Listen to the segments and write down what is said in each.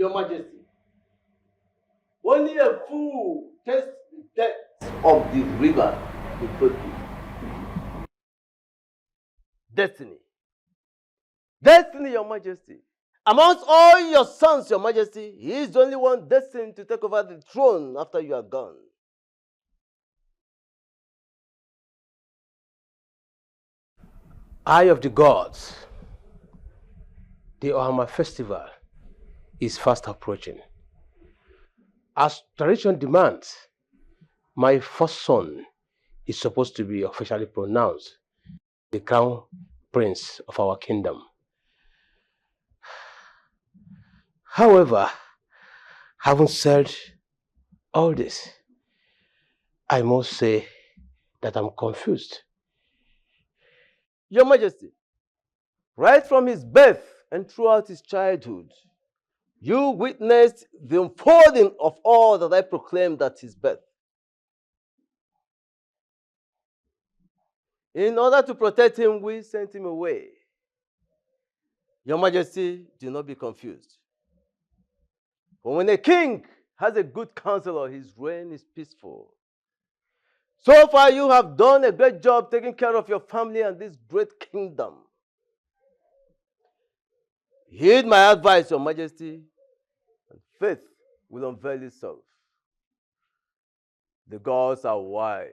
Your Majesty, only a fool tastes the depths of the river he put in. Destiny. Destiny, Your Majesty. Amongst all your sons, Your Majesty, he is the only one destined to take over the throne after you are gone. Eye of the gods, the Ohama festival is fast approaching. As tradition demands, my first son is supposed to be officially pronounced the crown prince of our kingdom. However, having said all this, I must say that I'm confused. Your Majesty, right from his birth and throughout his childhood, you witnessed the unfolding of all that I proclaimed at his birth. In order to protect him, we sent him away. Your Majesty, do not be confused. But when a king has a good counselor, his reign is peaceful. So far, you have done a great job taking care of your family and this great kingdom. Heed my advice, Your Majesty, and faith will unveil itself. The gods are wise.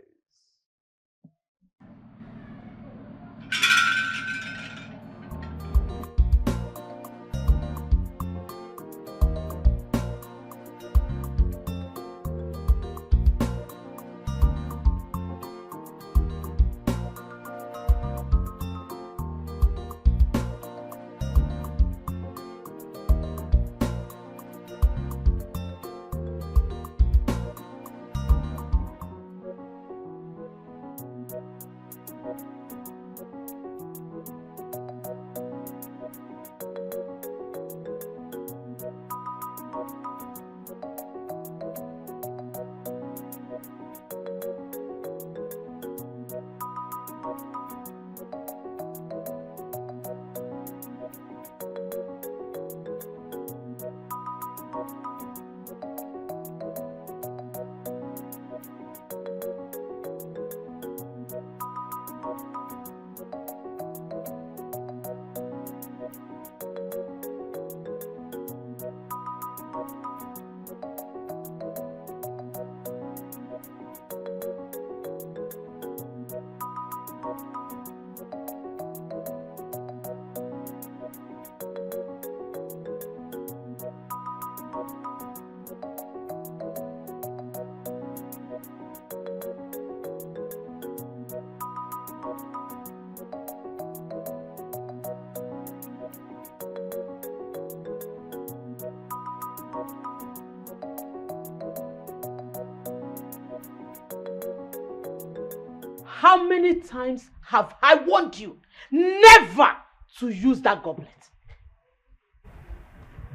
How many times have I warned you never to use that goblet?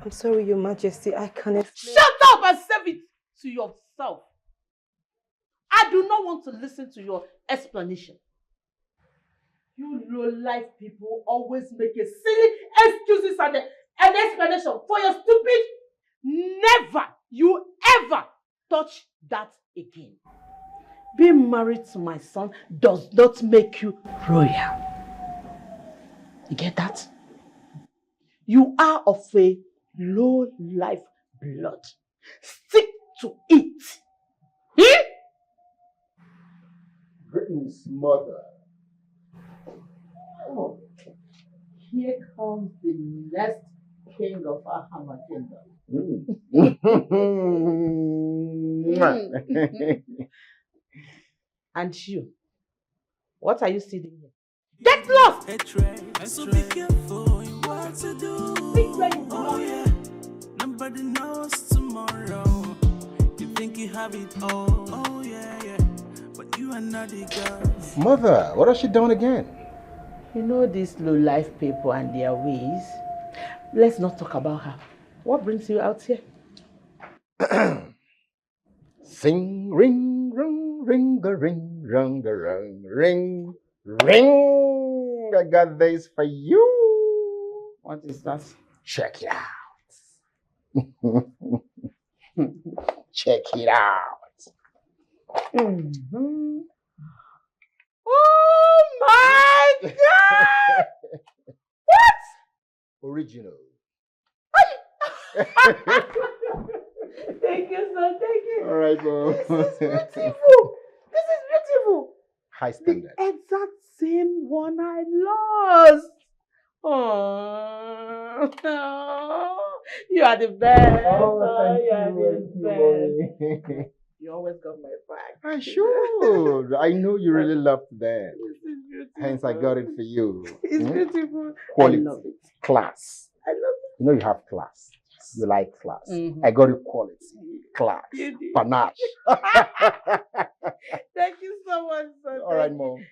I'm sorry, Your Majesty, I can't explain. Shut up and save it to yourself. I do not want to listen to your explanation. You low-life people always make a silly excuses and an explanation for your stupid. Never, you ever touch that again. Being married to my son does not make you royal. You get that? You are of a low-life blood. Stick to it. Britain's mother. Oh, here comes the next king of our Hammer kingdom. And you, what are you sitting here? Get lost! So be careful in what to do. Oh yeah, nobody knows tomorrow. You think you have it all. Oh yeah, yeah, but you are not the girl. Mother, what has she done again? You know these low-life people and their ways. Let's not talk about her. What brings you out here? Sing, ring, rung, ring, the ring, rung, the rung, ring, ring. I got this for you. What is that? Check it out. Check it out. Mm-hmm. Oh my God! What? Original. Thank you, sir. Thank you. All right, Mom. This is beautiful. This is beautiful. High The standard. exact same one I lost. Oh, you are the best. Oh, you are the best. thank You always got my back. I should. I know you really loved that. This is beautiful. Hence, I got it for you. It's Hmm? beautiful. Quality. I love it. Class. I love You know you have class. You like class. Mhm. I got you quality. Class. You did. Panache. Thank you so much, sir. All right, Thank Mom. you.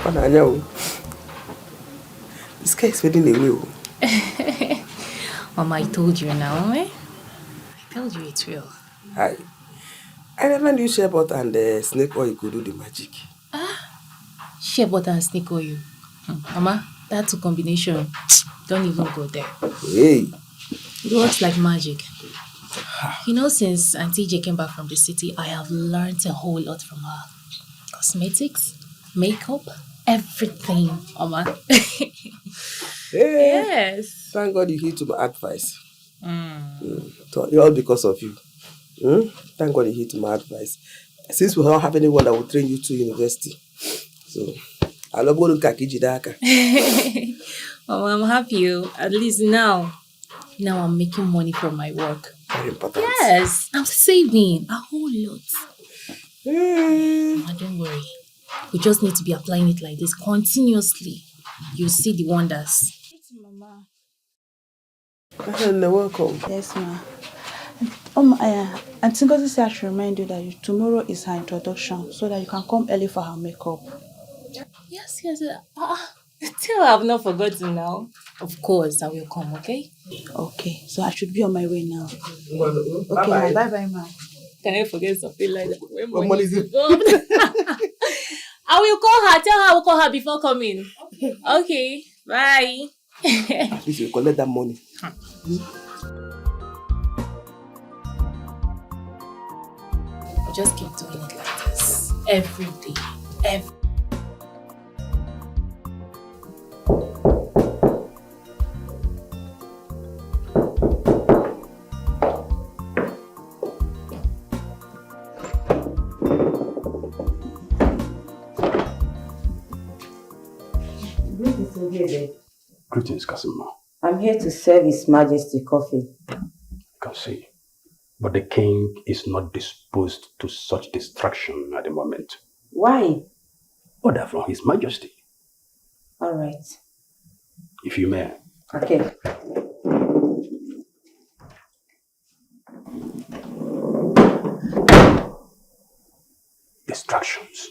Come on. This guy is fading away. Mama, I told you now, eh? I told you it's real. I never knew Sherbot and snake oil could do the magic. Shea butter and snake oil. Mama, that's a combination. Don't even go there. Hey, It works like magic. You know, since Auntie J came back from the city, I have learned a whole lot from her. Cosmetics, makeup, everything, Mama. hey. Yes. Thank God you heed to my advice. So, all because of you. Thank God you heed to my advice. Since we don't have anyone that will train you to university. So, I love going to Kakijidaka. Mama, I'm happy. At least now I'm making money from my work. Very important. Yes, I'm saving a whole lot. Mama, don't worry. We just need to be applying it like this continuously. You'll see the wonders. It's Mama. Welcome. Yes, ma. Auntie Ngozi said I should remind you that tomorrow is her introduction, so that you can come early for her makeup. Yes. Still, I've not forgotten now. Of course, I will come, okay? Okay, so I should be on my way now. Bye-bye. Okay, bye, ma. Can I forget something like that? When What money money is is it? involved. I will call her. Tell her I will call her before coming. Okay, bye. If you collect that money. Just keep doing it like this. Every day. Greetings, Casimir. I'm here to serve His Majesty coffee. Can see. But the king is not disposed to such distraction at the moment. Why? Order from His Majesty, All right. if you may. Okay. Distractions.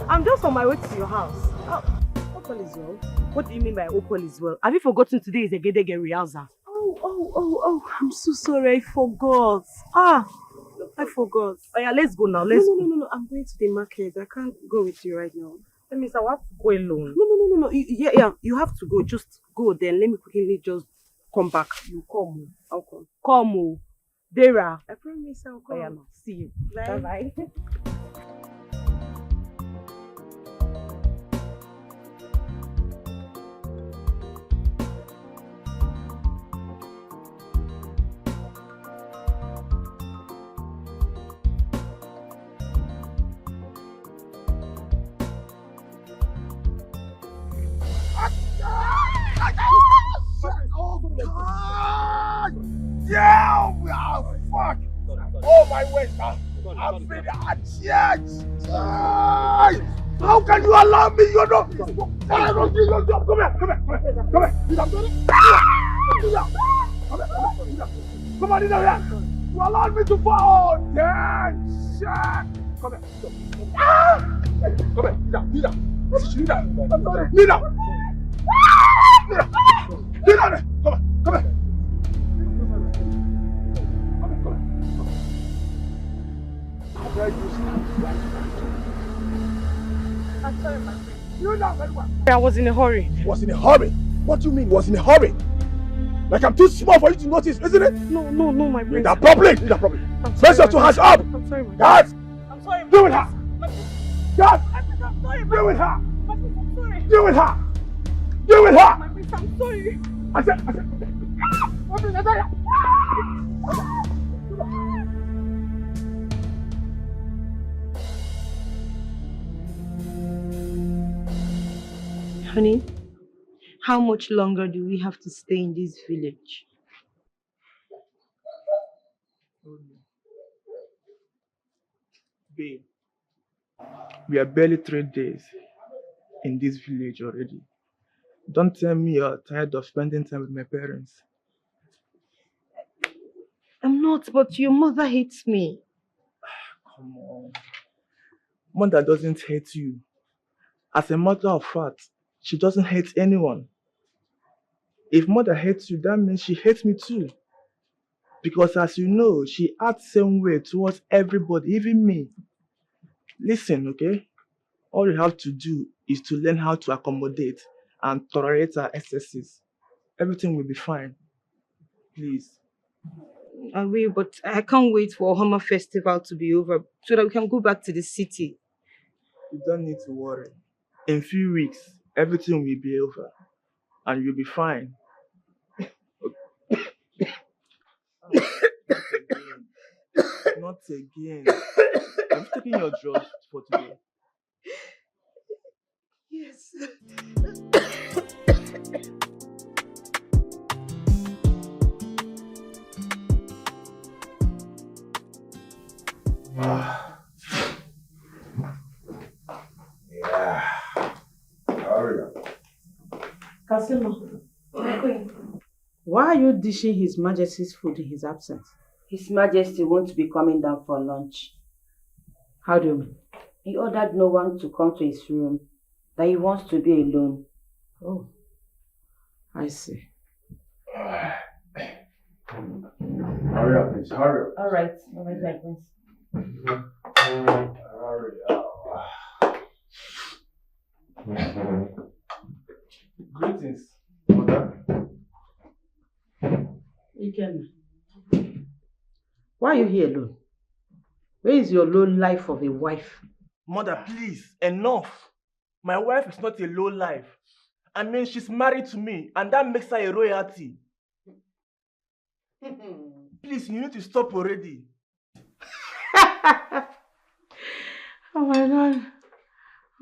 I'm just on my way to your house. Opal is well. What do you mean by Opal is well? Have you forgotten today is a Gedege rehearsal? Oh, I'm so sorry. I forgot. I forgot. Oh yeah, let's go now. Let's go. No. I'm going to the market. I can't go with you right now. That means I will have to go alone. No. Yeah. You have to go. Just go then. Let me quickly just come back. You come. I'll come. Come. Dara. I promise I'll come. Oh yeah, no. See you. Bye. my waist, man. I'm feeling church. How can you allow me? You know, I don't do your job. Come here. Come on, in here. You allowed me to fall. Damn, shit. Come here. Come here. Kneel down. I'm sorry. Kneel down. Kneel down. Come here. I'm sorry, my friend. I was in a hurry. Was in a hurry? What do you mean was in a hurry? Like I'm too small for you to notice, isn't it? No, my friend. That properly. Raise your two hands up. I'm sorry, my Guys! I'm sorry. Deal with her. Guys! I'm sorry. Deal with her. I'm sorry. Deal with her. Deal with her. I'm sorry. I said. Honey, how much longer do we have to stay in this village? Babe, we are barely 3 days in this village already. Don't tell me you're tired of spending time with my parents. I'm not, but your mother hates me. Come on. Mother doesn't hate you. As a matter of fact, she doesn't hate anyone. If mother hates you, that means she hates me too. Because as you know, she acts the same way towards everybody, even me. Listen, okay? All you have to do is to learn how to accommodate and tolerate her excesses. Everything will be fine. Please. I will, but I can't wait for Hama Festival to be over so that we can go back to the city. You don't need to worry. In a few weeks, everything will be over and you'll be fine. Not again. Have you taken your drugs for today? Yes. Yeah. Hurry up. Kasima, why are you dishing His Majesty's food in his absence? His Majesty won't be coming down for lunch. How do you mean? He ordered no one to come to his room, that he wants to be alone. Oh, I see. Hurry up, please. Hurry up. All right, my prince. Hurry up. Greetings, mother. Iken, why are you here alone? Where is your low life of a wife? Mother, please, enough. My wife is not a low life. I mean, she's married to me, and that makes her a royalty. Please, you need to stop already. Oh my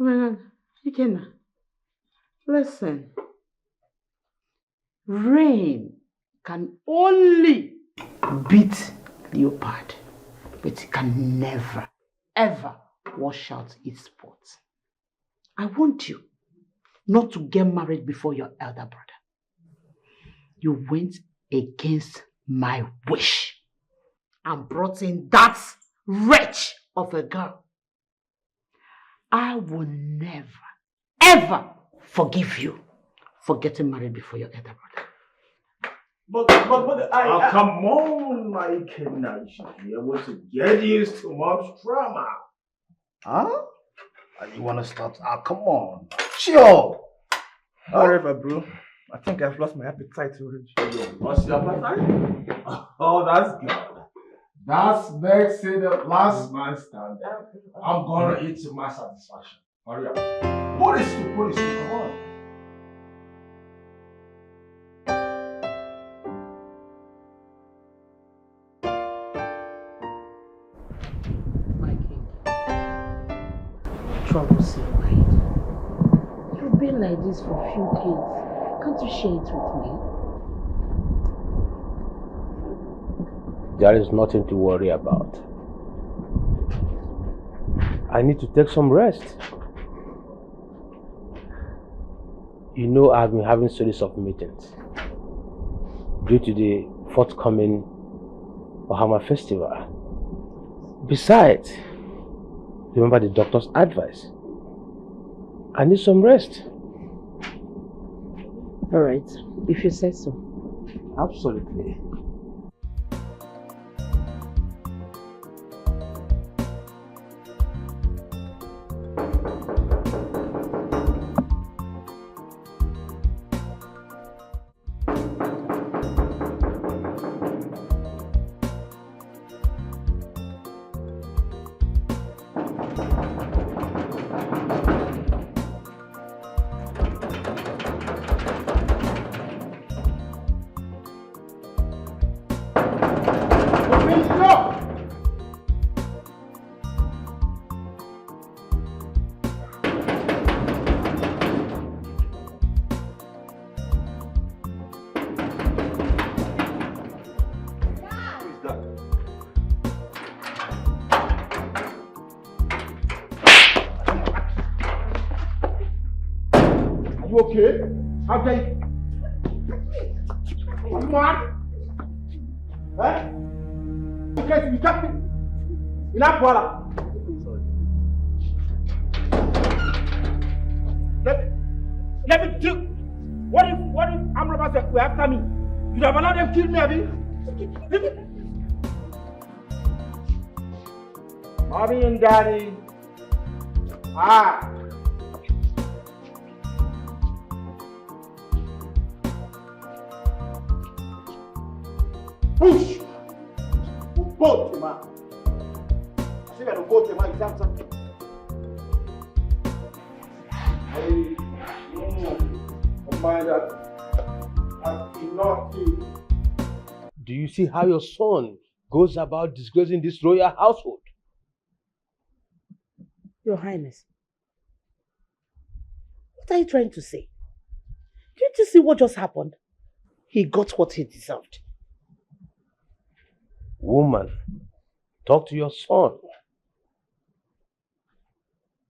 God. Ikenna, listen. Rain can only beat leopard, but it can never, ever wash out its spots. I want you not to get married before your elder brother. You went against my wish and brought in that wretch of a girl. I will never, ever forgive you for getting married before your elder brother. But Come on, my Kenna. You should be able to get used to mom's drama. Huh? You want to start? Come on. Chill. Whatever, bro. I think I've lost my appetite already. Lost your appetite? Oh, that's good. That makes it the last man standing. I'm gonna eat to my satisfaction. Hurry up. Police, come on. My king, troubles your mind. You've been like this for a few days. Can't you share it with me? There is nothing to worry about. I need to take some rest. You know, I've been having series of meetings due to the forthcoming Bahama Festival. Besides, remember the doctor's advice. I need some rest. All right, if you say so. Absolutely. You okay? How dare you? Are you mad? Eh? Okay, you kept me. Enough water. Let me do. What if armed robbers were after me? You'd have allowed them to kill me, have you? Mommy and Daddy. Ah. Push! Both, man. I think I don't go to my exam something. Do you see how your son goes about disgracing this royal household? Your Highness, what are you trying to say? Didn't you see what just happened? He got what he deserved. Woman, talk to your son.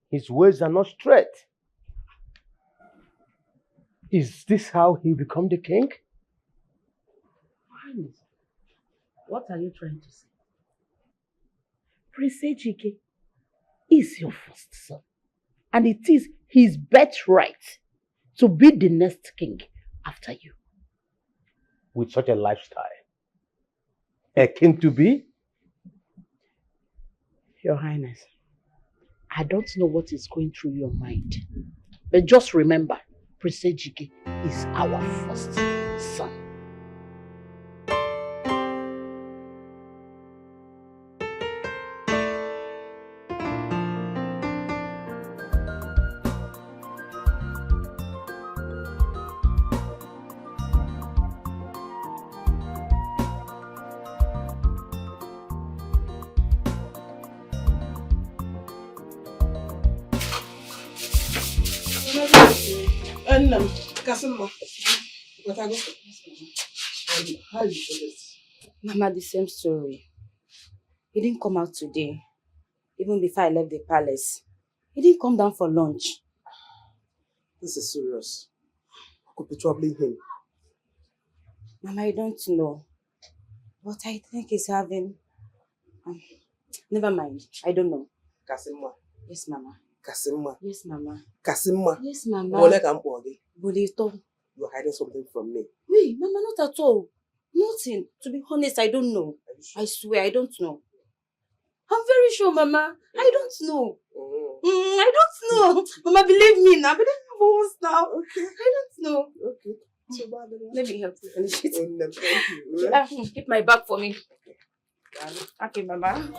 His ways are not straight. Is this how he become the king? Highness, what are you trying to say? Prince Ejike is your first son, and it is his birthright to be the next king after you. With such a lifestyle, a king to be? Your Highness, I don't know what is going through your mind, but just remember, Prince Ejike is our first son. Mama, the same story. He didn't come out today, even before I left the palace. He didn't come down for lunch. This is serious. I could be troubling him. Mama, I don't know. But I think he's having... never mind. I don't know. Kasimma. Yes, Mama. Kasimma. Yes, Mama. Kasimma. Yes, Mama. You're hiding something from me. Wait, Mama, not at all. Nothing. To be honest, I don't know. I swear, I don't know. I'm very sure, Mama. I don't know. I don't know. Mama, believe me now. Believe me for once now. Okay. I don't know. Okay. Let me help you finish it. Thank you. Keep my bag for me. Okay, Mama.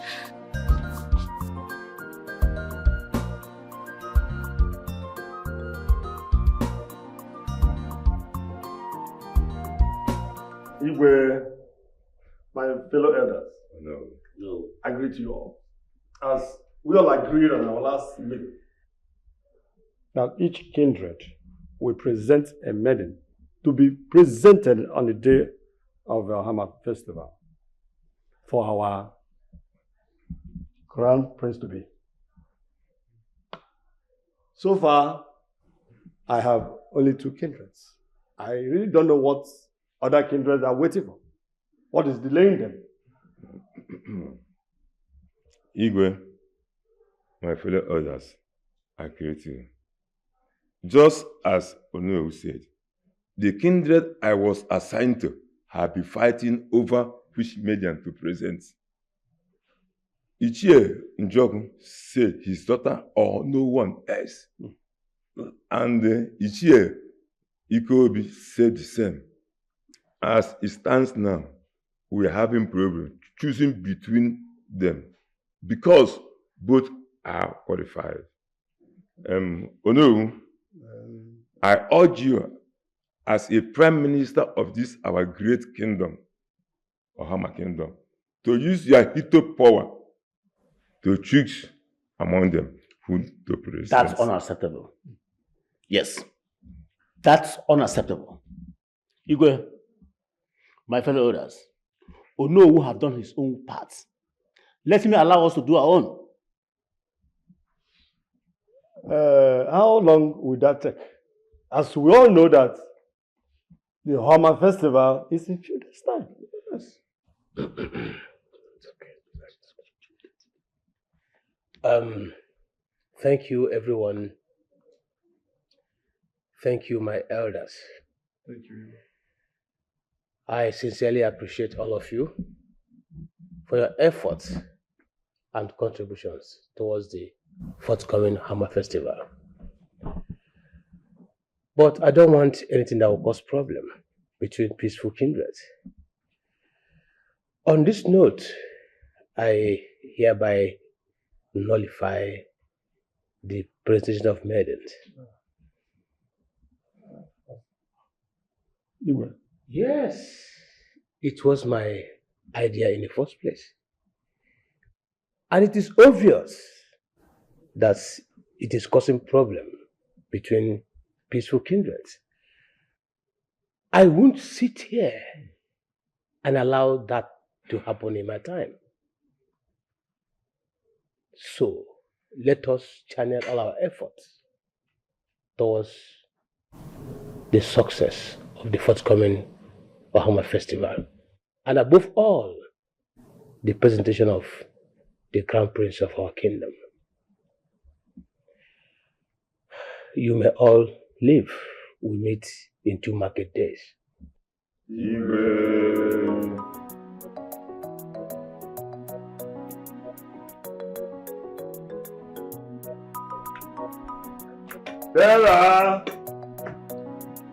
Igwe, my fellow elders, I greet you all. As we all agreed on our last meeting, that each kindred will present a maiden to be presented on the day of the Hammer Festival for our crown prince to be. So far, I have only 2 kindreds. I really don't know what other kindreds are waiting for. What is delaying them? Igwe, my fellow elders, I create you. Just as Onowu said, the kindred I was assigned to have been fighting over which medium to present. Ichie Njoku said his daughter or no one else. And Ichie Ikobi said the same. As it stands now, we are having problem choosing between them because both are qualified. Onowu, I urge you as a prime minister of this our great kingdom, Ohama kingdom, to use your veto power to choose among them who to present. That's unacceptable. Yes, that's unacceptable. Igwe, my fellow elders, Onowu have done his own part. Let him allow us to do our own. How long will that take? As we all know that the Homa festival is in few days' time. Yes. Thank you, everyone. Thank you, my elders. Thank you. I sincerely appreciate all of you for your efforts and contributions towards the forthcoming Hammer Festival. But I don't want anything that will cause problem between peaceful kindreds. On this note, I hereby nullify the presentation of maidens. You were? Yes, it was my idea in the first place. And it is obvious that it is causing problem between peaceful kindreds. I won't sit here and allow that to happen in my time. So let us channel all our efforts towards the success of the forthcoming Bahama Festival. And above all, the presentation of the Crown Prince of our kingdom. You may all live. We meet in 2 market days. Dara!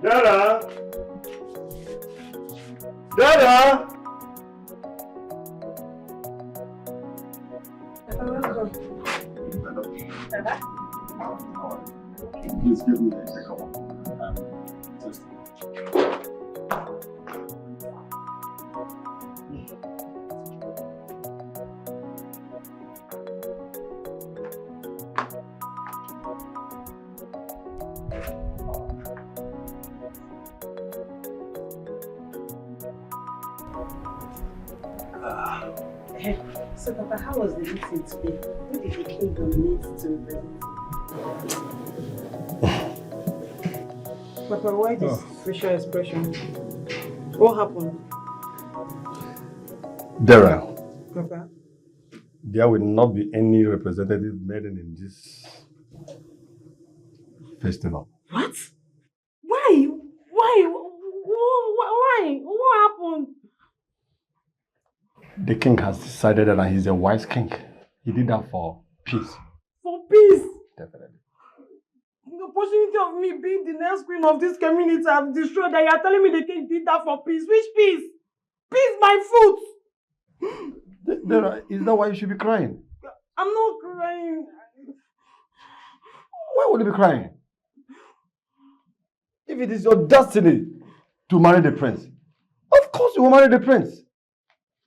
Dara! Dara! Please give me a couple. So, Papa, how was the meeting today? Who did the king nominate to represent? Papa, why this facial expression? What happened? Dara, Papa? there will not be any representative maiden in this festival. What? Why? Why? Why? What happened? The king has decided that he's a wise king. He did that for peace. For peace? Definitely. The opportunity of me being the next queen of this community I've destroyed, that you are telling me the king did that for peace. Which peace? Peace my foot! Dara, is that why you should be crying? I'm not crying. Why would you be crying? If it is your destiny to marry the prince, of course you will marry the prince.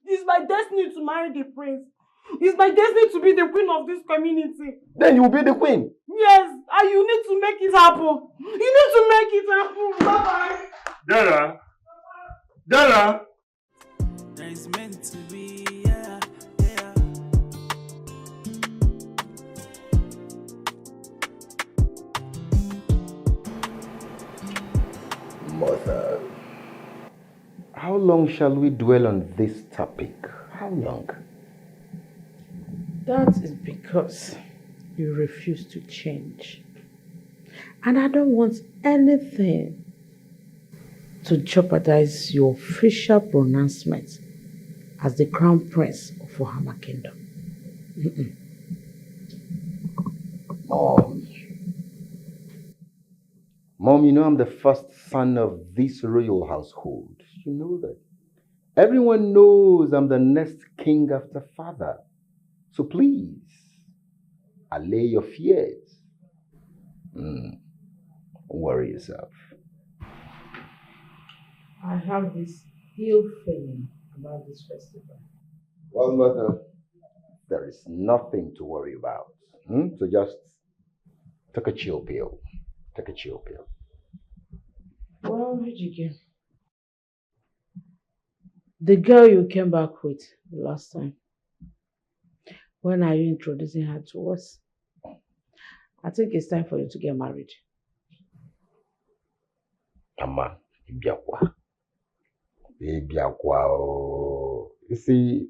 It's my destiny to marry the prince. It's my destiny to be the queen of this community. Then you will be the queen. Yes, and you need to make it happen. You need to make it happen. Bye-bye. Dara! Dara! There is meant to be, yeah, yeah. How long shall we dwell on this topic? How long? That is because you refuse to change. And I don't want anything to jeopardize your official pronouncement as the crown prince of Ohama Kingdom. Mom, you know I'm the first son of this royal household. You know that. Everyone knows I'm the next king after father. So please, allay your fears. Don't worry yourself. I have this ill feeling about this festival. Well, mother, there is nothing to worry about. So just take a chill pill. Take a chill pill. Well, Ejike, the girl you came back with the last time, when are you introducing her to us? I think it's time for you to get married. Mama, you see,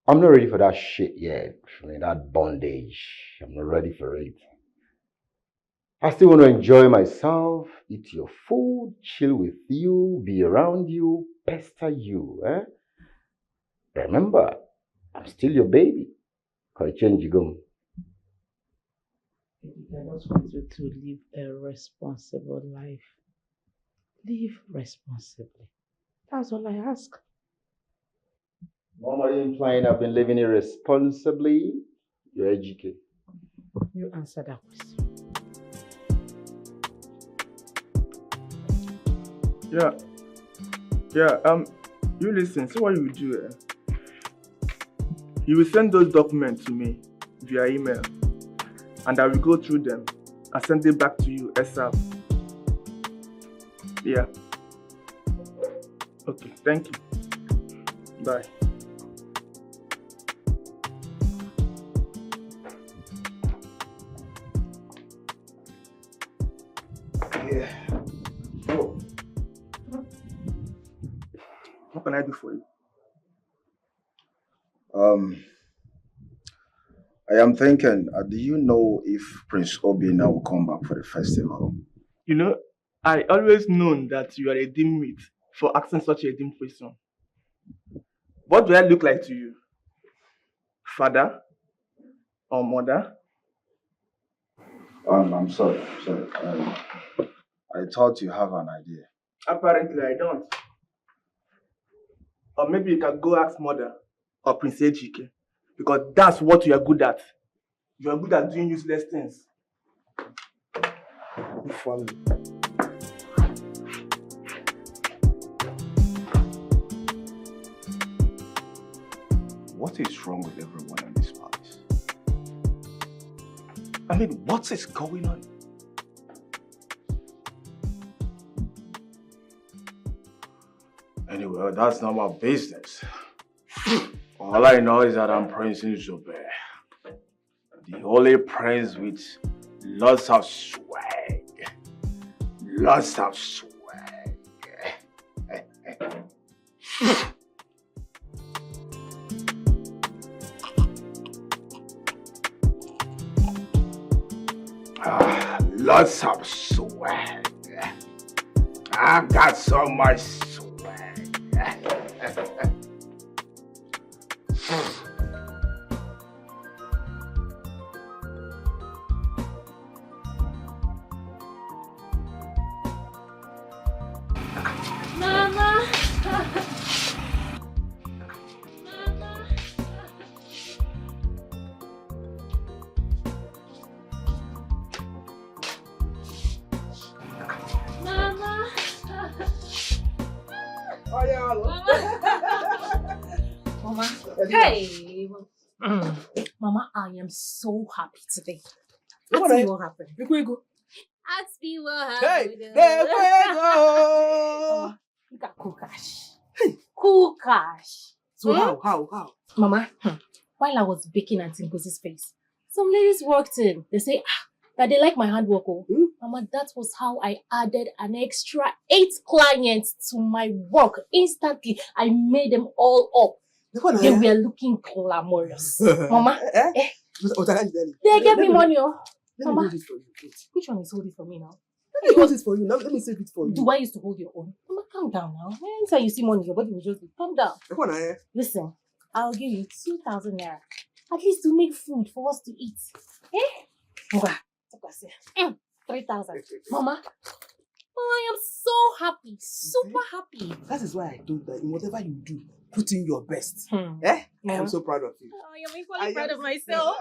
I'm not ready for that shit yet. I mean, that bondage. I'm not ready for it. I still want to enjoy myself, eat your food, chill with you, be around you, pester you. Remember, I'm still your baby. Can I change you go? I just want you to live a responsible life. Live responsibly. That's all I ask. Mom, are you implying I've been living irresponsibly? You're educated. You answer that question. You listen, see what you will do. You will send those documents to me via email, and I will go through them and send it back to you ASAP. Yeah. Okay, thank you. Bye. Yeah. Oh. What can I do for you? I am thinking, do you know if Prince Obina will come back for the festival? You know, I always known that you are a dimwit for asking such a dim question. What do I look like to you? Father? Or mother? I'm sorry. I thought you have an idea. Apparently I don't. Or maybe you can go ask mother or Prince Ejike, because that's what you are good at. You are good at doing useless things. Follow. What is wrong with everyone in this palace? I mean, what is going on? Anyway, that's not my business. All I know is that I'm Prince Zobe, the only prince with lots of swag. Lots of swag. Lots of swag. I've got so much swag. Mama! Mama! Mama. Hey! Mama, I am so happy today. Ask me what happened. Ask me what happened. Hey, there we go. Mama, look at cool cash. Cool cash. So how? Mama, while I was baking Auntie Ngosi's face, some ladies walked in. They say, That they like my handwork, oh. Mama, that was how I added an extra 8 clients to my work. Instantly, I made them all up. They were looking glamorous. Mama, they gave me money, oh. Mama, hold it for you. which one is holding for me now? Let me hold it for you. Now let me save it for you. Do I used to hold your own? Mama, calm down now. Anytime you see money, your body will just be calm down. Listen, I'll give you 2,000 naira. At least to make food for us to eat. Eh? 3,000. Mama, I am so happy. Super happy. That is why I told that in whatever you do, put in your best. I am so proud of you. I am equally proud of myself.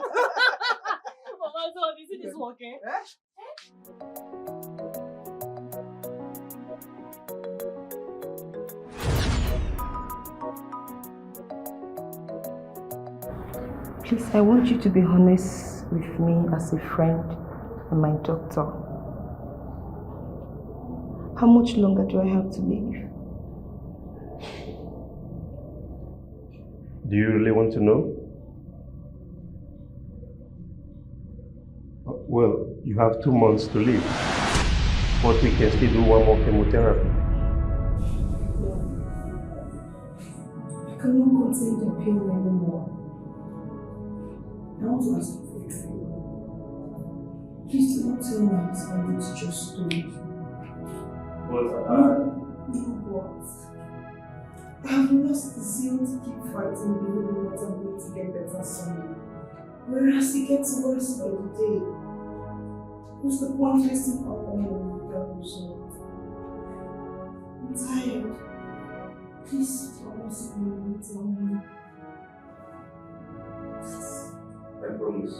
Mama, so have you seen this working? Please, I want you to be honest with me as a friend and my doctor. How much longer do I have to live? Do you really want to know? Well, you have 2 months to live, but we can still do 1 more chemotherapy. I cannot contain the pain anymore. I want to ask you for a favor. Please do not tell my husband it's just story. What? I have lost the zeal to keep fighting, believing that I'm going to get better someday. Whereas it gets worse by the day. What's the point wasting all my money without result? I'm tired. Please promise me you tell me. I promise.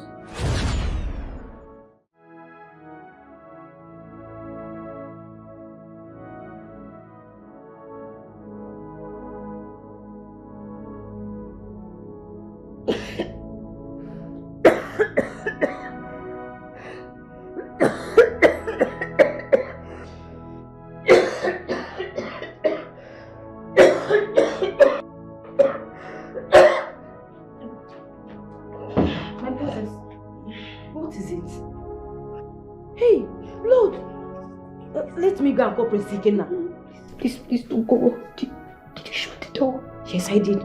Go and call Prince Ikenna. Please don't go. Did you shut the door? Yes, I did.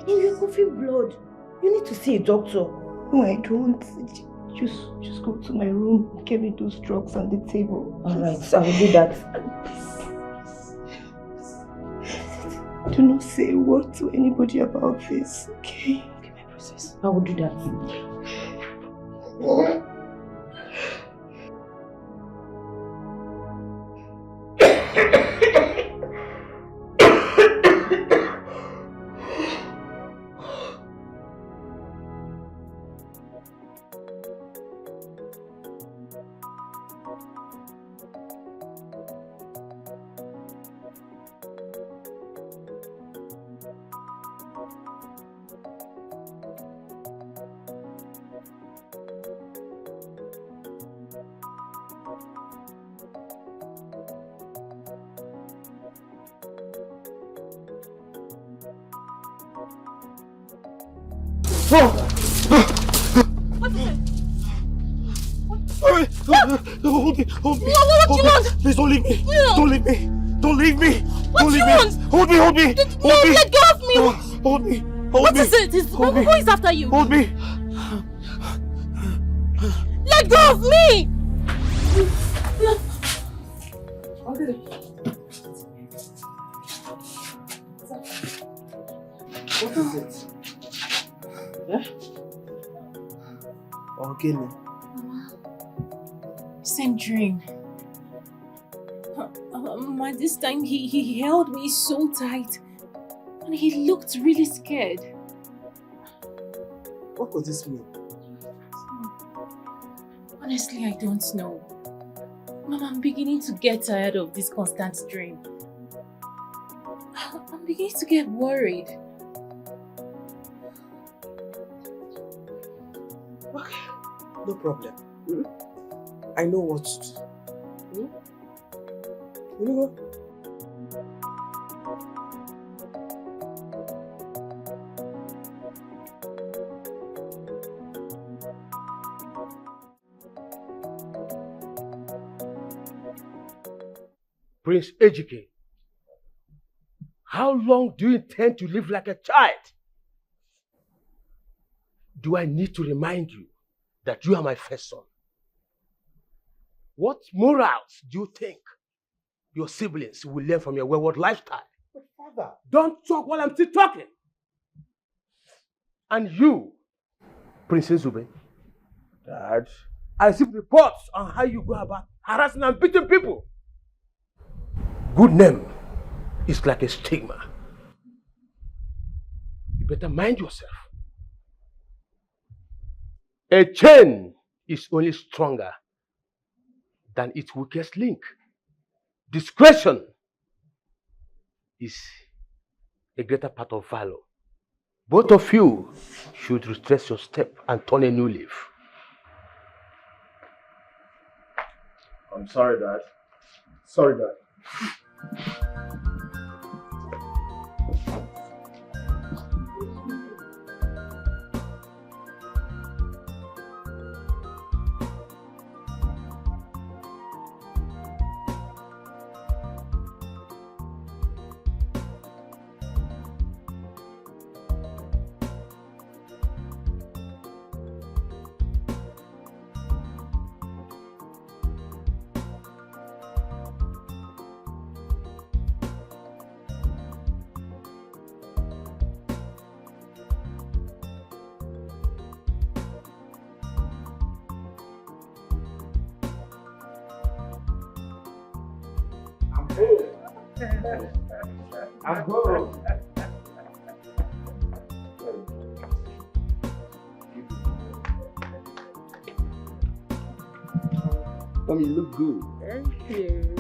No, you're coughing blood. You need to see a doctor. No, I don't. Just go to my room, get me those drugs on the table. Alright, I will do that. Do not say a word to anybody about this, okay? Okay, my princess. I will do that. What is it? Hold me. What do you want? Please don't leave me. No. Don't leave me. Don't leave me. What do you want? Hold me. No, let go of me. Hold me. What is it? Who is after you? Hold me. Let go of me. What is it? Okay. Same dream. This time he held me so tight and he looked really scared. What could this mean? Honestly, I don't know. Mama, I'm beginning to get tired of this constant dream. I'm beginning to get worried. Okay, no problem. I know what to do. You know what? Prince Ejike, how long do you intend to live like a child? Do I need to remind you that you are my first son? What morals do you think your siblings will learn from your wayward lifestyle? But father. Don't talk while I'm still talking. And you, Princess Zube, Dad. I received reports on how you go about harassing and beating people. Good name is like a stigma. You better mind yourself. A chain is only stronger than its weakest link. Discretion is a greater part of valor. Both of you should retrace your step and turn a new leaf. I'm sorry, Dad. Sorry, Dad. I'm good. Mom, you look good. Thank you.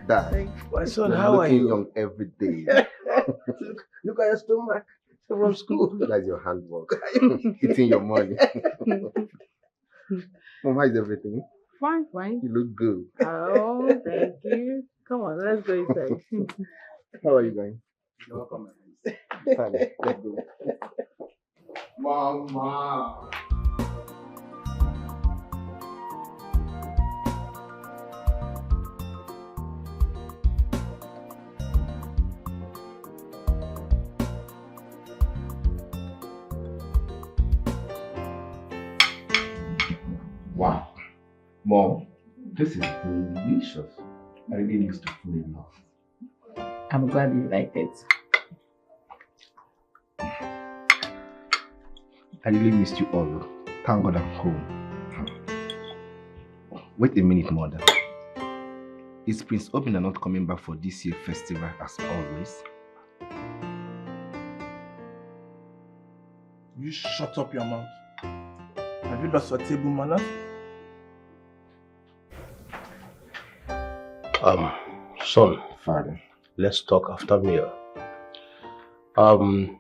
Dad, my son, you're how are looking you? young every day. Look at your stomach from school. That's your handwork. Eating your money. Mom, how is everything? Fine, fine. You look good. Oh, thank you. Come on, let's go inside. How are you going? You're welcome. Fine, let's go. Mama. Wow. Mom, this is delicious. I really used to fall in love. I'm glad you liked it. I really missed you all. Thank God I'm home. Wait a minute, mother. Is Prince Obina not coming back for this year's festival as always? You shut up your mouth. Have you lost your table manners? Son. Father. Let's talk after meal. No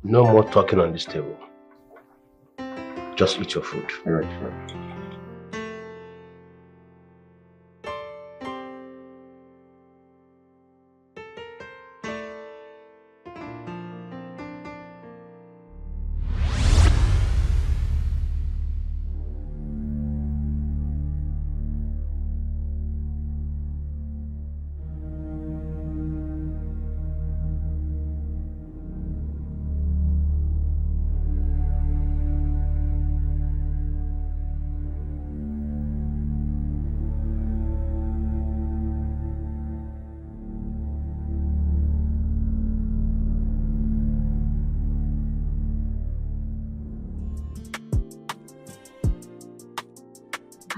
more talking on this table. Just eat your food. All right, Father.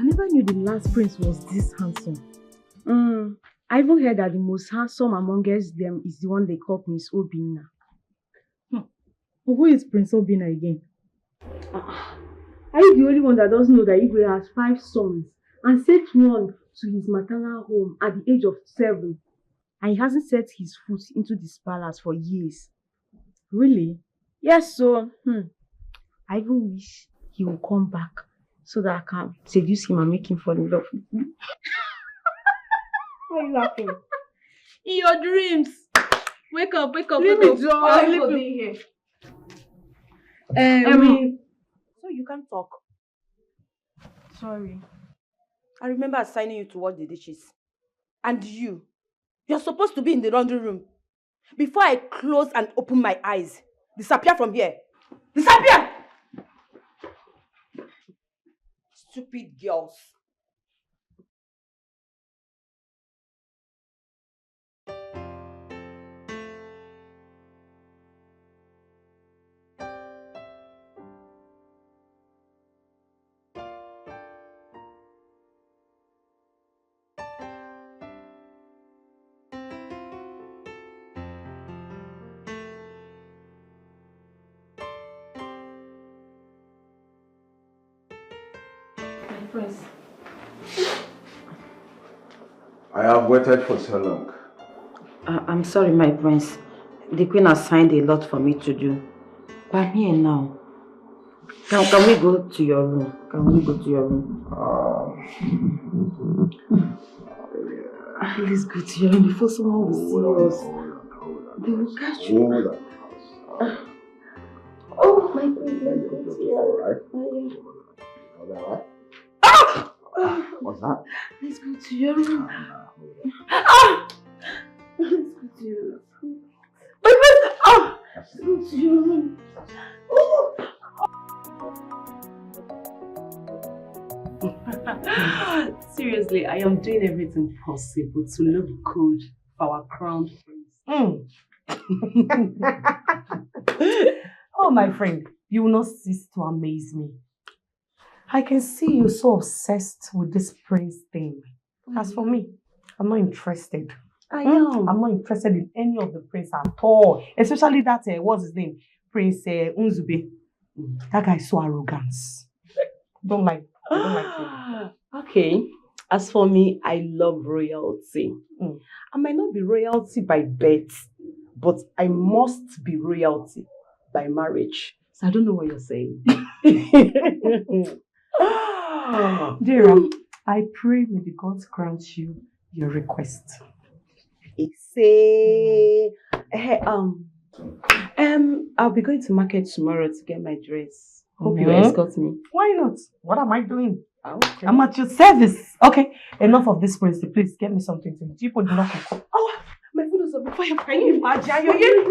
I never knew the last prince was this handsome. I even heard that the most handsome amongst them is the one they call Prince Obina. Who is Prince Obina again? Are you the only one that doesn't know that Igwe has 5 sons and sent one to his maternal home at the age of 7? And he hasn't set his foot into this palace for years. Really? Yes, so I even wish he will come back so that I can seduce him and make him fall in love with me. Why are you laughing? In your dreams. Wake up, wake up, Leave wake me, up. John. Why are Leave you me. being here? So you can't talk. Sorry. I remember assigning you to wash the dishes. And you're supposed to be in the laundry room. Before I close and open my eyes, disappear from here. Disappear! Stupid girls. Prince. I have waited for so long. I'm sorry, my prince. The queen assigned a lot for me to do. But I'm here now. Can we go to your room? Can we go to your room? Please go to your room before someone will see us. They will catch you. Oh, my goodness. What's that? Let's go to your room. Ah! Let's go to your room. My friend! Ah! Let's go to your room. Oh! Seriously, I am doing everything possible to look good for our crowned prince. Oh, my friend, you will not cease to amaze me. I can see you so obsessed with this prince thing. As for me, I'm not interested. I am. I'm not interested in any of the prince at all. Especially that, what's his name? Prince Unzube. That guy is so arrogant. I don't like him. Okay. As for me, I love royalty. I might not be royalty by birth, but I must be royalty by marriage. So I don't know what you're saying. Dear, I pray may the gods grant you your request. Say, hey, I'll be going to market tomorrow to get my dress. Hope you escort me. Why not? What am I doing? Okay. I'm at your service. Okay, enough of this, prince. Please get me something to eat. You put nothing. Oh, my food is on the fire. Can you imagine? You're here.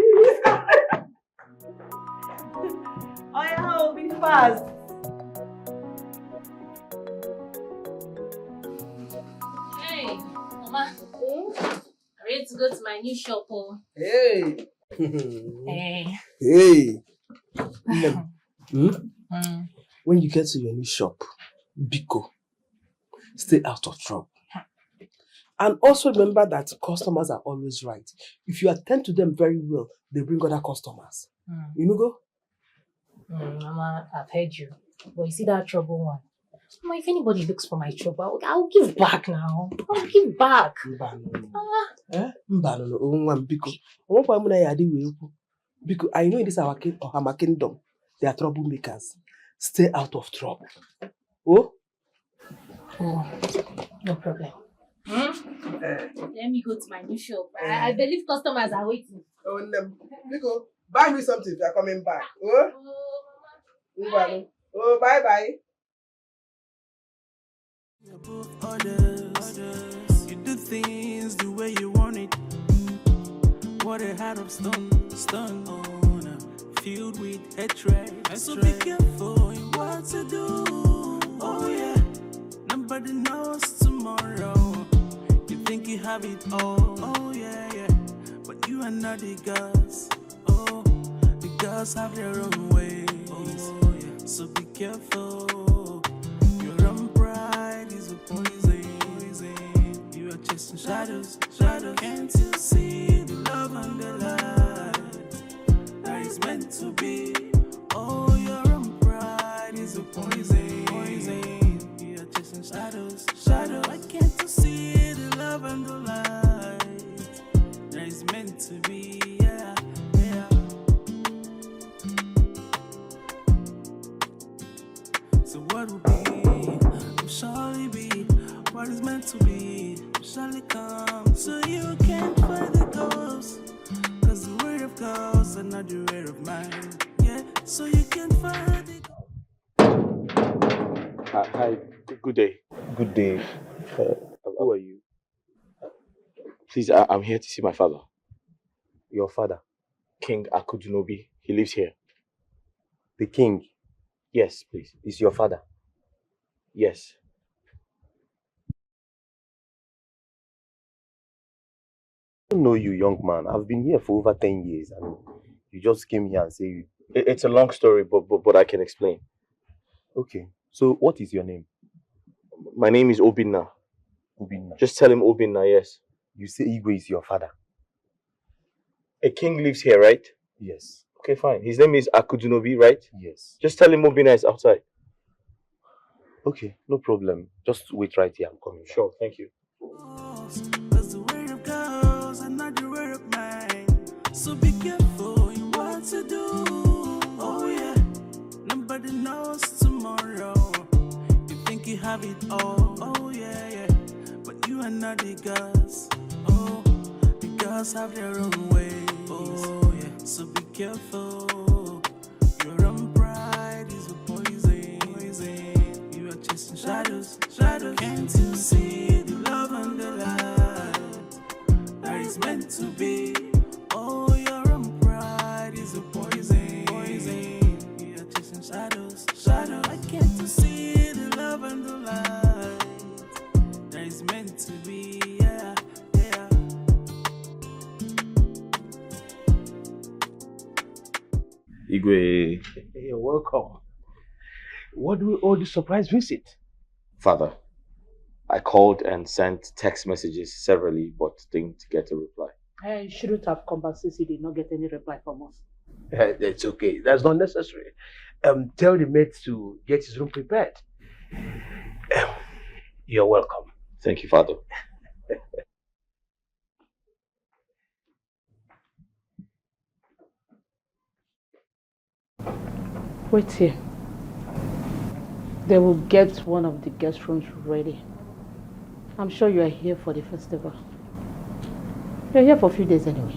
Oh, yeah, I'll be fast. Hey, Mama. Ready to go to my new shop, oh. Hey. Hey. Hey. When you get to your new shop, Biko, stay out of trouble. And also remember that customers are always right. If you attend to them very well, they bring other customers. You know, go? Mama, I've heard you. But you see that trouble one? Mama, if anybody looks for my trouble, I'll give back now. I'll give back. Biko, I know in this our kingdom, they are troublemakers. Stay out of trouble. Oh? Oh, no problem. Let me go to my new shop. I believe customers are waiting. Oh, no. Biko, buy me something if you are coming back. Oh? Bye. Oh, bye-bye. Above others, you do things the way you want it. What a heart of stone, oh, no. Filled with hatred. So be careful in what you do. Oh yeah, nobody knows tomorrow. You think you have it all. Oh yeah, but you are not the gods. Oh, the gods have their own ways. Oh yeah, so be careful. Your own pride is a poison. You are chasing shadows. Can't you see the love and the light that is meant to be? Oh, your own pride is a poison. You are chasing shadows. Why can't you see the love and the light that is meant to be? Yeah. So what will be, surely be, what is meant to be, surely come. So you can't fight the ghost, cause the word of ghosts are not the word of mine. Yeah, so you can't fight the Hi, good day. Good day. Who are you? Please, I'm here to see my father. Your father? King Akudunobi. He lives here. The king? Yes, please. Is your father? Yes. I don't know you, young man. I've been here for over 10 years. I mean, you just came here and say you... It's a long story, but I can explain. Okay. So, what is your name? My name is Obina. Obina. Just tell him Obina, yes. You say Igwe is your father? A king lives here, right? Yes. Okay, fine. His name is Akudunobi, right? Yes. Just tell him Obina is outside. Okay, no problem. Just wait right here. I'm coming. Sure, thank you. That's the way of girls and not the way of mine. So be careful in what to do. Oh yeah, nobody knows tomorrow. You think you have it all. Oh yeah, yeah. But you are not the girls. Oh, the girls have their own ways. Oh yeah, so be careful. Your own pride is a poison. You are chasing shadows. Can't you see the love and the light that is meant to be? Oh, your own pride is a poison. You are chasing shadows. I can't see the love and the light that is meant to be. Yeah. Igwe. You're welcome. What do we owe this surprise visit? Father, I called and sent text messages severally, but didn't get a reply. I shouldn't have come back since he did not get any reply from us. It's okay. That's not necessary. Tell the maid to get his room prepared. You're welcome. Thank you, Father. Wait here. They will get one of the guest rooms ready. I'm sure you are here for the festival. You're here for a few days anyway.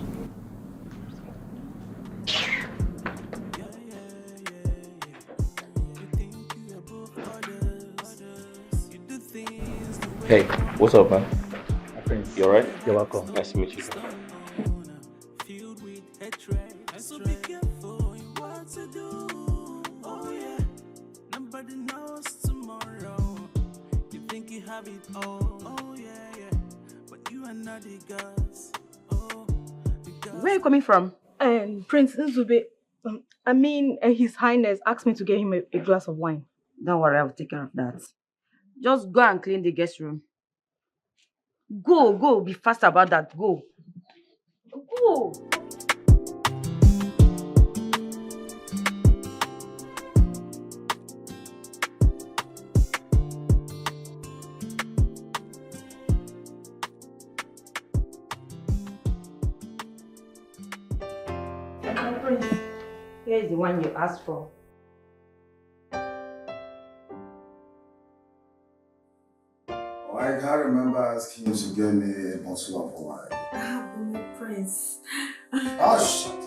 Hey, what's up, man? You alright? You're welcome. Nice to meet you. So be careful in what to do. Oh yeah, nobody knows tomorrow. You think you have it all. Oh yeah. But you are not the girls. Oh, the girls. Where are you coming from? Prince Nzube. His Highness asked me to get him a glass of wine. Don't worry, I'll take care of that. Just go and clean the guest room. Go, be fast about that. Go. Prince, here is the one you asked for. I can't remember asking you to get me a bottle of wine. Prince. Oh, shut up.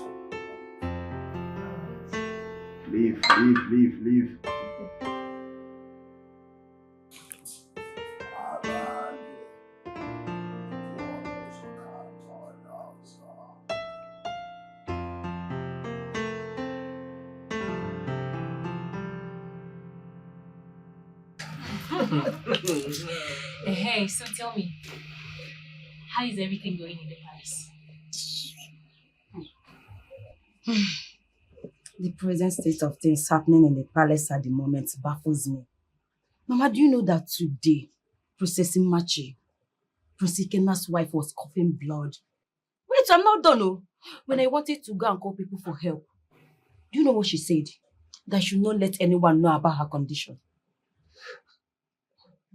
Leave. Hey, so tell me, how is everything going in the palace? The present state of things happening in the palace at the moment baffles me. Mama, do you know that today, processing Machi, Prince Ikenna's wife was coughing blood? Wait, I'm not done, oh. When I wanted to go and call people for help, do you know what she said? That I should not let anyone know about her condition.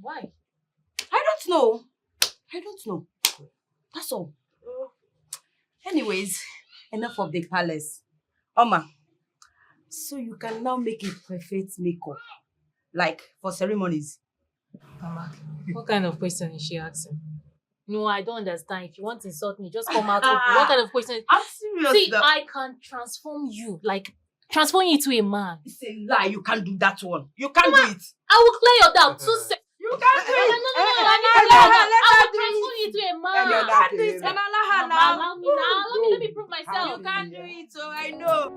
Why? I don't know. That's all. Anyways, enough of the palace. Oma, so you can now make a perfect makeup, like for ceremonies. Mama, what kind of question is she asking? No, I don't understand. If you want to insult me, just come out open. What kind of question? I'm serious. See, I can transform you into a man. It's a lie. You can't do that one. You can't do it. I will clear your doubt. You You can't do it. No. I will transform you into a man. You can't do it. Mama, allow her now. Allow me now. Let me prove myself. You can't do it, so I know.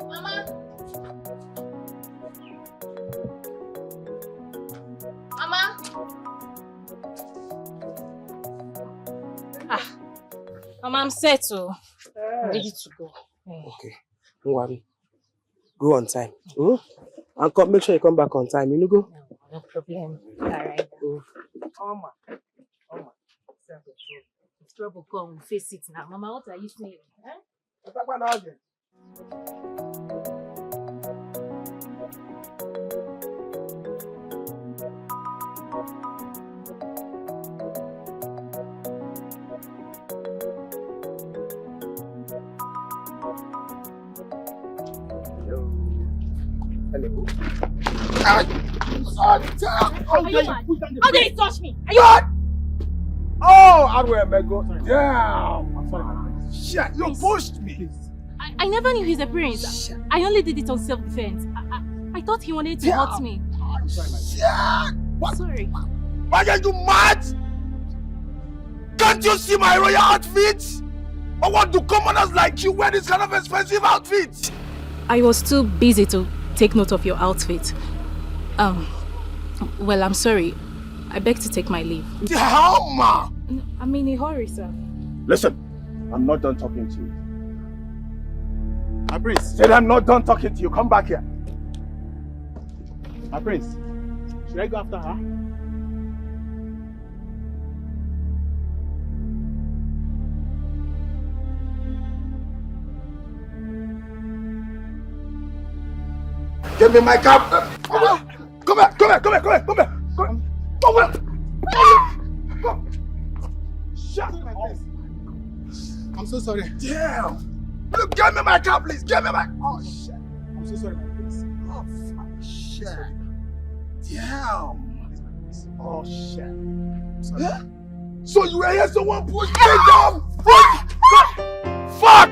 Mama. Mama. Mama, I'm set to. I'm ready to go. Okay, don't worry. Go on time. And come, make sure you come back on time. You know, go. No problem. All right. Oma. If trouble come, face it now. Mama, what are you saying? Hello. Are you mad? How dare you touch me? Are you mad? Oh, I will go. Damn. I'm sorry. Shit, you pushed me. I never knew his appearance. I only did it on self-defense. I thought he wanted to hurt me. Shit. What? Sorry. Why are you mad? Can't you see my royal outfit? Or what do commoners like you wear this kind of expensive outfit? I was too busy to take note of your outfit. Well, I'm sorry. I beg to take my leave. Damn! I'm in a hurry, sir. Listen, I'm not done talking to you. My prince, said I'm not done talking to you. Come back here. My prince, should I go after her? Give me my cap. Come here. Shut up, my face. I'm so sorry. Damn. Look, give me my cap, please. Give me my. Oh, shit. I'm so sorry, my face. Oh, fuck. Shit. Damn. Oh, shit. I'm sorry. Huh? So you were here, someone pushed me down. Fuck.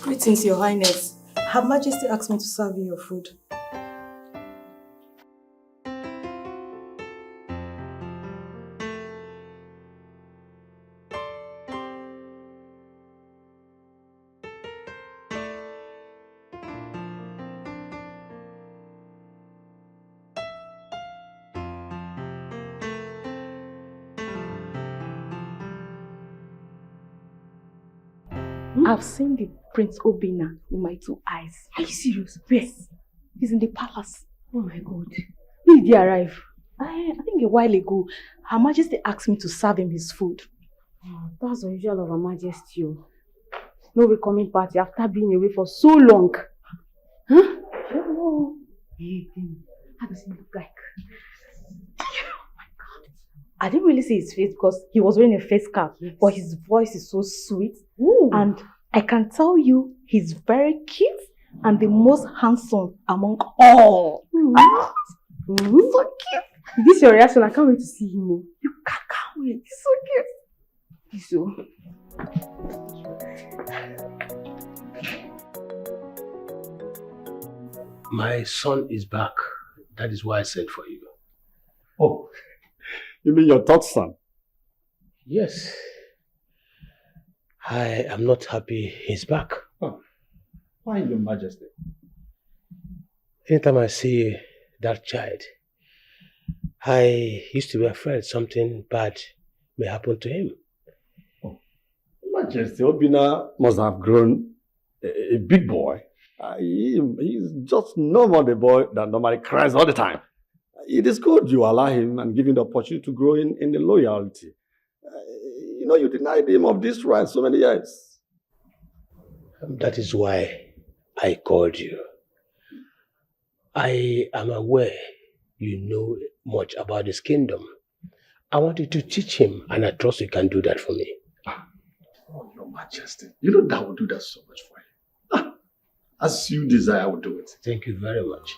Greetings, Your Highness. Her Majesty asked me to serve you your food. I've seen the Prince Obina with my 2 eyes. Are you serious? Yes. He's in the palace. Oh my God. When did he arrive? I think a while ago, Her Majesty asked me to serve him his food. That's unusual of Her Majesty. No welcoming party after being away for so long. Huh? Oh. How does he look like? Oh my God. I didn't really see his face because he was wearing a face cap, but his voice is so sweet. Ooh. And I can tell you he's very cute and the most handsome among all. So cute. Is this your reaction? I can't wait to see him. You can't wait. He's so cute. My son is back. That is why I sent for you. Oh, you mean your third son? Yes. I am not happy he's back. Oh. Why, Your Majesty? Anytime I see that child, I used to be afraid something bad may happen to him. Oh. Majesty, Obina must have grown a big boy. He's just no more the boy that normally cries all the time. It is good you allow him and give him the opportunity to grow in the loyalty. You denied him of this right so many years. That is why I called you. I am aware you know much about this kingdom. I want you to teach him, and I trust you can do that for me. Oh, Your Majesty, you know that will do that so much for you. As you desire, I will do it. Thank you very much.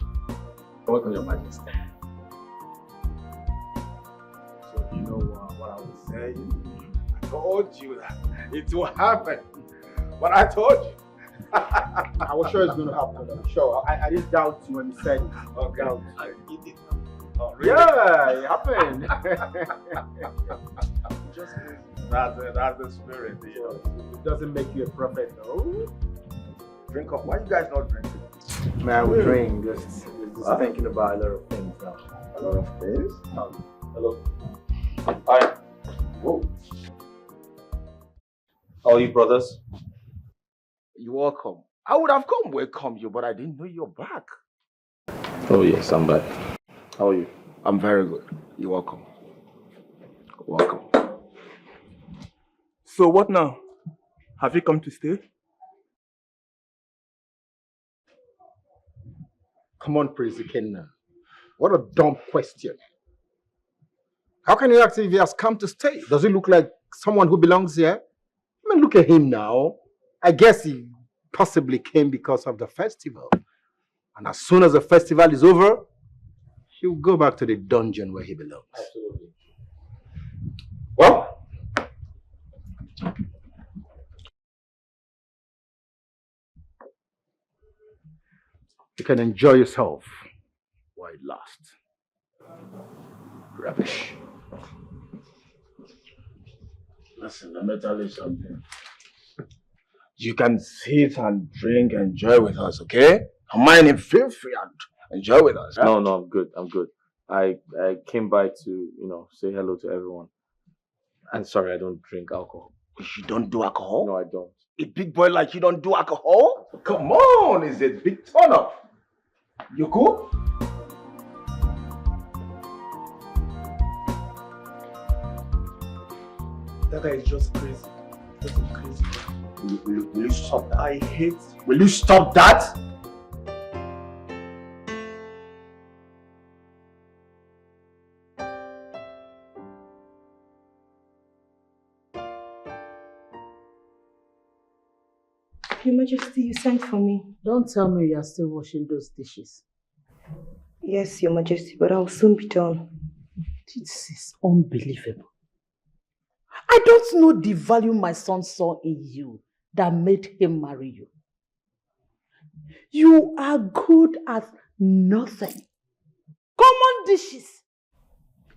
Welcome, Your Majesty. So, you know what I was saying? I told you that it will happen. But I told you. I was sure it's going to happen. I'm sure. I didn't doubt you when you said it. Okay. Oh, really? Yeah, it happened. That's the spirit. You know. It doesn't make you a prophet, though. Drink up. Why you guys not drinking? Man, I will drink. Just thinking about a lot of things now. A lot of things? Hello. Hi. Whoa. How are you, brothers? You're welcome. I would have come welcome you, but I didn't know you're back. Oh, yes, I'm back. How are you? I'm very good. You're welcome. Welcome. So what now? Have you come to stay? Come on, Prince Ikenna. What a dumb question. How can you ask if he has come to stay? Does he look like someone who belongs here? I mean, look at him now. I guess he possibly came because of the festival. And as soon as the festival is over, he'll go back to the dungeon where he belongs. Absolutely. Well, you can enjoy yourself while it lasts. Rubbish. Listen, let me tell you something. You can sit and drink, enjoy with us, okay? Come on and feel free and enjoy with us. No, I'm good. I'm good. I came by to, say hello to everyone. And sorry, I don't drink alcohol. You don't do alcohol? No, I don't. A big boy like you don't do alcohol? Come on, it's a big turn up. You cool? That guy is just crazy. Just crazy. Will you stop that? I hate. Will you stop that? Your Majesty, you sent for me. Don't tell me you are still washing those dishes. Yes, Your Majesty, but I'll soon be done. This is unbelievable. I don't know the value my son saw in you that made him marry you. You are good at nothing. Common dishes.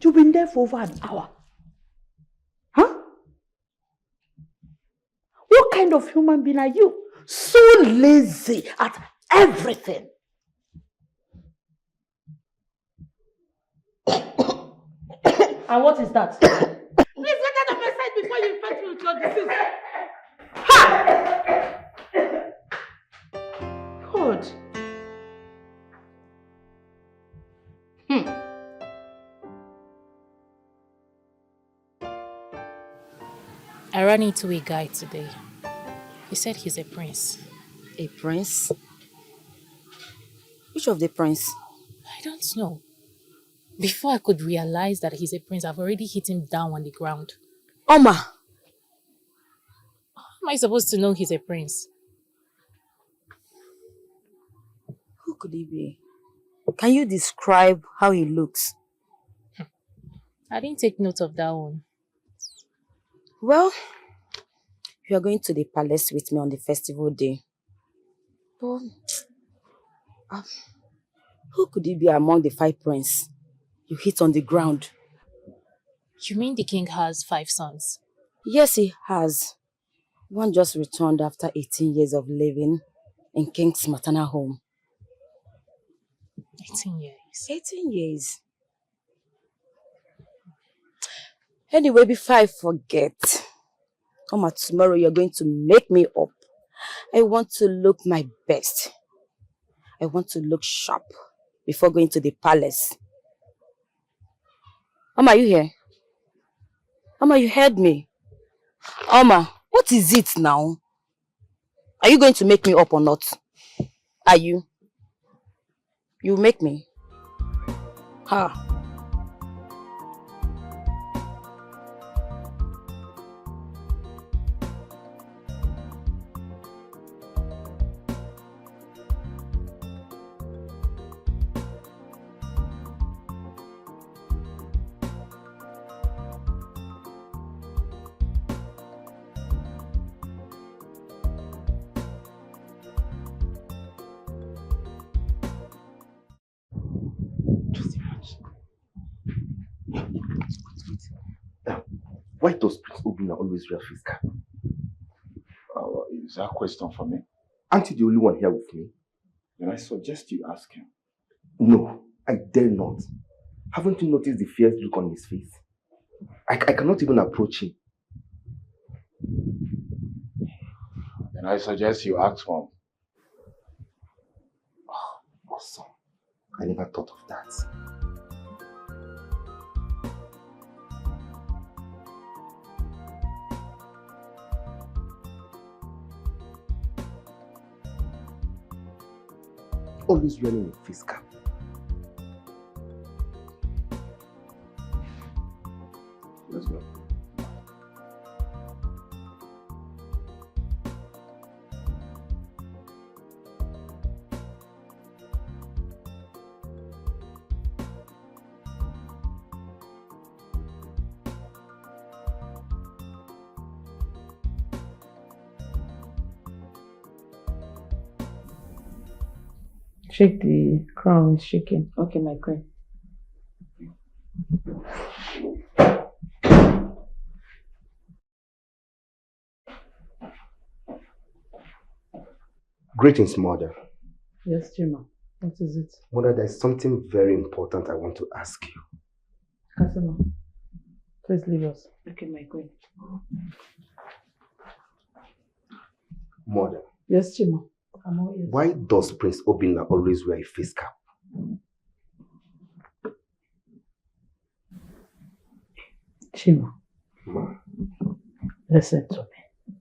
You've been there for over an hour. Huh? What kind of human being are you? So lazy at everything. And what is that? Please get out of my sight before you infect me with your disease. Ha! God. I ran into a guy today. He said he's a prince. A prince? Which of the prince? I don't know. Before I could realize that he's a prince, I've already hit him down on the ground. Oma! How am I supposed to know he's a prince? Who could he be? Can you describe how he looks? I didn't take note of that one. Well, you are going to the palace with me on the festival day. But who could he be among the 5 princes you hit on the ground? You mean the king has 5 sons? Yes, he has. One just returned after 18 years of living in King's maternal home. 18 years. 18 years. Anyway, before I forget, Oma, tomorrow you're going to make me up. I want to look my best. I want to look sharp before going to the palace. Oma, are you here? Oma, you heard me. Oma, what is it now? Are you going to make me up or not? Are you? You make me. Ha. Why does Prince Obina always wear face cap? Is that a question for me? Aren't you the only one here with me? Then I suggest you ask him. No, I dare not. Haven't you noticed the fierce look on his face? I cannot even approach him. Then I suggest you ask him. Oh, awesome. I never thought of that. Always wearing a face cap. Let's go. Shake the crown, it's shaking. Okay, my queen. Greetings, Mother. Yes, Chima. What is it? Mother, there's something very important I want to ask you. Kasima, please leave us. Okay, my queen. Mother. Yes, Chima. I'm all ears. Why does Prince Obina always wear a face cap? Chima, listen to me.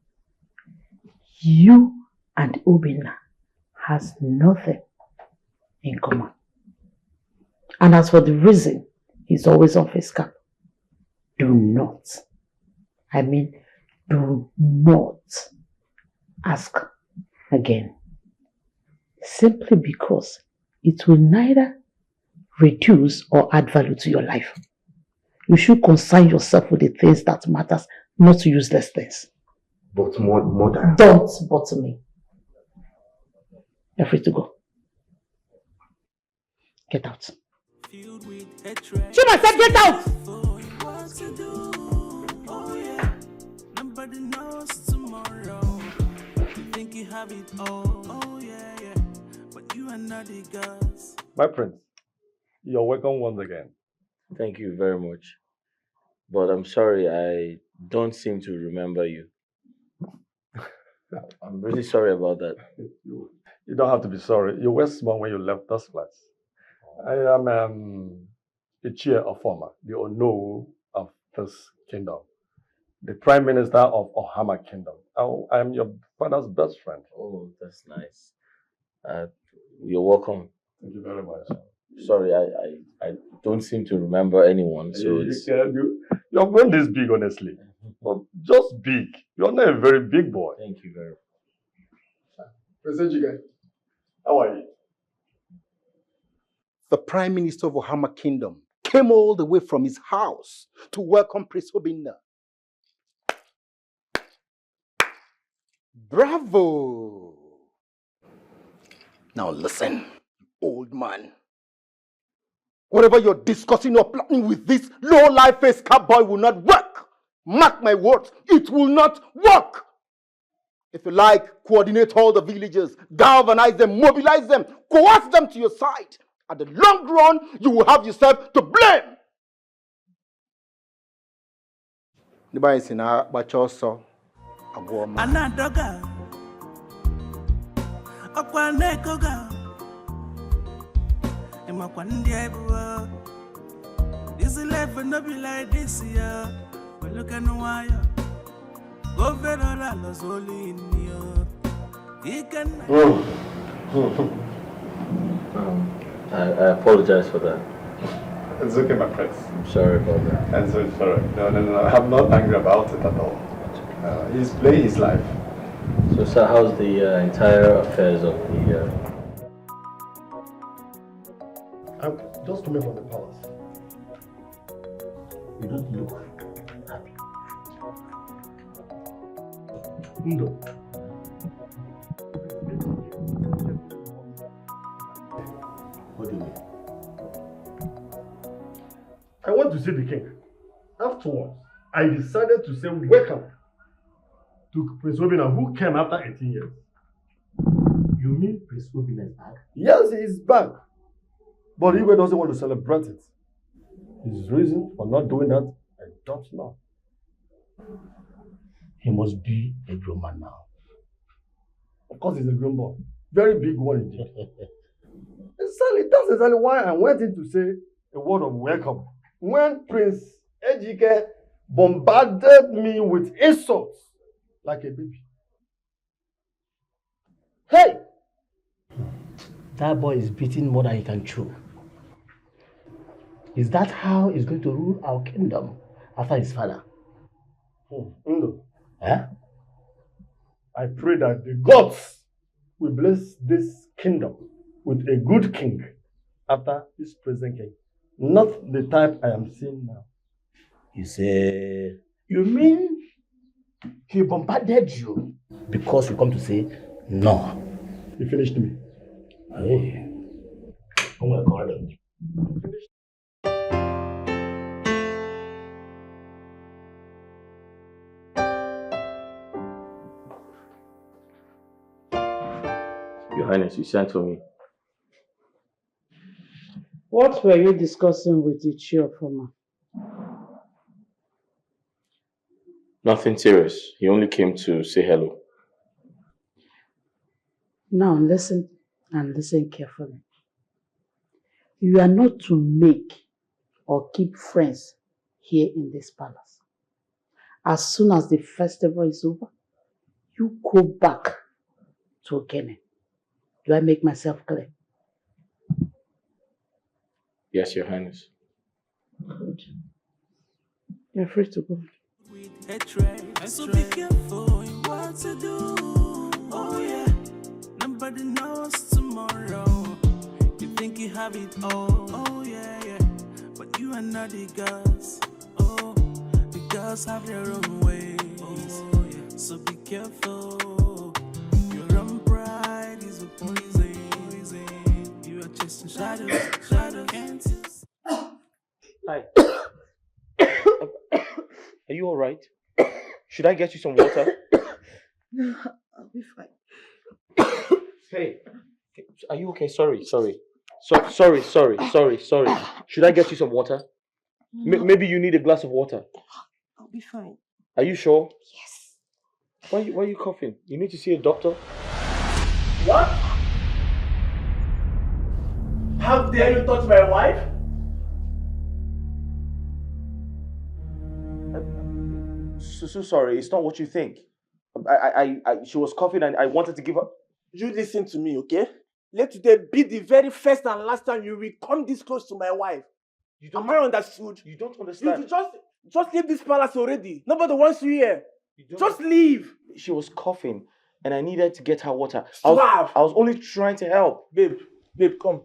You and Obina has nothing in common. And as for the reason he's always on face cap, do not ask again. Simply because it will neither reduce or add value to your life. You should concern yourself with the things that matters, not useless things. But Mother... Don't but me. You're free to go. Get out. Chima said get out! Nobody knows tomorrow. You think you have it all. Oh yeah, yeah. But you are not the gods. My prince, you're welcome once again. Thank you very much. But I'm sorry, I don't seem to remember you. I'm really sorry about that. You don't have to be sorry. You were small when you left this place. I am the chair of Former, the Ono of this kingdom, the Prime Minister of Ohama Kingdom. I am your father's best friend. Oh, that's nice. You're welcome. Thank you very much. Sorry, I don't seem to remember anyone. So you're going this big, honestly. But just big. You're not a very big boy. Thank you very much. President Jigai, how are you? The Prime Minister of Ohama Kingdom came all the way from his house to welcome Prince Obina. Bravo! Now listen, old man. Whatever you're discussing or planning with this low-life face cap boy will not work. Mark my words, it will not work. If you like, coordinate all the villagers, galvanize them, mobilize them, coerce them to your side. At the long run, you will have yourself to blame. Anadoga, Aquanekoga, Emaquandia. This life will not be like this year. But look at no wire. Go federal, los only in you. He can. I apologize for that. It's okay, my prince. I'm sorry about that. I'm so sorry. No. I'm not angry about it at all. He's playing his life. So, sir, how's the entire affairs of the... I'm just coming from the palace. You don't look happy. No. What do you mean? I want to see the king. Afterwards, I decided to say welcome to Prince Obina, who came after 18 years. You mean Prince Obina is back? Yes, he's back. But Igwe doesn't want to celebrate it. His reason for not doing that, I don't know. He must be a grown man now. Of course, he's a grown boy. Very big one indeed. That's exactly why I went in to say a word of welcome. When Prince Ejike bombarded me with insults like a baby. Hey! That boy is beating more than he can chew. Is that how he's going to rule our kingdom after his father? No. Eh? I pray that the gods will bless this kingdom with a good king after this present king. Not the type I am seeing now. You say, you mean he bombarded you because you come to say no? He finished me. Hey, oh my God. Your Highness, you sent for me. What were you discussing with the Chiofoma? Nothing serious. He only came to say hello. Now listen and listen carefully. You are not to make or keep friends here in this palace. As soon as the festival is over, you go back to Okene. Do I make myself clear? Yes, Your Highness. Good. You're free to go. So be careful in what to do. Oh yeah, nobody knows tomorrow. You think you have it all. Oh yeah. But you are not the gods. Oh, the gods have their own ways. Oh yeah. So be careful. Your own pride is a poison. You are chasing shadows. Can't you see? Hi. Are you alright? Should I get you some water? No, I'll be fine. Hey, are you okay? Sorry. Sorry. Should I get you some water? No. Maybe you need a glass of water. I'll be fine. Are you sure? Yes. Why are you coughing? You need to see a doctor. What? How dare you touch my wife? So sorry. It's not what you think. She was coughing and I wanted to give her. You listen to me, okay? Let today be the very first and last time you will come this close to my wife. Am I understood? You don't understand. You just leave this palace already. Nobody wants you here. Just leave. She was coughing and I needed to get her water. I was only trying to help. Babe, come.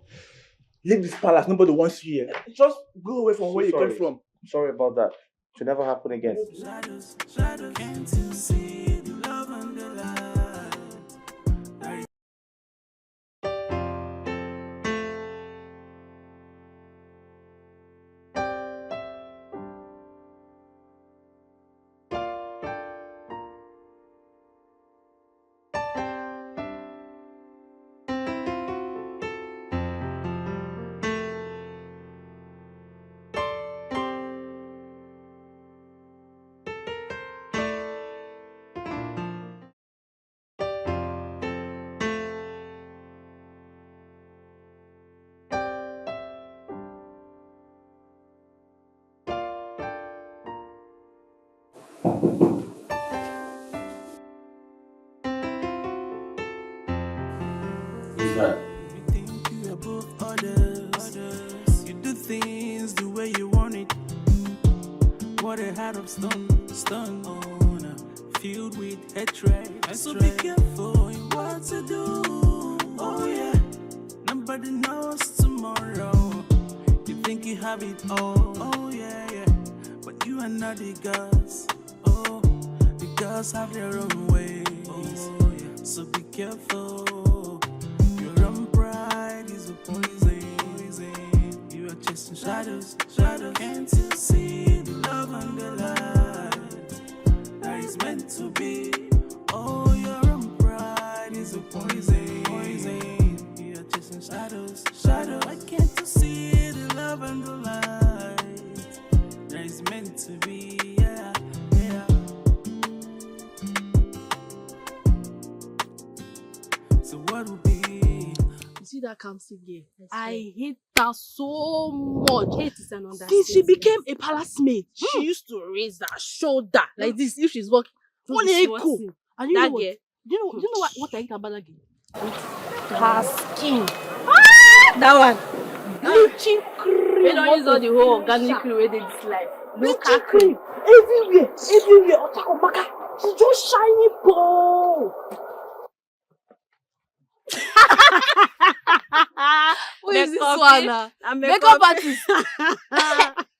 Leave this palace. Nobody wants you here. Just go away from where you came from. Sorry about that. It should never happen again. Shadows, can't you see the love and the light? Who's that? You think you are above others. what a heart of stone, filled with hatred. So be careful in what to do. Oh yeah, nobody knows tomorrow. You think you have it all, oh yeah, yeah. But you are not the gods, oh. The gods have their own ways, oh yeah. So be careful. Your own pride is a poison. You are chasing shadows. Can't you see the love and the light that is meant to be? Oh, your own pride is a poison. You are chasing shadows. Why can't you see the love and the light that is meant to be? Yeah. So what will be? You see that Kamsi girl? I hate her so much. Hate is an understatement. Since she became a palace maid, she used to raise her shoulder like this if she's walking. Only echo. And you know what? You know what I hate about that girl? Her skin. That one. Bleaching cream. We don't use all the whole organic cream where they dislike. Bleaching cream. Everywhere. Otakomaka. She's just shiny ball. Who is this one now? Makeup artist.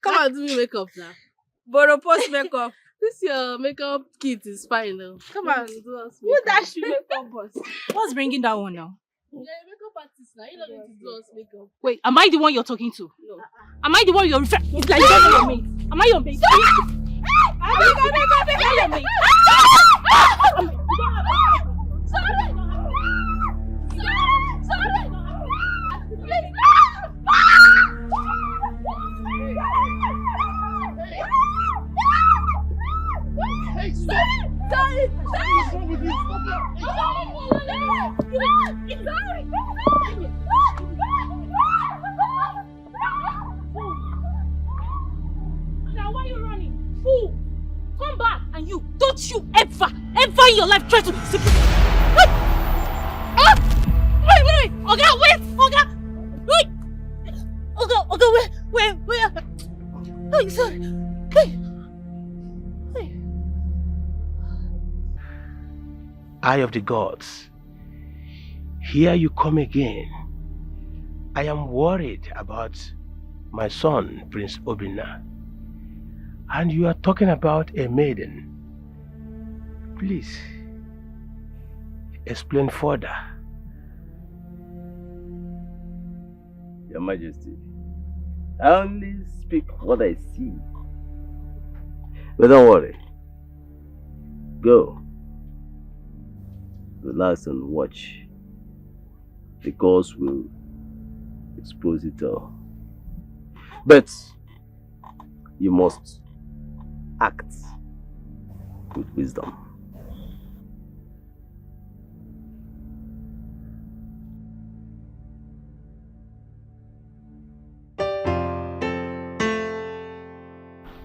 Come and do me makeup now. Boropos makeup. This your makeup kit is fine now. Come and do us makeup. Who dash you makeup boss? What's bringing that one now? Yeah, makeup artist now. You don't need to do us makeup. Wait, am I the one you're talking to? No. Am I the one you're referring? It's like you don't know your mate. Am I your mate? I'm your mate. Hey, stop! Sorry! What's wrong with you? Now why are you running? Fool! Come back! And you, don't you ever in your life try to... Wait! Wait! Oga, wait! Oga! Wait! Oga, wait! Oh, sorry. Hey! Eye of the gods, here you come again. I am worried about my son, Prince Obina. And you are talking about a maiden. Please, explain further. Your Majesty, I only speak what I see. But don't worry. Go. Relax and watch. The gods will expose it all. But you must act with wisdom.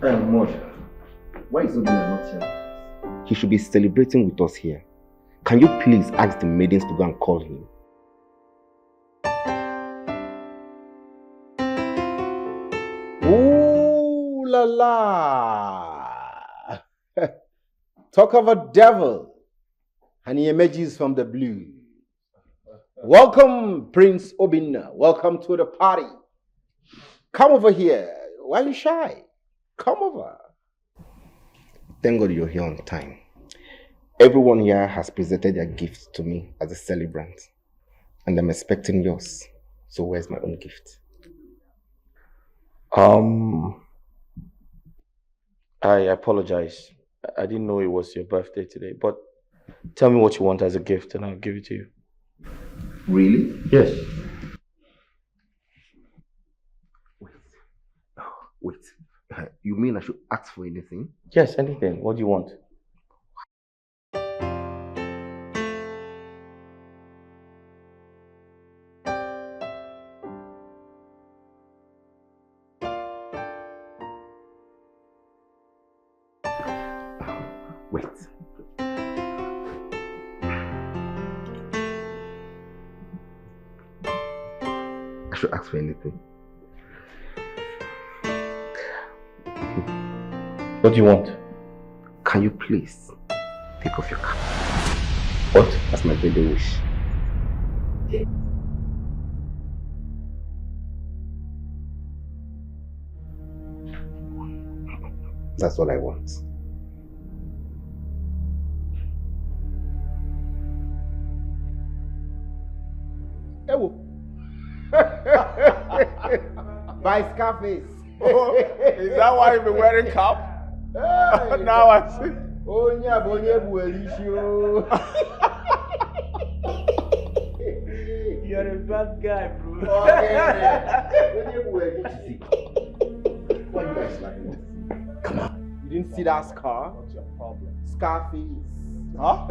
Mother, why is Obina not here? He should be celebrating with us here. Can you please ask the maidens to go and call him? Ooh la la! Talk of a devil, and he emerges from the blue. Welcome, Prince Obina. Welcome to the party. Come over here. Why are you shy? Come over. Thank God you're here on time. Everyone here has presented their gifts to me as a celebrant, and I'm expecting yours. So where's my own gift? I apologize. I didn't know it was your birthday today, but tell me what you want as a gift and I'll give it to you. Really? Yes. Wait. You mean I should ask for anything? Yes, anything. What do you want? Wait. I should ask for anything. What do you want? Can you please take off your cap? What? That's my birthday wish. That's what I want. By Scarface. Oh, is that why you've been wearing cap? Hey, now I see. Oh, yeah, You're a bad guy, bro. Why you guys laughing? Come on. You didn't see that scar? What's your problem? Scarface. Huh?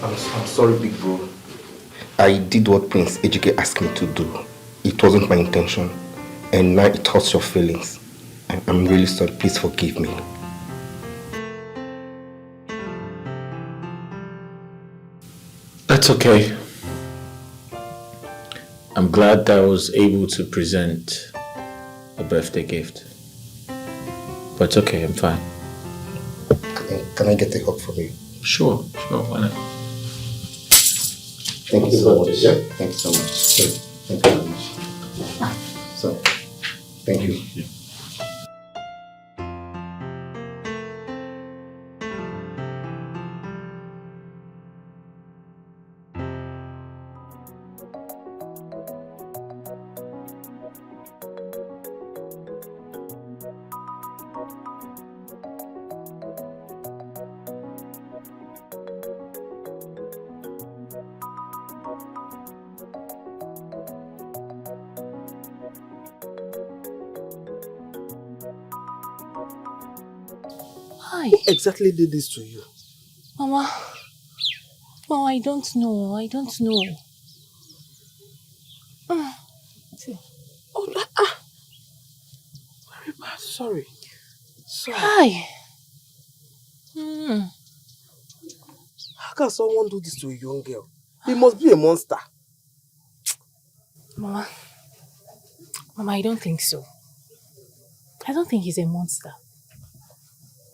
I'm sorry, big bro. I did what Prince Ejike asked me to do. It wasn't my intention. And now it hurts your feelings. I'm really sorry. Please forgive me. That's okay. I'm glad that I was able to present a birthday gift. But it's okay, I'm fine. Can I get a hug from you? Sure, why not? Thank you so much. Yeah? Thank you so much. Thank you very much. So, thank you. Who exactly did this to you? Mama, I don't know. Very bad. Sorry. Hi. How can someone do this to a young girl? He must be a monster. Mama, I don't think so. I don't think he's a monster.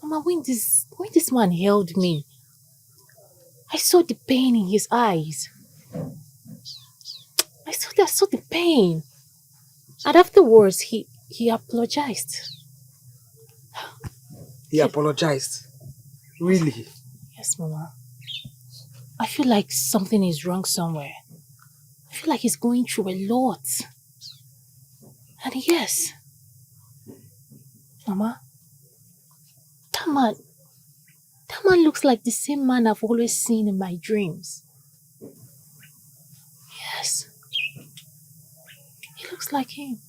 Mama, when this man held me, I saw the pain in his eyes. I saw the pain. And afterwards, he apologized. He apologized? Really? Yes, Mama. I feel like something is wrong somewhere. I feel like he's going through a lot. And yes, Mama, that man looks like the same man I've always seen in my dreams. Yes. He looks like him.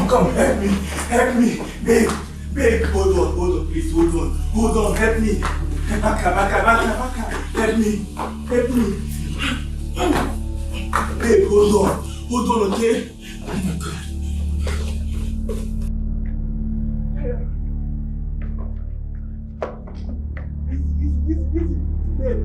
Come, help me, babe, hold on, please, hold on, help me, Baka, help me, babe, hold on, okay? Oh my God. Easy, babe,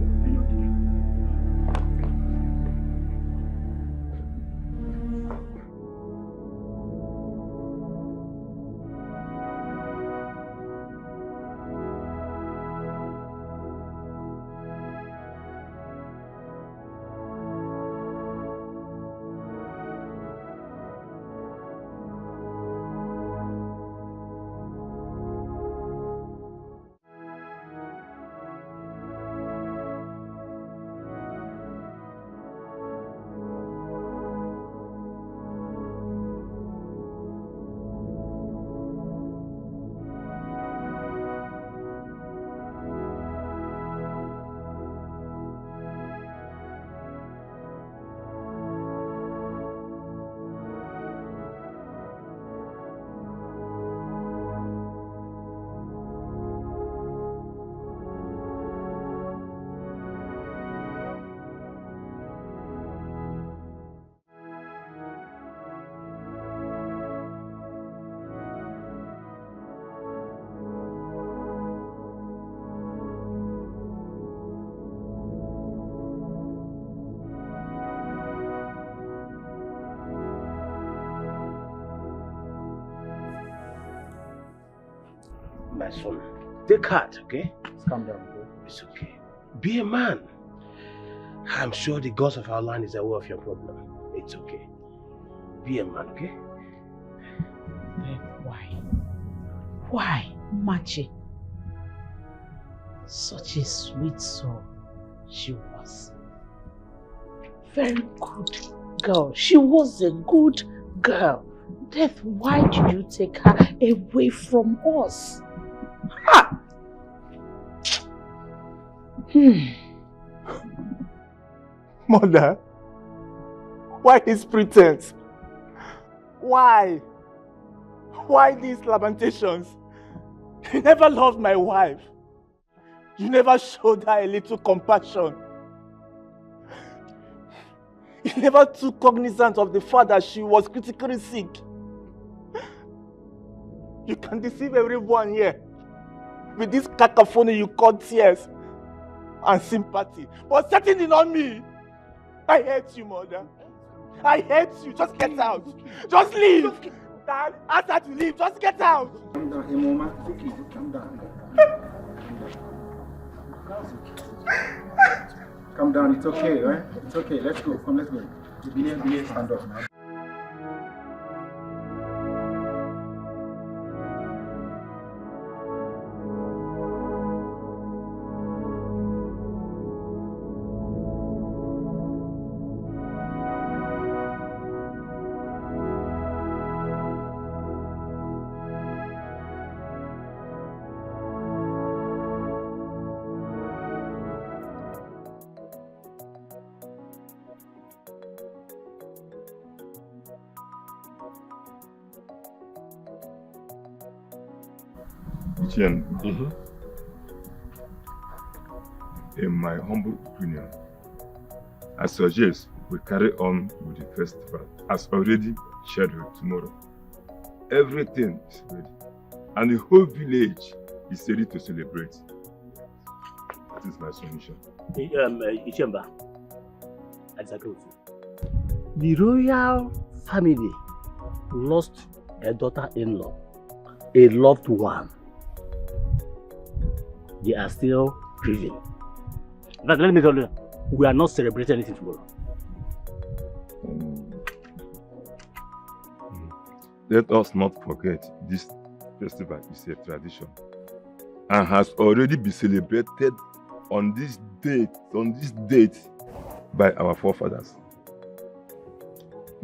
my son. Take heart, okay? Calm down, bro. It's okay. Be a man. I'm sure the gods of our land is aware of your problem. It's okay. Be a man, okay? Then why? Why, Machi? Such a sweet soul she was. Very good girl. She was a good girl. Death, why did you take her away from us? Ha! Mother, why this pretense? Why? Why these lamentations? You never loved my wife. You never showed her a little compassion. You never took cognizance of the fact that she was critically sick. You can deceive everyone here with this cacophony you call tears and sympathy, but certainly not me. I hate you, Mother. I hate you. Just get out. Just leave. Dad, ask her to leave. Just get out. Calm down, hey, Mama. It's okay. Calm down. Calm down. It's okay, right? It's okay. Let's go. Come, let's go. Be stand up now. In my humble opinion, I suggest we carry on with the festival as already scheduled tomorrow. Everything is ready, and the whole village is ready to celebrate. That is my submission. Ichemba, I disagree with you. The royal family lost a daughter-in-law, a loved one. They are still grieving. But let me tell you, we are not celebrating anything tomorrow. Let us not forget this festival is a tradition and has already been celebrated on this date by our forefathers.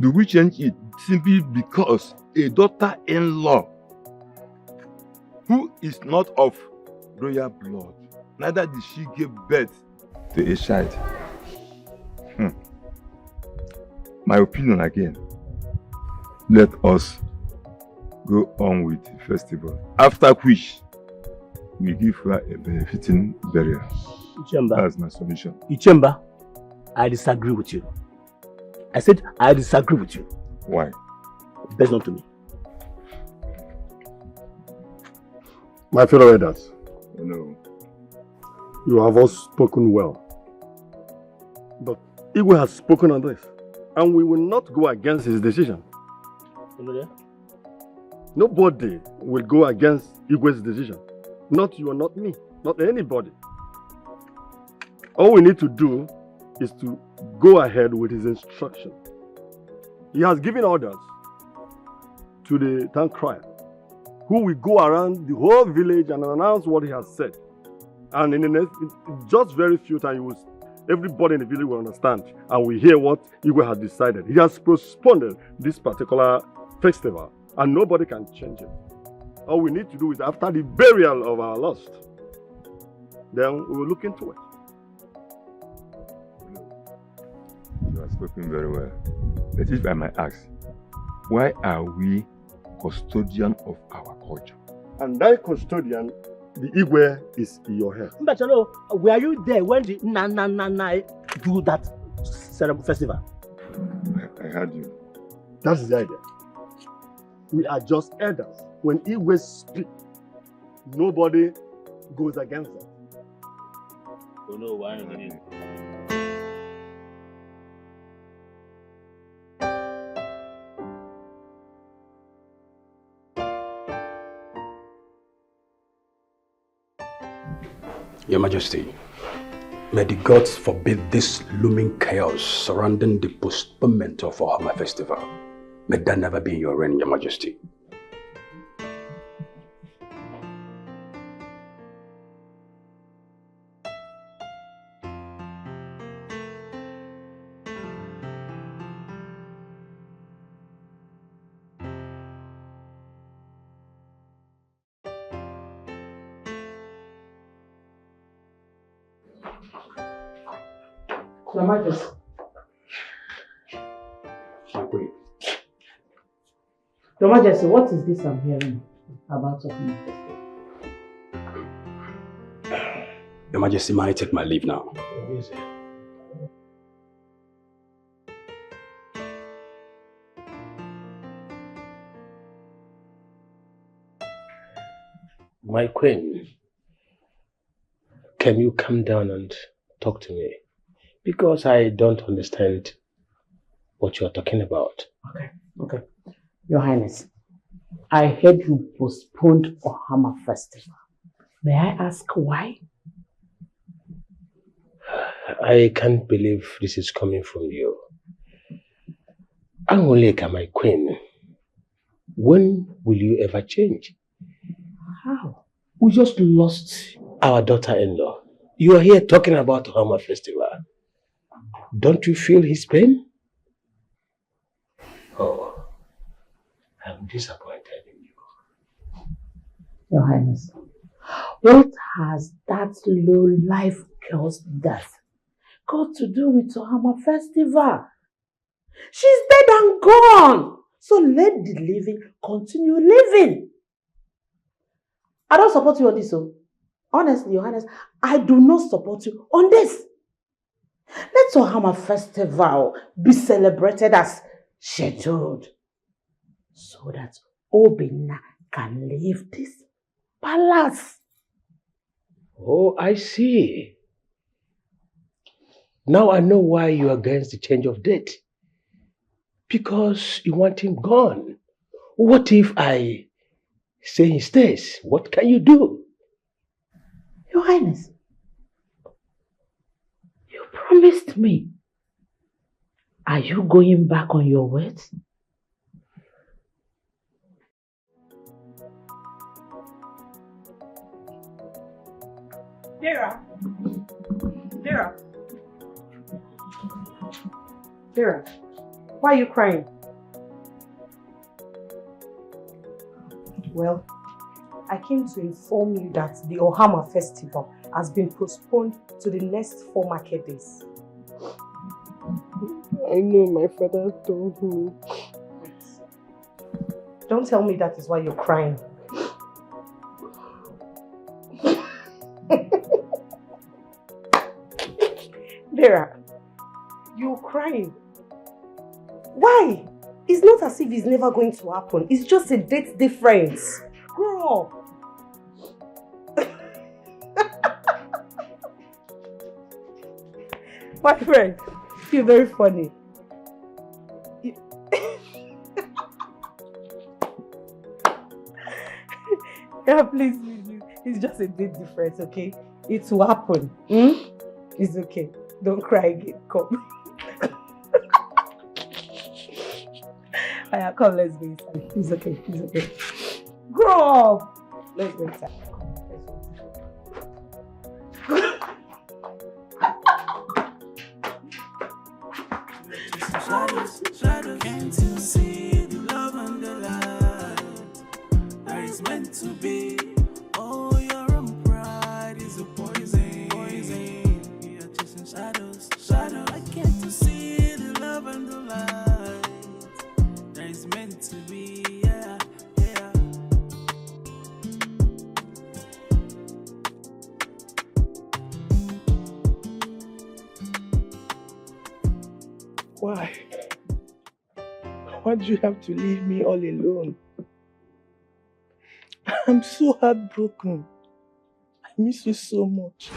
Do we change it simply because a daughter-in-law who is not of royal blood, neither did she give birth to a child? My opinion again, let us go on with the festival, after which we give her a befitting burial. Ichemba. That's my solution. Ichemba, I disagree with you. I said I disagree with you. Why? Best not to me. My fellow elders, no. You have all spoken well. But Igwe has spoken on this, and we will not go against his decision. Nobody will go against Igwe's decision. Not you or not me, not anybody. All we need to do is to go ahead with his instruction. He has given orders to the town crier, who will go around the whole village and announce what he has said. And in the next, just very few times, everybody in the village will understand and will hear what Igwe has decided. He has postponed this particular festival and nobody can change it. All we need to do is, after the burial of our lost, then we will look into it. You have spoken very well. But if I might ask, why are we custodian of our culture? And that custodian, the Igwe, is in your head. But you know, were you there when the do that festival? I heard you. That's the idea. We are just elders. When Igwe speak, nobody goes against them. Oh no, why not? Your Majesty, may the gods forbid this looming chaos surrounding the postponement of our Hama festival. May that never be in your reign, Your Majesty. Your Majesty. My queen. Your Majesty, what is this I'm hearing about Obina festival? Your Majesty, may I take my leave now? Yes, sir. My queen, can you come down and talk to me? Because I don't understand what you are talking about. Okay. Your Highness, I heard you postponed Ohama festival. May I ask why? I can't believe this is coming from you. Angoleka, my queen, when will you ever change? How? We just lost our daughter-in-law. You are here talking about the Ohama festival. Don't you feel his pain? Oh, I'm disappointed in you. Your Highness, what has that low-life girl's death got to do with Ohama festival? She's dead and gone. So let the living continue living. I don't support you on this, so honestly, Your Highness, I do not support you on this. Let Ohama festival be celebrated as scheduled so that Obina can leave this palace. Oh, I see. Now I know why you are against the change of date. Because you want him gone. What if I say he stays? What can you do? Your Highness, you promised me. Are you going back on your words? Vera. Vera, why are you crying? Well, I came to inform you that the Ohama festival has been postponed to the next 4 market days. I know my father told me. Don't tell me that is why you're crying. Vera, you're crying. Why? It's not as if it's never going to happen. It's just a date difference. Grow up. My friend, you're very funny. Yeah, please. It's just a date difference, okay? It will happen. It's okay. Don't cry again. Come. Come, let's go inside. It's okay. Grow up. Let's go inside. Shadows, can't you see the love and the light that is meant to be? Oh, your own pride is a poison. We are chasing shadows. I can't see the love and the light that is meant to be. Yeah. Why? Why do you have to leave me all alone? I'm so heartbroken. I miss you so much.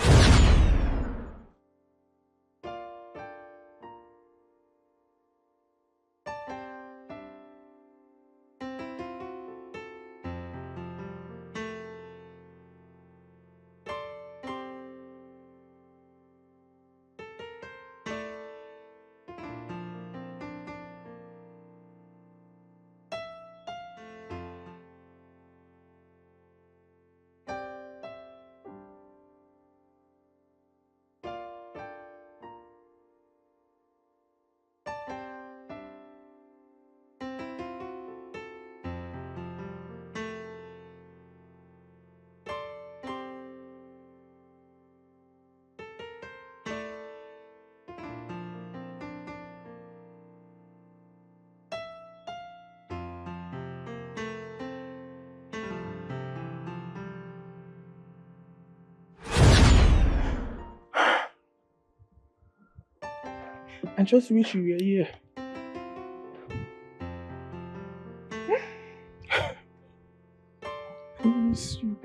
I just wish you were here. I miss you.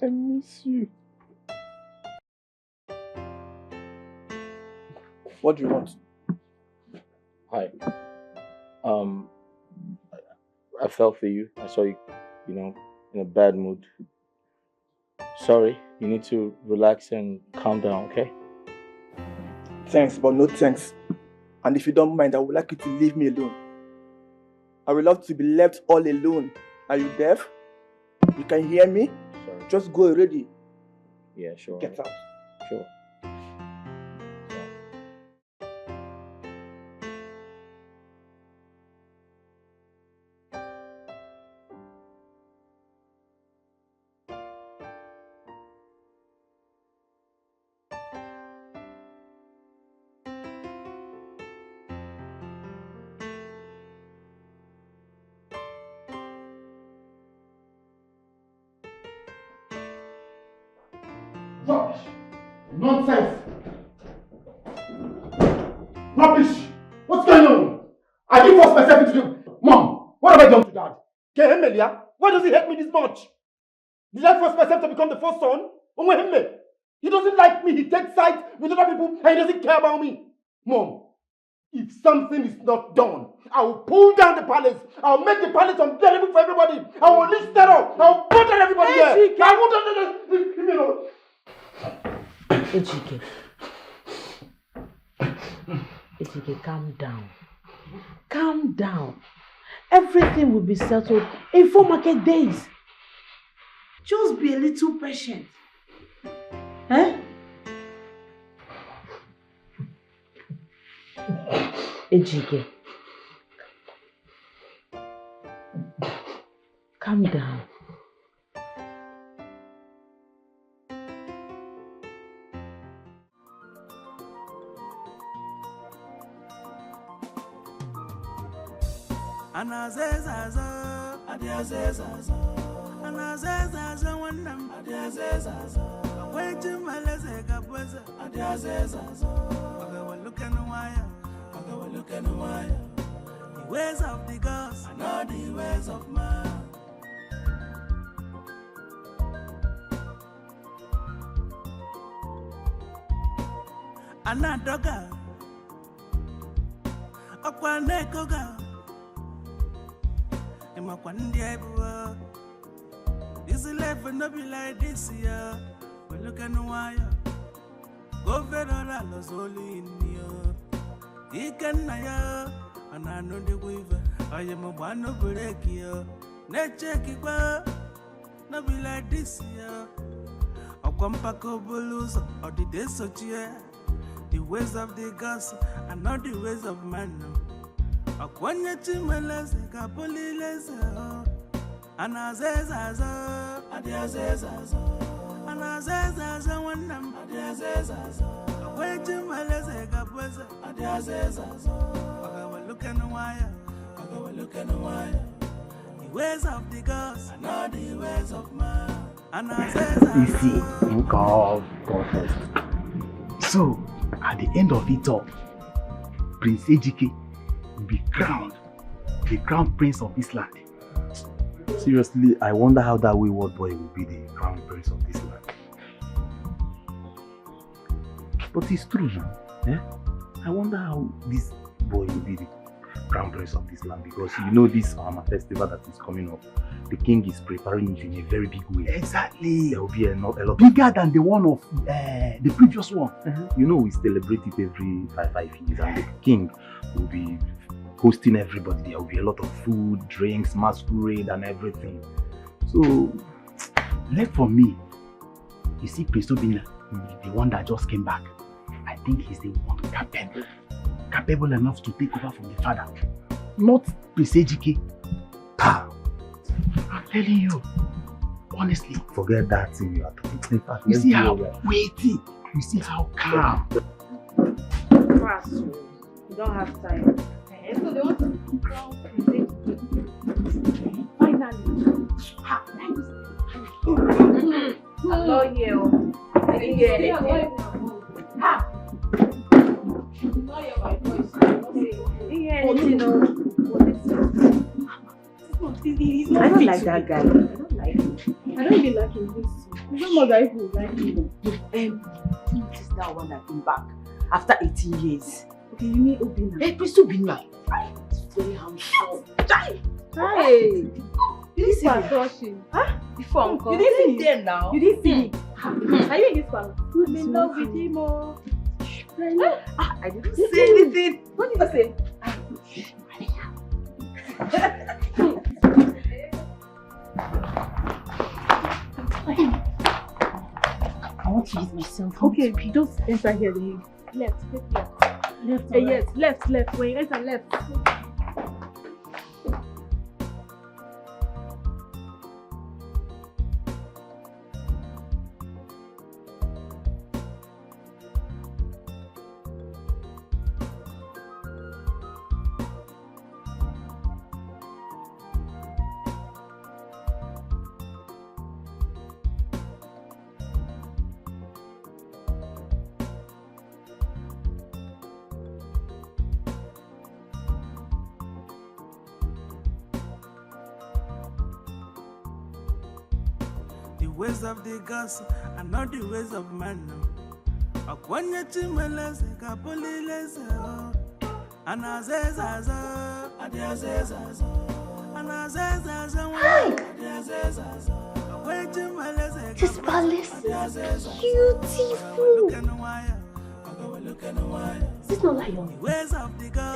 I miss you. What do you want? Hi. I fell for you. I saw you, in a bad mood. Sorry, you need to relax and calm down, okay? Thanks, but no thanks. And if you don't mind, I would like you to leave me alone. I would love to be left all alone. Are you deaf? You can hear me? Sorry. Just go already. Yeah, sure. Get out. Sure. Rubbish! Nonsense! Rubbish! What's going on? I didn't force myself into the... Mom, what have I done to Dad? Kehemelia, why does he hate me this much? Did I force myself to become the first son? Onweheme, he doesn't like me, he takes sides with other people and he doesn't care about me. Mom, if something is not done, I will pull down the palace. I will make the palace unbearable for everybody. I will unleash terror. I will murder everybody here. I will... Leave me alone. Ejike, calm down. Calm down. Everything will be settled in 4 market days. Just be a little patient. Eh? Ejike, calm down. Anazezazo, adiazezazo. Anazezazo wandam, adiazezazo. Waiting maleze kapweza, adiazezazo. Agawa look and wire, agawa look and wire. The ways of the gods are not the ways of man. Anadoga, akwanekoga. This life will not be like this year. We look at the wire. Go federal, los only in you. He can naya, and I know the weaver. I am a one of break here. Nature keep up, not be like this year. A compaco blues or the days of cheer. The ways of the gods are not the ways of man. Akwanya chimeleze kapulileze anazezazo adiazezazo anazezazo wandam adiazezazo akwe chimeleze kapweze adiazezazo agawa look and wire the ways of the gods are not the ways of man anazezazo. You see, God first. So at the end of it all, Prince Ejike be crowned the crown prince of this land. Seriously, I wonder how that wayward boy will be the crown prince of this land. But it's true, eh? I wonder how this boy will be the crown prince of this land, because you know this festival that is coming up, the king is preparing it in a very big way. Exactly. There will be a lot bigger than the one of the previous one. You know, we celebrate it every 5 years, and the king will be hosting everybody. There will be a lot of food, drinks, masquerade and everything. So, left for me, you see Prince Obina, the one that just came back, I think he's the one capable enough to take over from the father. Not Prince Ejike. I'm telling you, honestly. Forget that thing you are talking. In fact, you see how weighty, you see how calm. Fast, you don't have time. So they want to crown Prince Ejike. Finally. I'm not here. I didn't hear anything. Ha! I'm not hear my voice. I didn't hear anything. He's not I don't fit like to that be- guy. I don't like him. I don't even like him. He's not more than if you like him. Notice that one that came back after 18 years. Okay, you mean Obina? Hey, please Obina. It's very handsome. Hey! You didn't see me? Crushing. Huh? Before uncle. You didn't see me there now. You didn't see me. Are you in this palace? I'm in love with him. I didn't say anything. What did I say? I want to use myself. Okay, just enter here. Left. Left. Yes, left. When you enter left. The ways of the gods are not the ways of man. Akwanya chimeleze kapolileze anazezaza adiazezaza anazezaza This palace is beautiful. This is not lion.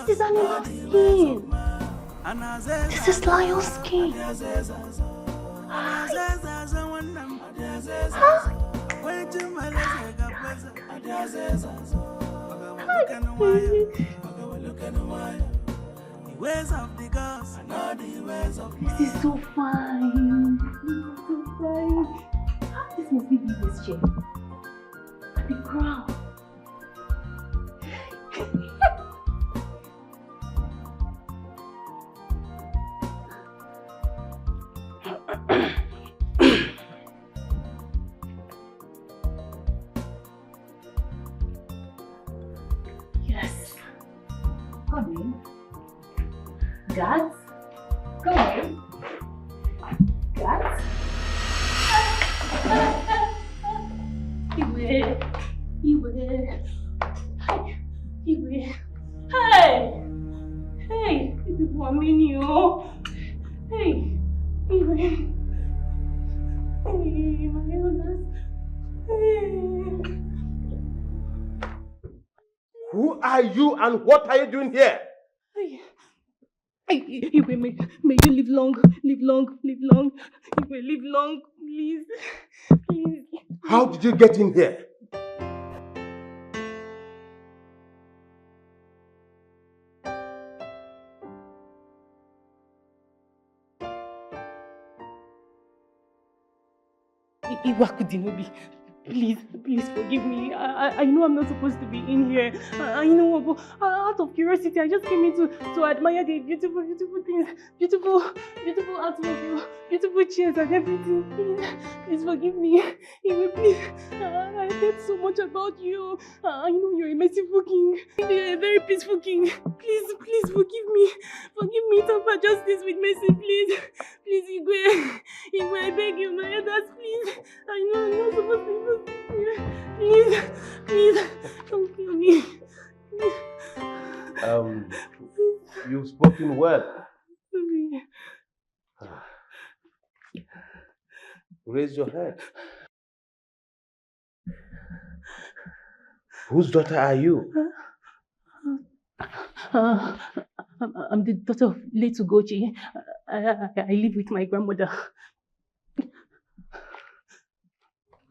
This is animal skin. This is lion skin. This is so fine. This must be the biggest chair. And the crown. Yes. Come in. Guards, come in. Guards. Iwe. Hey, this is for me, Hey, Iwe. Hey, my elders. Hey. Who are you and what are you doing here? Iwe, may you live long. Iwe, live long, please. Please. How did you get in here? Iwakudinobi, please forgive me. I know I'm not supposed to be in here. I know, but out of curiosity, I just came in to admire the beautiful things, beautiful artwork, beautiful chairs and everything. Please forgive me. Iwe, please. I heard so much about you. I know you're a merciful king. You're a very peaceful king. Please forgive me. Forgive me. Tamper justice with mercy, please. Please, Igwe, I beg you, my elders, please. I know I'm not supposed to be here. Please, don't kill me. You've spoken well. Raise your head. Whose daughter are you? I'm the daughter of late Ugochi. I live with my grandmother.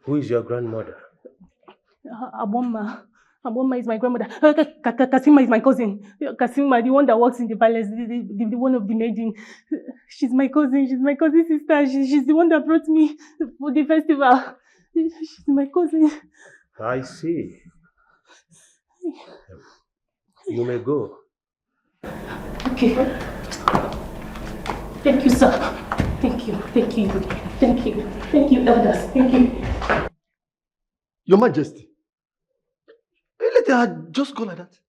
Who is your grandmother? Aboma. Aboma is my grandmother. Kasima is my cousin. Kasima, the one that works in the palace, the one of the maiden. She's my cousin. She's my cousin sister. She's the one that brought me for the festival. She's my cousin. I see. You may go. Okay. Thank you, sir. Thank you, thank you, thank you, thank you, elders, thank you. Your Majesty, you let her just go like that?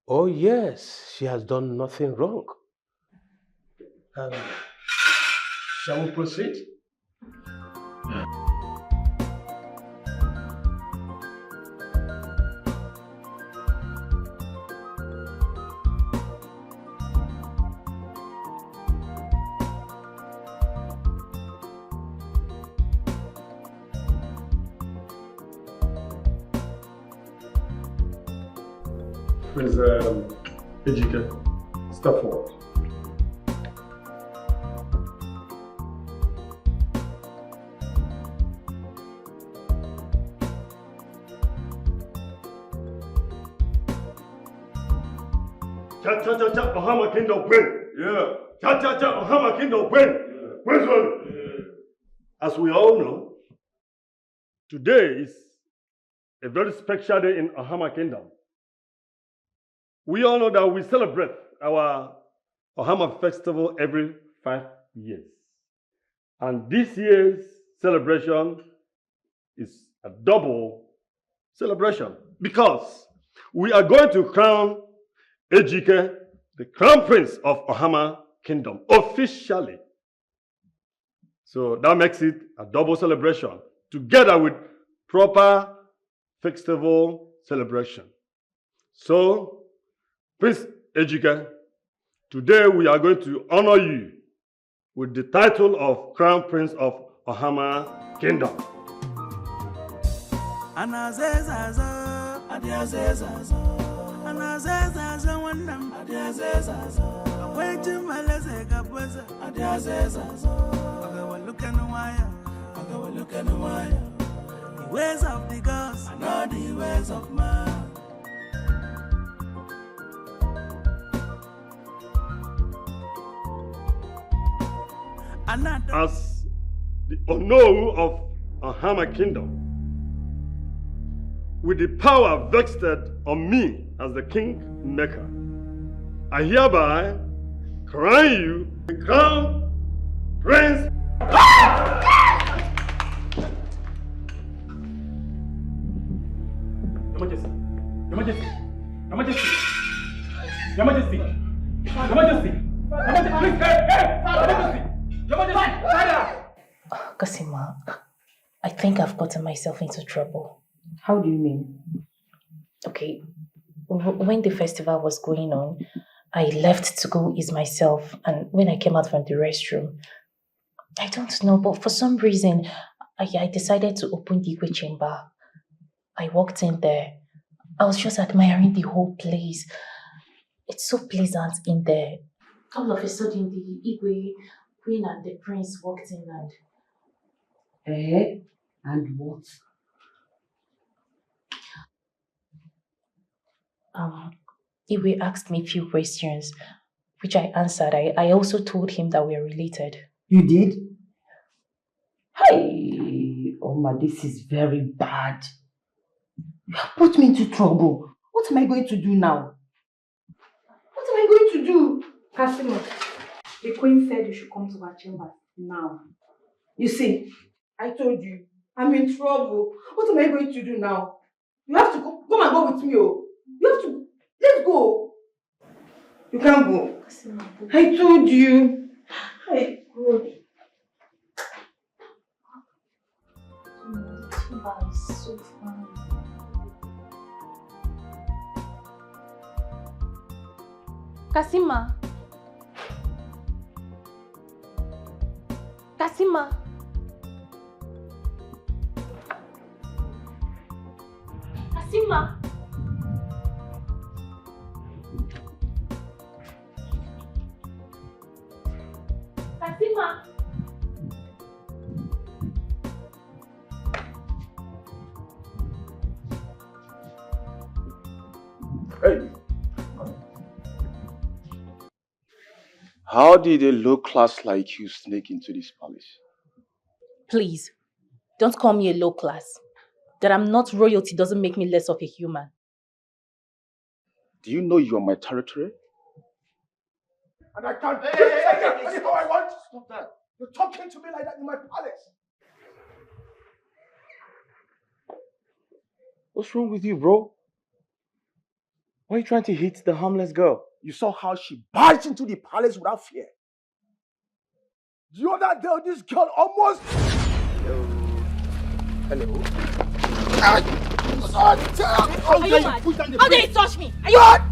Oh yes, she has done nothing wrong. Shall we proceed? Prince Ejike, step forward. Cha, Ohama Kingdom win. Yeah. Cha, Ohama Kingdom win. Win. As we all know, today is a very special day in Ohama Kingdom. We all know that we celebrate our Ohama festival every 5 years. And this year's celebration is a double celebration because we are going to crown Ejike, the crown prince of Ohama Kingdom, officially. So that makes it a double celebration together with proper festival celebration. So, Prince Ejike, today we are going to honor you with the title of Crown Prince of Ohama Kingdom. The ways of the gods are not the ways of man. As the Onowu of Ohama Kingdom, with the power vested on me as the King Maker, I hereby crown you the Crown Prince. Your Majesty, Your Majesty, Your Majesty, Your Majesty, Your Majesty, Your Majesty, please, hey, Your Majesty, Your Majesty, Father. Kasima, I think I've gotten myself into trouble. How do you mean? Okay, when the festival was going on, I left to go ease myself, and when I came out from the restroom, I don't know, but for some reason, I decided to open the Igwe chamber. I walked in there. I was just admiring the whole place. It's so pleasant in there. All of a sudden, the Igwe queen and the prince walked in and... And what? Igwe asked me a few questions, which I answered. I also told him that we are related. You did? Hey, Oma, this is very bad. You have put me into trouble. What am I going to do now? What am I going to do? Casimo, the queen said you should come to our chamber now. You see, I told you, I'm in trouble. What am I going to do now? You have to go. Come and go with me, oh. You have to. Let's go. You can't go. Casimo, I told you. Hey, God. The chamber is so fun. Kasima. Kasima. Kasima. Kasima. Hey. How did a low class like you sneak into this palace? Please, don't call me a low class. That I'm not royalty doesn't make me less of a human. Do you know you are my territory? And I can't do anything how I want. Stop that. You're talking to me like that in my palace. What's wrong with you, bro? Why are you trying to hit the harmless girl? You saw how she barged into the palace without fear. The other day, this girl almost... Hello. Are you mad? How dare you touch me? Are you mad?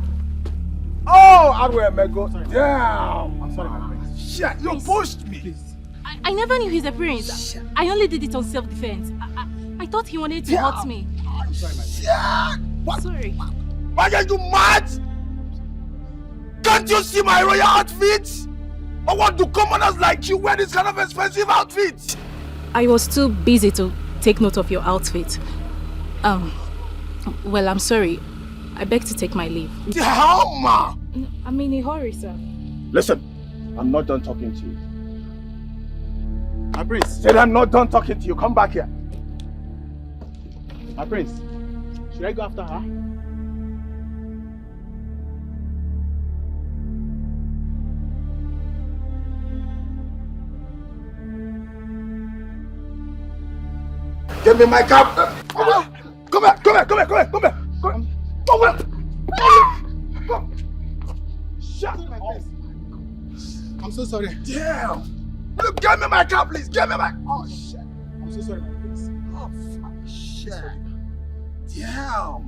Oh, Arwe Mego. Damn. I'm sorry, my friend. Shit, you pushed me. Please. I never knew his appearance. I only did it on self-defense. I thought he wanted to hurt me. I'm sorry, my friend. Shit. What? Sorry. Why are you mad? Can't you see my royal outfit? I want to commoners like you wear this kind of expensive outfit. I was too busy to take note of your outfit. Well, I'm sorry. I beg to take my leave. How? I'm in a hurry, sir. Listen, I'm not done talking to you. My prince. Said I'm not done talking to you. Come back here. My prince, should I go after her? Give me my cap. Come here. Shut up. I'm so sorry. Damn. Look, give me my cap, please. Give me my... Oh, shit. I'm so sorry, my prince. Oh, fuck. Shit. Damn.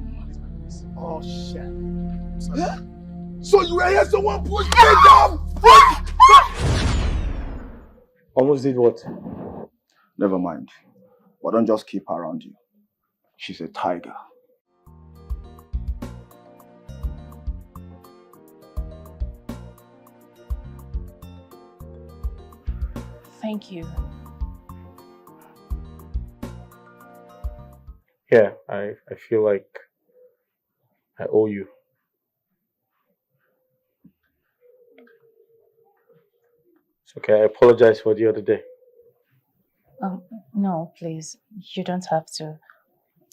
Oh, shit. I'm sorry. Yeah? So you were here, someone pushed me down. Almost did what? Never mind. But don't just keep her around you. She's a tiger. Thank you. Yeah, I feel like I owe you. It's okay, I apologize for the other day. No, please. You don't have to.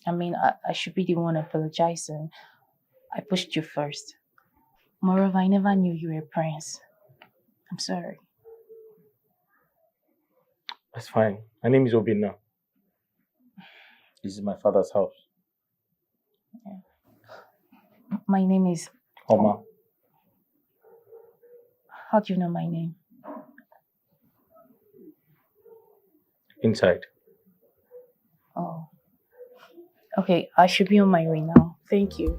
I mean, I should be the one apologizing. I pushed you first. Moreover, I never knew you were a prince. I'm sorry. That's fine. My name is Obina. This is my father's house. My name is... Oma. How do you know my name? Inside. Oh. Okay, I should be on my way now. Thank you.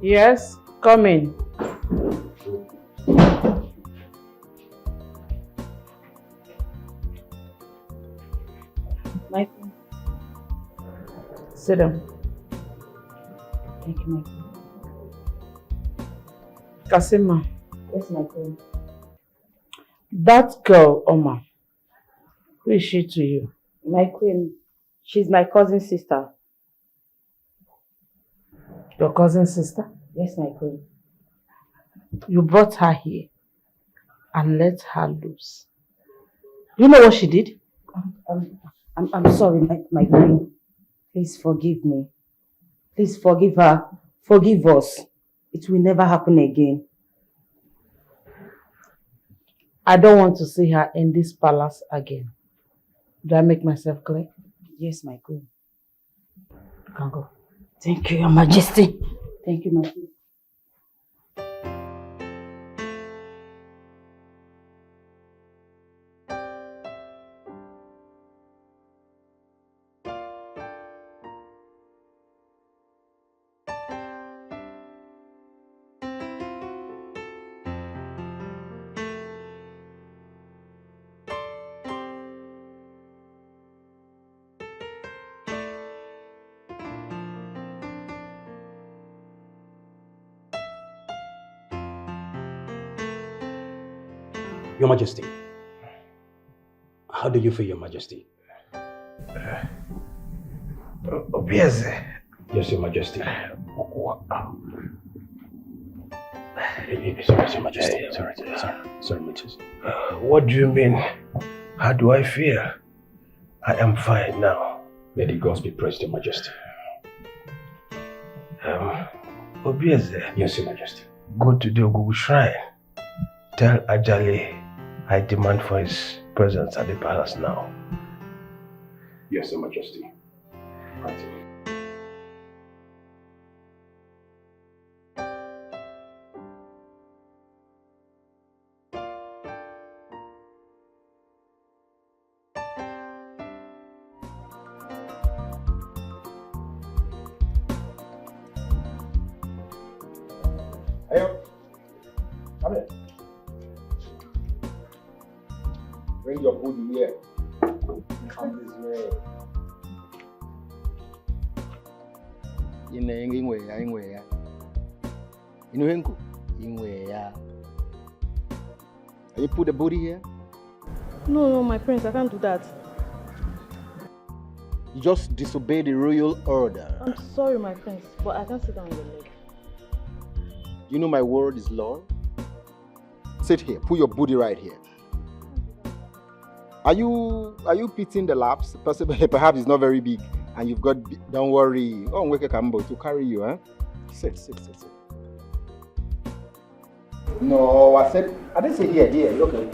Yes, come in. My Sit down. Thank you, my queen. Kasima. Yes, my queen. That girl, Oma, who is she to you? My queen. She's my cousin's sister. Your cousin's sister? Yes, my queen. You brought her here and let her loose. You know what she did? I'm sorry, my queen. Please forgive me. Please forgive her. Forgive us. It will never happen again. I don't want to see her in this palace again. Do I make myself clear? Yes, my queen. You can go. Thank you, Your Majesty. Thank you, my queen. Your Majesty. How do you feel, Your Majesty? Yes. Yes, Your Majesty. Sorry, Your Majesty. Sorry, Majesty. What do you mean? How do I feel? I am fine now. May the gods be praised, Your Majesty. Obieze. Yes, Your Majesty. Go to the Ogugu shrine. Tell Ajali I demand for his presence at the palace now. Yes, Your Majesty. Right. Hey, come here. Bring your booty here. Come this way. Inwea. Inuhenku. Inwea. You put the booty here? No, my prince, I can't do that. You just disobey the royal order. I'm sorry, my prince, but I can't sit down on your leg. You know my word is law. Sit here. Put your booty right here. Are you pitting the laps? Possibly, perhaps it's not very big, and you've got. Don't worry. Oh, Nweke Kambo to carry you, huh? Sit. No, I didn't say here. Okay.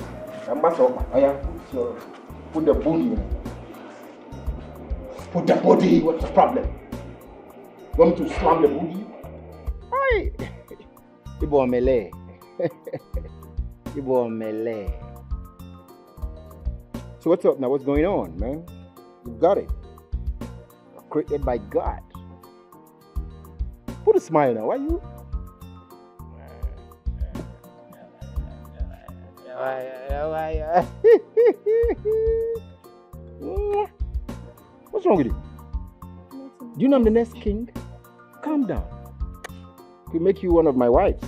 I'm back up. Put the booty. Put the booty. What's the problem? You want me to slam the booty? Hi. Ibo Mele. Ibo Mele. So what's up now? What's going on, man? You've got it. Created by God. Put a smile now. Why you? What's wrong with you? Do you know I'm the next king? Calm down. Could make you one of my wives.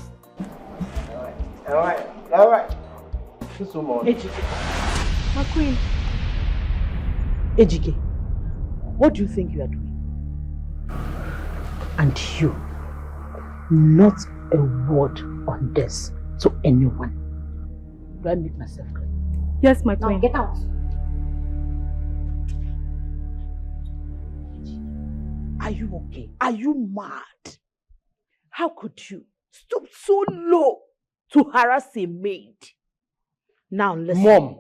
All right. Just one more. Ejike. My queen. Ejike, what do you think you are doing? And you, not a word on this to anyone. Do I make myself clear? Yes, my queen. Now get out. Are you okay? Are you mad? How could you stoop so low to harass a maid? Now listen. Mom,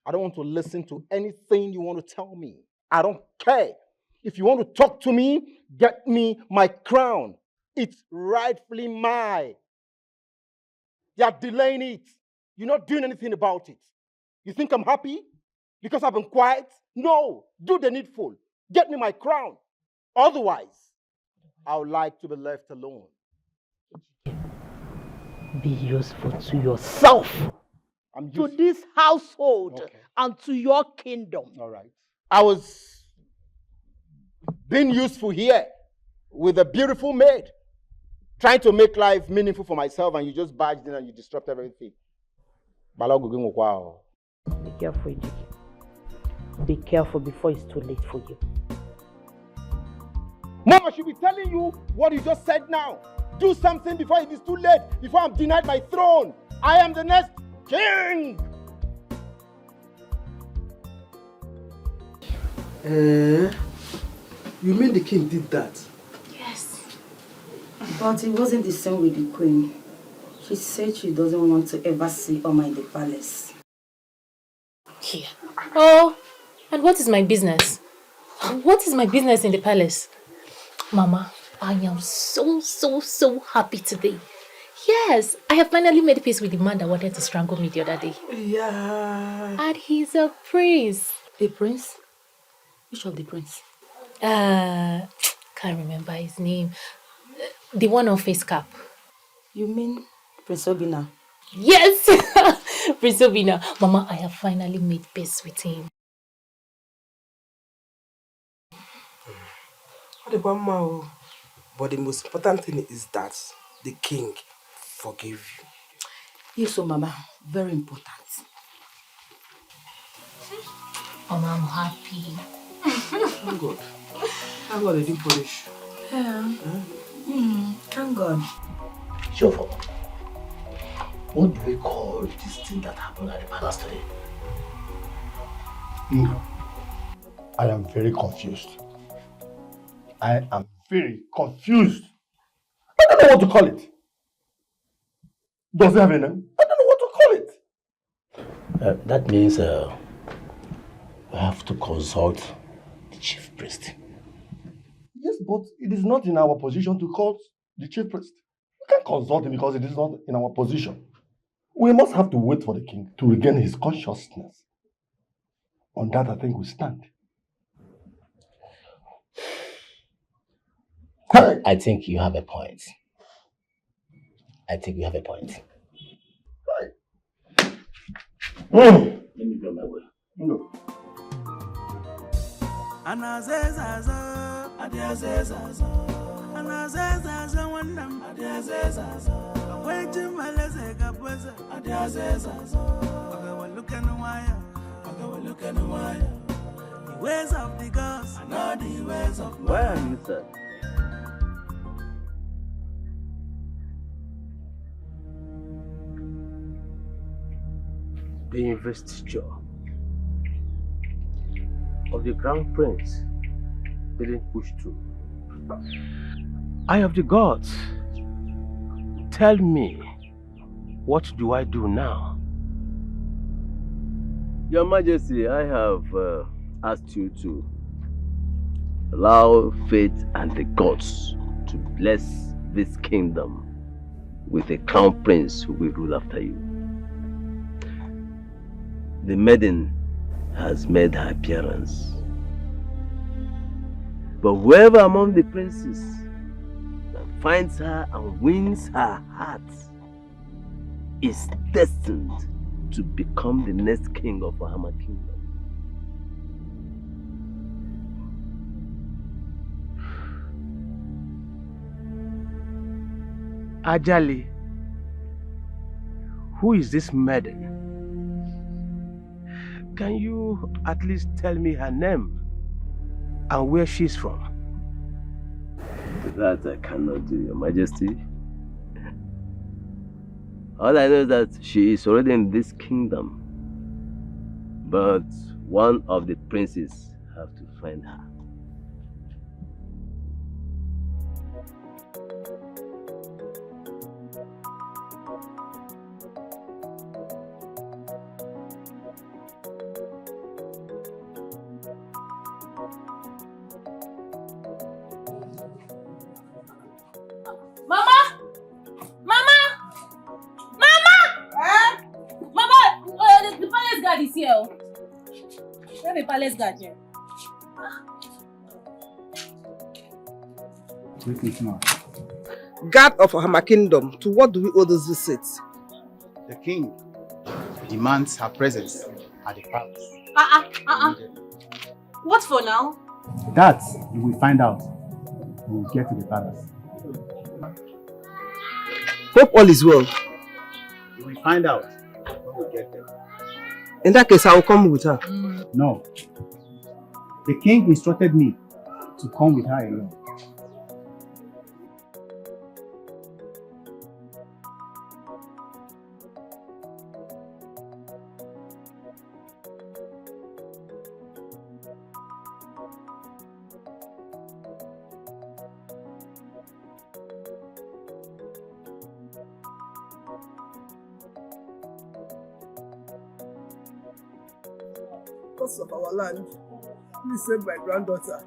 I don't want to listen to anything you want to tell me. I don't care. If you want to talk to me, get me my crown. It's rightfully mine. You're delaying it. You're not doing anything about it. You think I'm happy because I've been quiet? No, do the needful. Get me my crown. Otherwise, I would like to be left alone. Be useful to yourself, to this household, and to your kingdom. All right. I was being useful here with a beautiful maid, trying to make life meaningful for myself, and you just barged in and you disrupt everything. Be careful, Ejike. Be careful before it's too late for you. Mom, I should be telling you what you just said now. Do something before it is too late, before I'm denied my throne. I am the next king. You mean the king did that? Yes. But it wasn't the same with the queen. She said she doesn't want to ever see Oma in the palace. Here. Oh, and what is my business? What is my business in the palace? Mama, I am so happy today. Yes, I have finally made peace with the man that wanted to strangle me the other day. Yeah. And he's a prince. A prince? Which of the prince? Can't remember his name. The one on face cap. You mean Prince Obina? Yes! Prince Obina. Mama, I have finally made peace with him. But the most important thing is that the king forgave you. Yes, so Mama, very important. Mama, I'm happy. Thank God. Thank God they didn't punish. Yeah. Thank God. Jofo, what do we call this thing that happened at the palace today? No. I am very confused. I am very confused. I don't know what to call it. Does it have a name? I don't know what to call it. That means we have to consult the chief priest. Yes, but it is not in our position to call the chief priest. We can't consult him because it is not in our position. We must have to wait for the king to regain his consciousness. On that, I think we stand. I think you have a point. Let me go my way. No. The ways of the gods are not the ways of man. Why are you sad? The investiture of the crown prince didn't push through. Eye of the gods, tell me, what do I do now? Your Majesty, I have asked you to allow fate and the gods to bless this kingdom with a crown prince who will rule after you. The maiden has made her appearance. But whoever among the princes that finds her and wins her heart is destined to become the next king of Bahama Kingdom. Ajali, who is this maiden? Can you at least tell me her name and where she's from? That I cannot do, Your Majesty. All I know is that she is already in this kingdom, but one of the princes have to find her. Palace guard here. Guard of Bahama Kingdom, to what do we owe those visits? The king demands her presence at the palace. What for now? That you will find out when we get to the palace. Hope all is well. You will find out when we get there. In that case, I will come with her. No. The king instructed me to come with her alone. Because of our land, please save my granddaughter.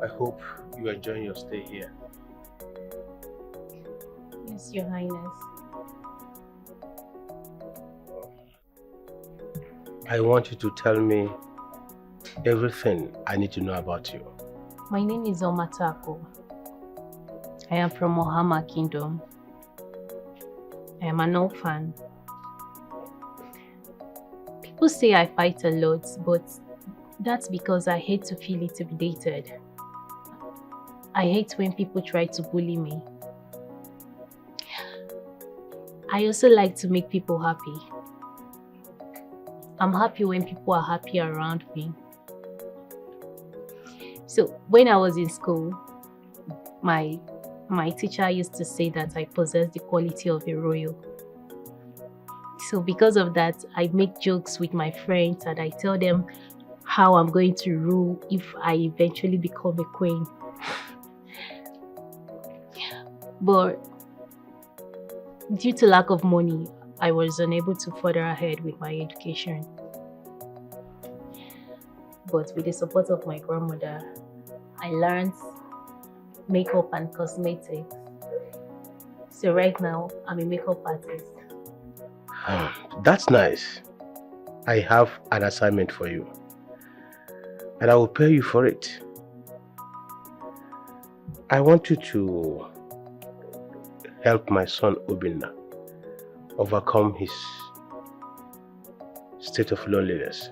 I hope you are enjoying your stay here. Yes, Your Highness. I want you to tell me everything I need to know about you. My name is Omatako. I am from Bahama Kingdom. I am an orphan. People say I fight a lot, but that's because I hate to feel intimidated. I hate when people try to bully me. I also like to make people happy. I'm happy when people are happy around me. So when I was in school, my teacher used to say that I possess the quality of a royal. So because of that, I make jokes with my friends and I tell them how I'm going to rule if I eventually become a queen. But due to lack of money, I was unable to further ahead with my education. But with the support of my grandmother, I learned makeup and cosmetics. So right now, I'm a makeup artist. That's nice. I have an assignment for you. And I will pay you for it. I want you to help my son Obina overcome his state of loneliness.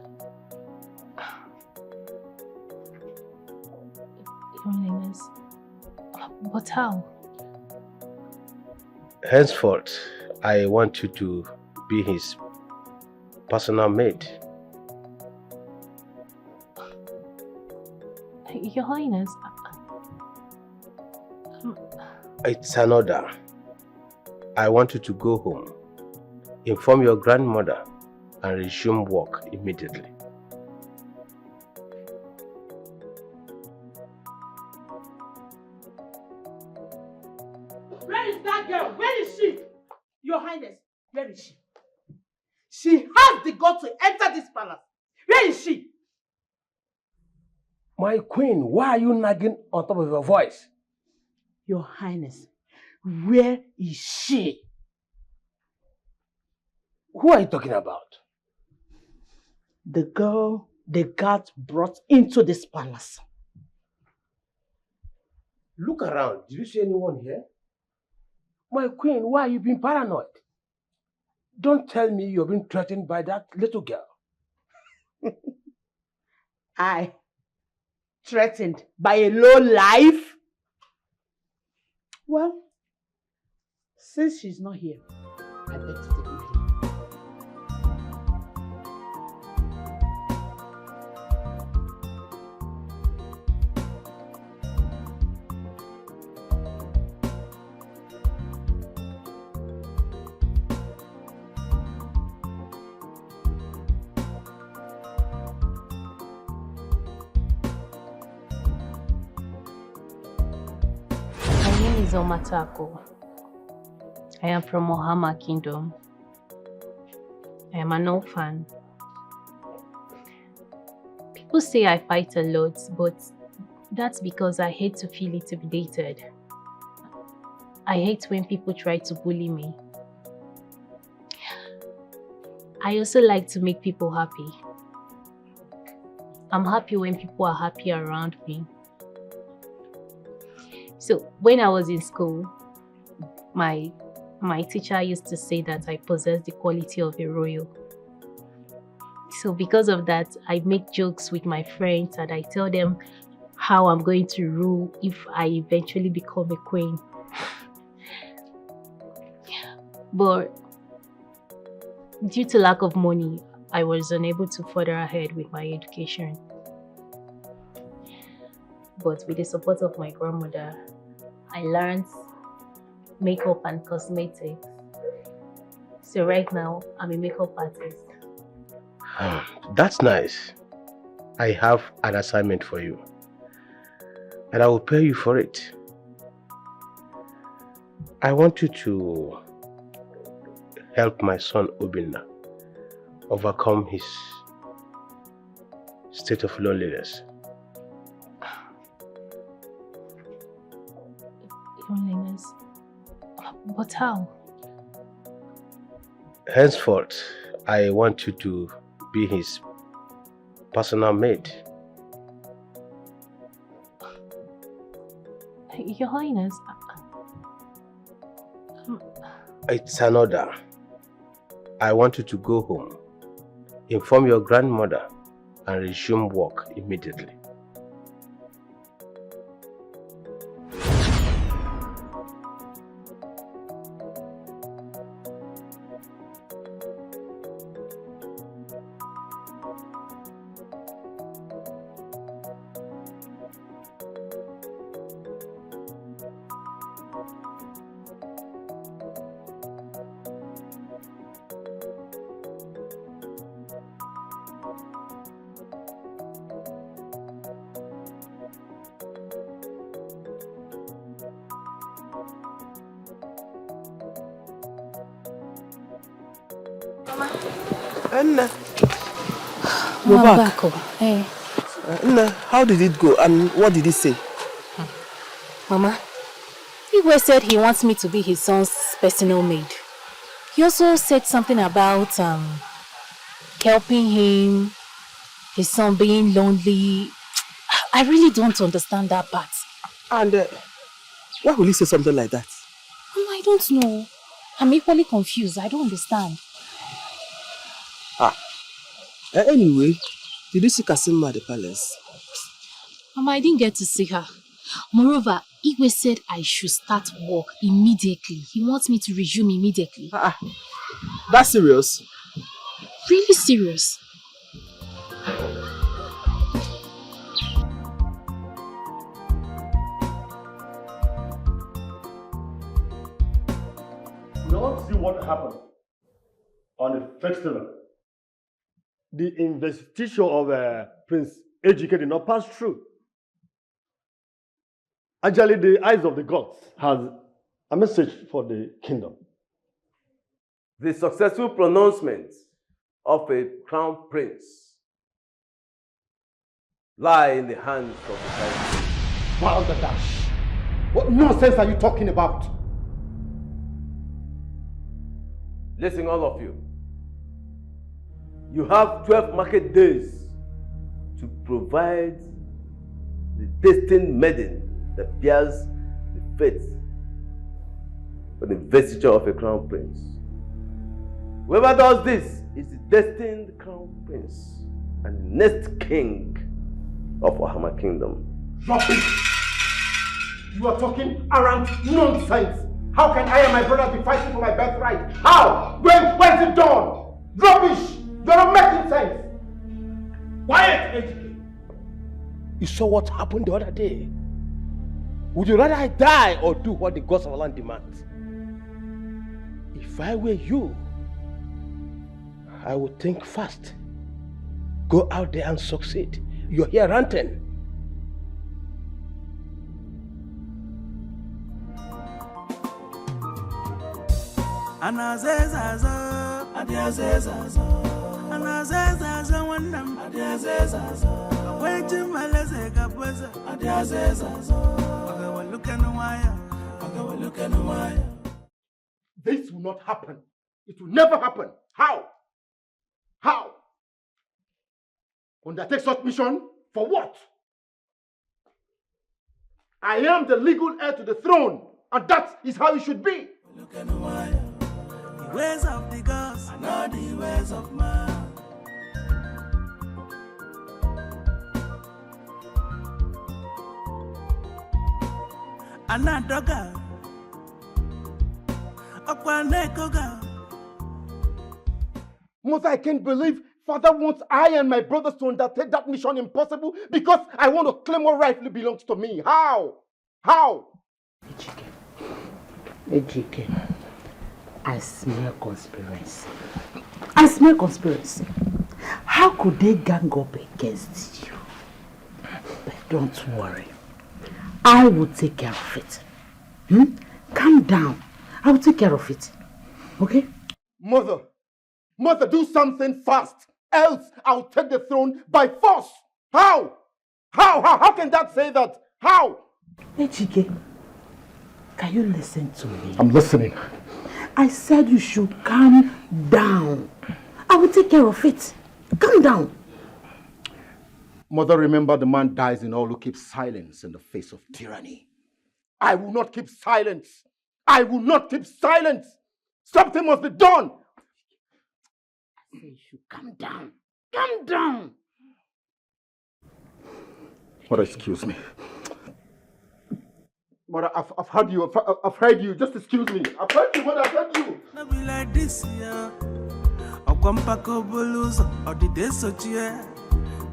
Loneliness? But how? Henceforth, I want you to be his personal maid. Your Highness, It's an order. I want you to go home, inform your grandmother, and resume work immediately. Where is that girl? Where is she? Your Highness, where is she? She has the guts to enter this palace. Where is she? My queen, why are you nagging on top of your voice? Your Highness, where is she? Who are you talking about? The girl the guards brought into this palace. Look around. Did you see anyone here? My queen, why are you being paranoid? Don't tell me you're being threatened by that little girl. I threatened by a low life? Well, since she's not here, I beg to take it. Matako. I am from Ohama Kingdom. I am an orphan. People say I fight a lot, but that's because I hate to feel intimidated. I hate when people try to bully me. I also like to make people happy. I'm happy when people are happy around me. So when I was in school, my teacher used to say that I possess the quality of a royal. So because of that, I make jokes with my friends and I tell them how I'm going to rule if I eventually become a queen. But due to lack of money, I was unable to further ahead with my education. But with the support of my grandmother, I learned makeup and cosmetics. So right now, I'm a makeup artist. That's nice. I have an assignment for you. And I will pay you for it. I want you to help my son Obina overcome his state of loneliness. Loneliness? But how? Henceforth, I want you to be his personal maid. Your Highness, It's an order. I want you to go home, inform your grandmother, and resume work immediately. Anna. We're We're back. back. Hey. Anna, how did it go and what did he say? Mama, Igwe said he wants me to be his son's personal maid. He also said something about helping him, his son being lonely. I really don't understand that part. And why will he say something like that? I don't know. I'm equally confused. I don't understand. Anyway, did you see Kasimma at the palace? Mama, I didn't get to see her. Moreover, Igwe said I should start work immediately. He wants me to resume immediately. That's serious? Really serious. You all see what happened on the festival. The investigation of Prince Ejike did not pass through. Actually, the eyes of the gods has a message for the kingdom. The successful pronouncement of a crown prince lie in the hands of the High. Balderdash, what nonsense are you talking about? Listen, all of you. You have 12 market days to provide the destined maiden that bears the fate for the investiture of a crown prince. Whoever does this is the destined crown prince and the next king of Ohama Kingdom. Rubbish! You are talking around nonsense. How can I and my brother be fighting for my birthright? How? When is it done? Rubbish! You're not making sense. Quiet, Ejike. You saw what happened the other day. Would you rather I die or do what the gods of our land demand? If I were you, I would think fast. Go out there and succeed. You're here ranting. This will not happen. It will never happen. How? How? Undertake such mission for what? I am the legal heir to the throne, and that is how it should be. The ways of the gods are not the ways of man. Anadoga, Akwanekoga. Mother, I can't believe Father wants I and my brothers to undertake that mission impossible because I want to claim what rightfully belongs to me. How? How? Ejike, I smell conspiracy. I smell conspiracy. How could they gang up against you? But don't worry. I will take care of it. Calm down. I will take care of it. Okay? Mother, do something fast. Else I'll take the throne by force. How? How can that say that? How? Ejike, can you listen to me? I'm listening. I said you should calm down. I will take care of it. Calm down. Mother, remember the man dies in all who keeps silence in the face of tyranny. I will not keep silence. I will not keep silence. Something must be done. I say you should calm down. Calm down. Mother, excuse me. Mother, I've heard you. I've heard you. Just excuse me. I've heard you, Mother. I've heard you. Not be like this, yeah. Or the days of cheer.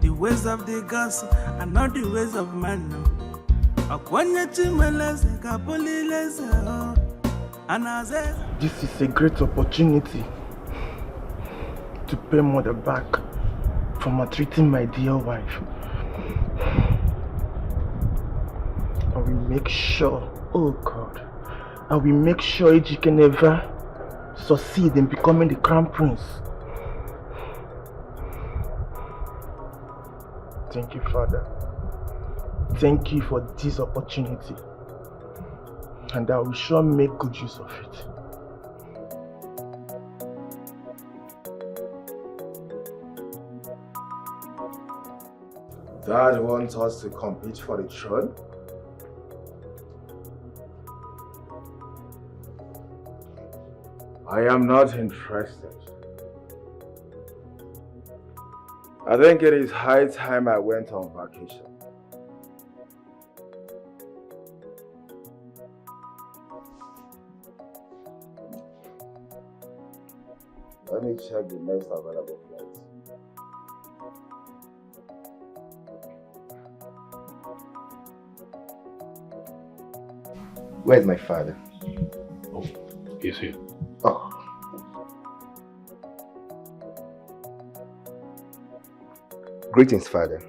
The ways of the gods are not the ways of man. This is a great opportunity to pay Mother back for maltreating my dear wife. I will make sure, oh God, I will make sure Ejike never succeed in becoming the crown prince Thank you, Father. Thank you for this opportunity. And I will sure make good use of it. Dad wants us to compete for the throne? I am not interested. I think it is high time I went on vacation. Let me check the next available flights. Where's my father? Oh, he's here. Oh. Greetings, Father.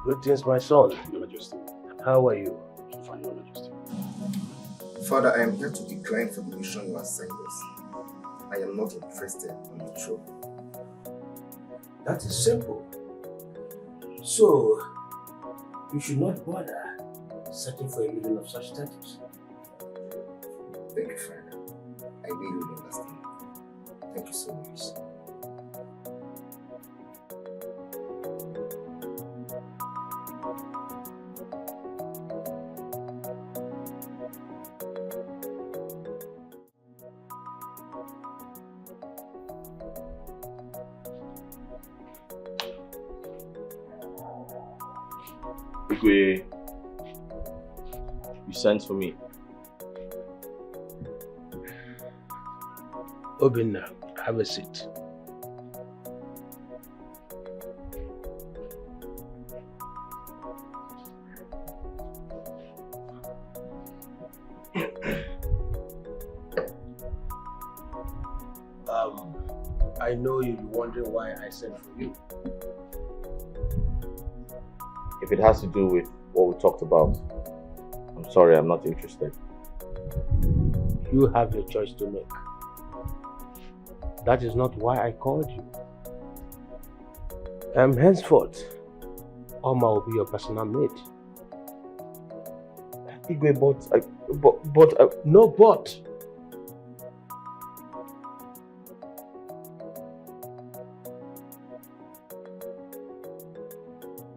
Greetings, my son. Your Majesty. How are you? Fine, Your Majesty. Father, I am here to decline for the mission you assigned us. I am not interested in the throne. That is simple. So, you should not bother searching for a meaning of such status. Thank you, Father. I really understand. Thank you so much. You sent for me. Obina, have a seat. I know you'll be wondering why I sent for you. If it has to do with what we talked about, I'm sorry, I'm not interested. You have your choice to make. That is not why I called you. Henceforth, Oma will be your personal maid. Igwe, No but.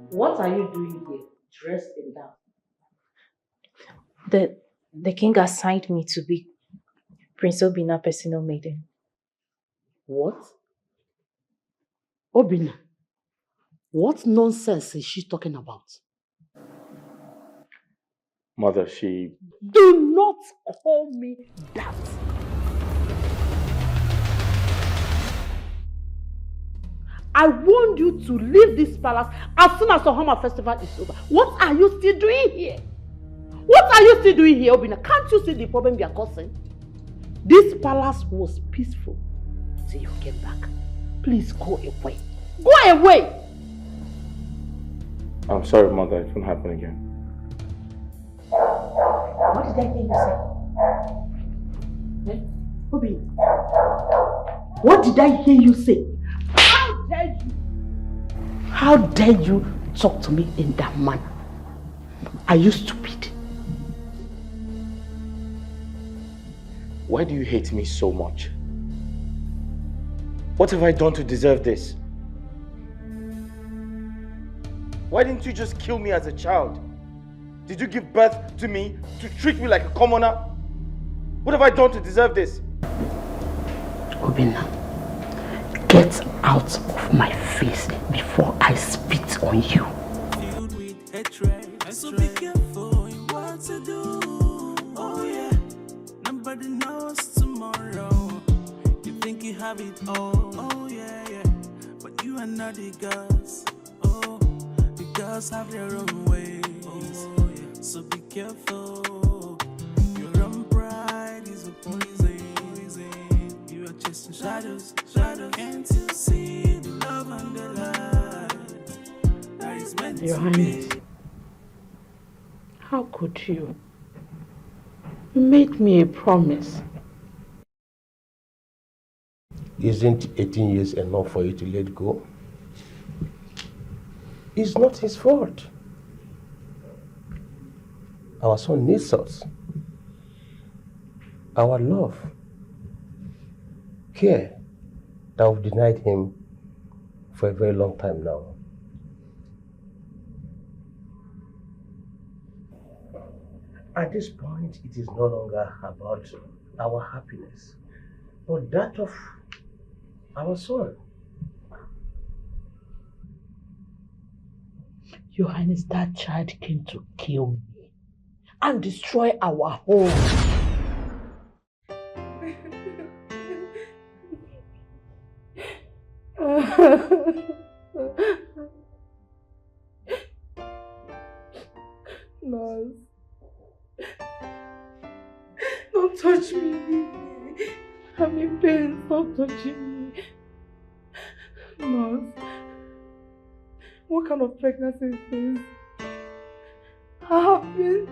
What are you doing here, dressed in that? The king assigned me to be Prince Obina personal maiden. What? Obina, what nonsense is she talking about? Mother, she... Do not call me that. I warned you to leave this palace as soon as the Homa festival is over. What are you still doing here? What are you still doing here, Obina? Can't you see the problem you are causing? This palace was peaceful until you came back. Please go away. Go away! I'm sorry, Mother. It won't happen again. What did I hear you say? Obina, what did I hear you say? How dare you? How dare you talk to me in that manner? Are you stupid? Why do you hate me so much? What have I done to deserve this? Why didn't you just kill me as a child? Did you give birth to me to treat me like a commoner? What have I done to deserve this? Obina, get out of my face before I spit on you. Filled with hatred, so be careful in what to do. Oh yeah, nobody knows tomorrow. You think you have it all, oh yeah, yeah. But you are not the gods, oh. The gods have their own ways, oh yeah. So be careful. Your own pride is a poison. You are chasing shadows. Can't you see the love and the light that is meant Your to Highness, be? how could you? You made me a promise. Isn't 18 years enough for you to let go? It's not his fault. Our son needs us. Our love, care that we've denied him for a very long time now. At this point, it is no longer about our happiness, but that of our son. Your Highness, that child came to kill me and destroy our home. Nurse. Don't touch me. I'm in pain. Stop touching me. Nurse. What kind of pregnancy is this? I have been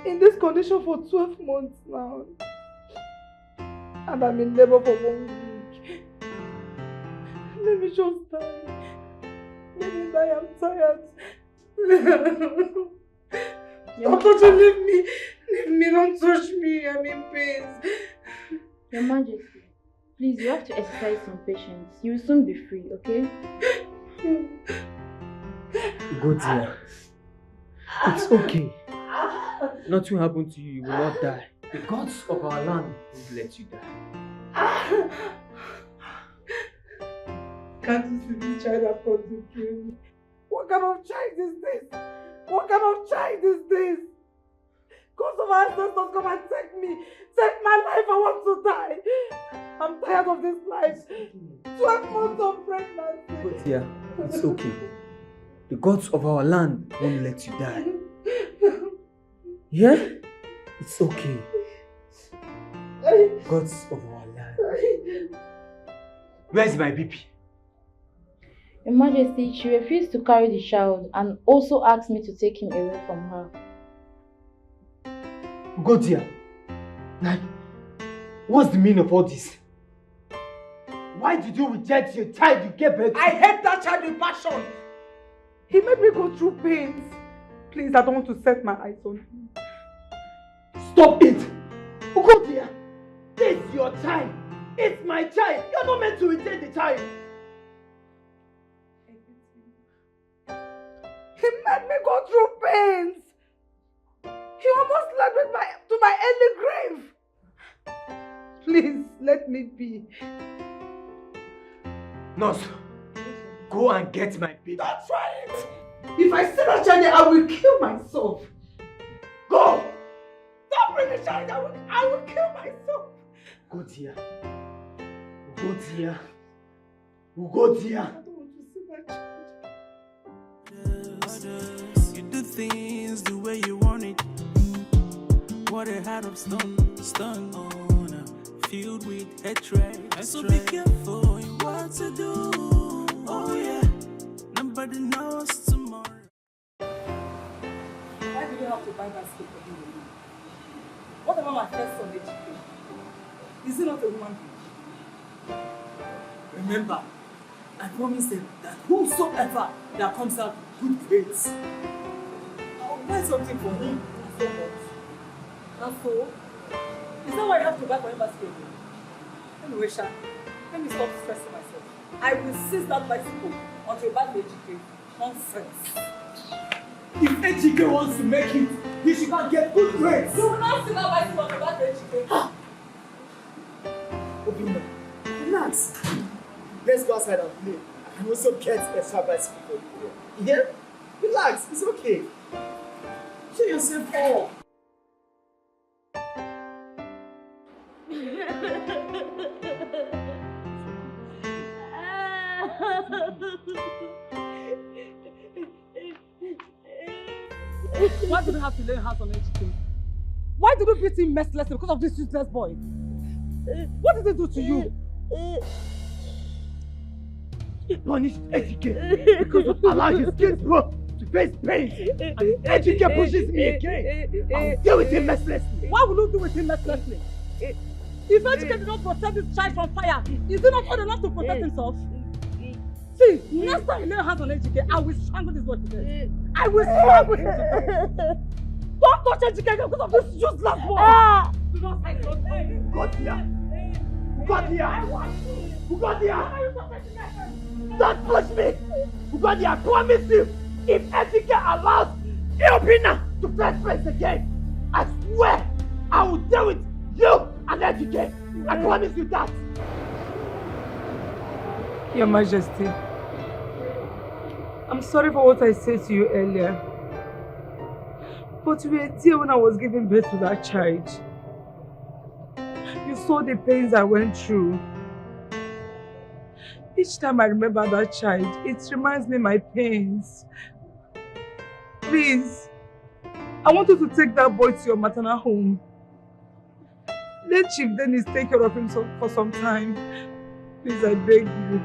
in this condition for 12 months now. And I'm in labor for 1 week. Let me just die. Let me die, I'm tired. Stop touching, leave me. Leave me, don't touch me, I'm in pain. Your Majesty, please, you have to exercise some patience. You will soon be free, okay? Go dear. It's okay. Nothing will happen to you, you will not die. The gods of our land won't let you die. Can't you see this child have come to kill me? What kind of child is this? What kind of child is this? Gods of our ancestors, come and take me. Take my life, I want to die. I'm tired of this life. 12 months of pregnancy. Go dear, it's okay. The gods of our land won't let you die. Yeah? It's okay. Gods of our land. Where's my BP? Your Majesty, she refused to carry the child and also asked me to take him away from her. Go dear. Like, what's the meaning of all this? Why did you reject your child you gave birth to? I hate that child with passion. He made me go through pains. Please, I don't want to set my eyes on him. Stop it! Go dear. This is your child. It's my child. You're not meant to reject the child. He made me go through pains. He almost led me to my early grave. Please, let me be. Nurse, go and get my baby. Don't try it. If I see that child, I will kill myself. Go. Don't bring the child. I will kill myself. Go dear. Go dear. Go dear. I don't want to see that child. You do things the way you want it. What a heart of stone, filled with hatred. So be careful in what to do. Oh yeah, nobody knows tomorrow. Why did you have to buy that slip for him? What about my first son, HK? Is he not a human being? Remember, I promised him that whosoever that comes out with good grades, I'll buy something for him. And so, is that why I have to buy for him basketball? Anyway, Sha, let me stop stressing myself. I will seize that bicycle until you buy the HK. Nonsense. If HK wants to make it, he should not get good grades. You will not see that bicycle until you buy the HK. Obina, relax. Let's go outside and play. I can also get extra bicycle for you. Yeah? Relax, it's okay. Show yourself off. Why did you have to lay hands on HK? Why did you beat him mercilessly because of this useless boy? What did they do to you? He punished HK because of allowing his kids to face pain. And HK pushes me again. I'll deal with him mercilessly. Why will you do with him mercilessly? If HK did not protect this child from fire, is he not old enough to protect himself? See, next time you lay hands on Ejike, I will strangle this boy to death. I will strangle him to death. Don't touch Ejike because of this useless boy. Do not say don't touch him. God here. Ugodia! Ugodia! Don't push me! Ugodia, I promise you, if Ejike allows Obina to first place again, I swear I will deal with you and Ejike. I promise you that. Your Majesty, I'm sorry for what I said to you earlier. But you were there when I was giving birth to that child. You saw the pains I went through. Each time I remember that child, it reminds me of my pains. Please, I want you to take that boy to your maternal home. Let Chief Dennis take care of him for some time. Please, I beg you.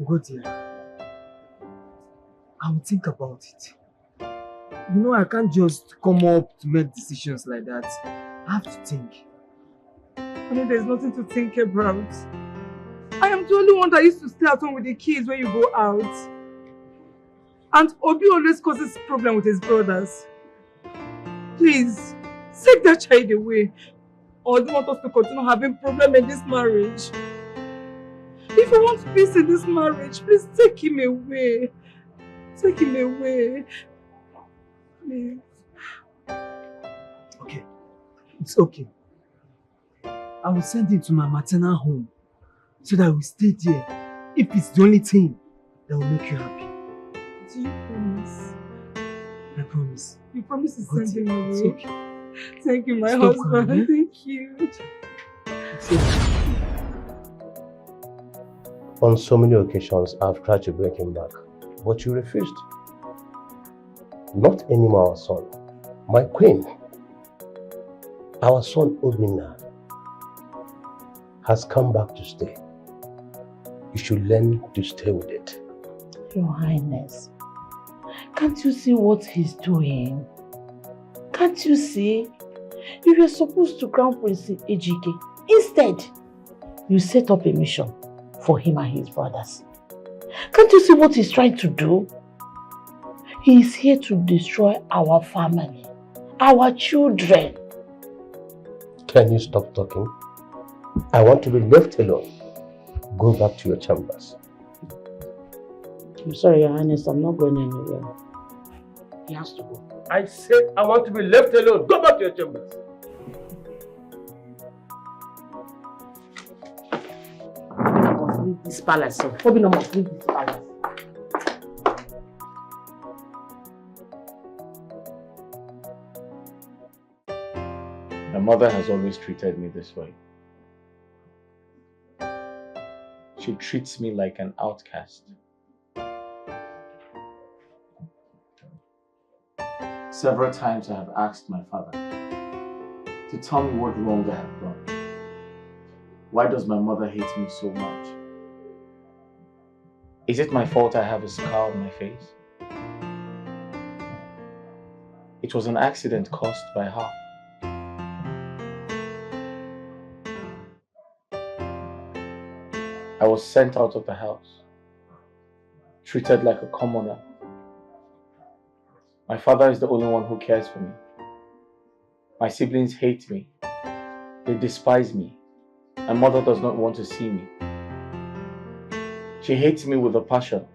Ugodia, I will think about it. You know, I can't just come up to make decisions like that. I have to think. I mean, there's nothing to think about. I am the only one that used to stay at home with the kids when you go out. And Obi always causes problem with his brothers. Please, take that child away. Or do you want us to continue having problem in this marriage? If you want peace in this marriage, please take him away. Take him away. Please. Okay, it's okay. I will send him to my maternal home so that we stay there if it's the only thing that will make you happy. Do you promise? I promise. You promise to send him away? It's okay. Thank you, my Stop husband. crying, eh? Thank you. It's okay. On so many occasions, I've tried to bring him back, but you refused. Not anymore, our son. My queen, our son Obina, has come back to stay. You should learn to stay with it. Your Highness, can't you see what he's doing? Can't you see? You were supposed to crown Prince Ejike. Instead, you set up a mission for him and his brothers. Can't you see what he's trying to do? He is here to destroy our family, our children. Can you stop talking? I want to be left alone. Go back to your chambers. I'm sorry, Your Highness, I'm not going anywhere. He has to go. I said I want to be left alone. Go back to your chambers. Obina must leave this palace. Obina must leave this palace. My mother has always treated me this way. She treats me like an outcast. Several times I have asked my father to tell me what wrong I have done. Why does my mother hate me so much? Is it my fault I have a scar on my face? It was an accident caused by her. I was sent out of the house, treated like a commoner. My father is the only one who cares for me. My siblings hate me. They despise me. My mother does not want to see me. She hates me with a passion.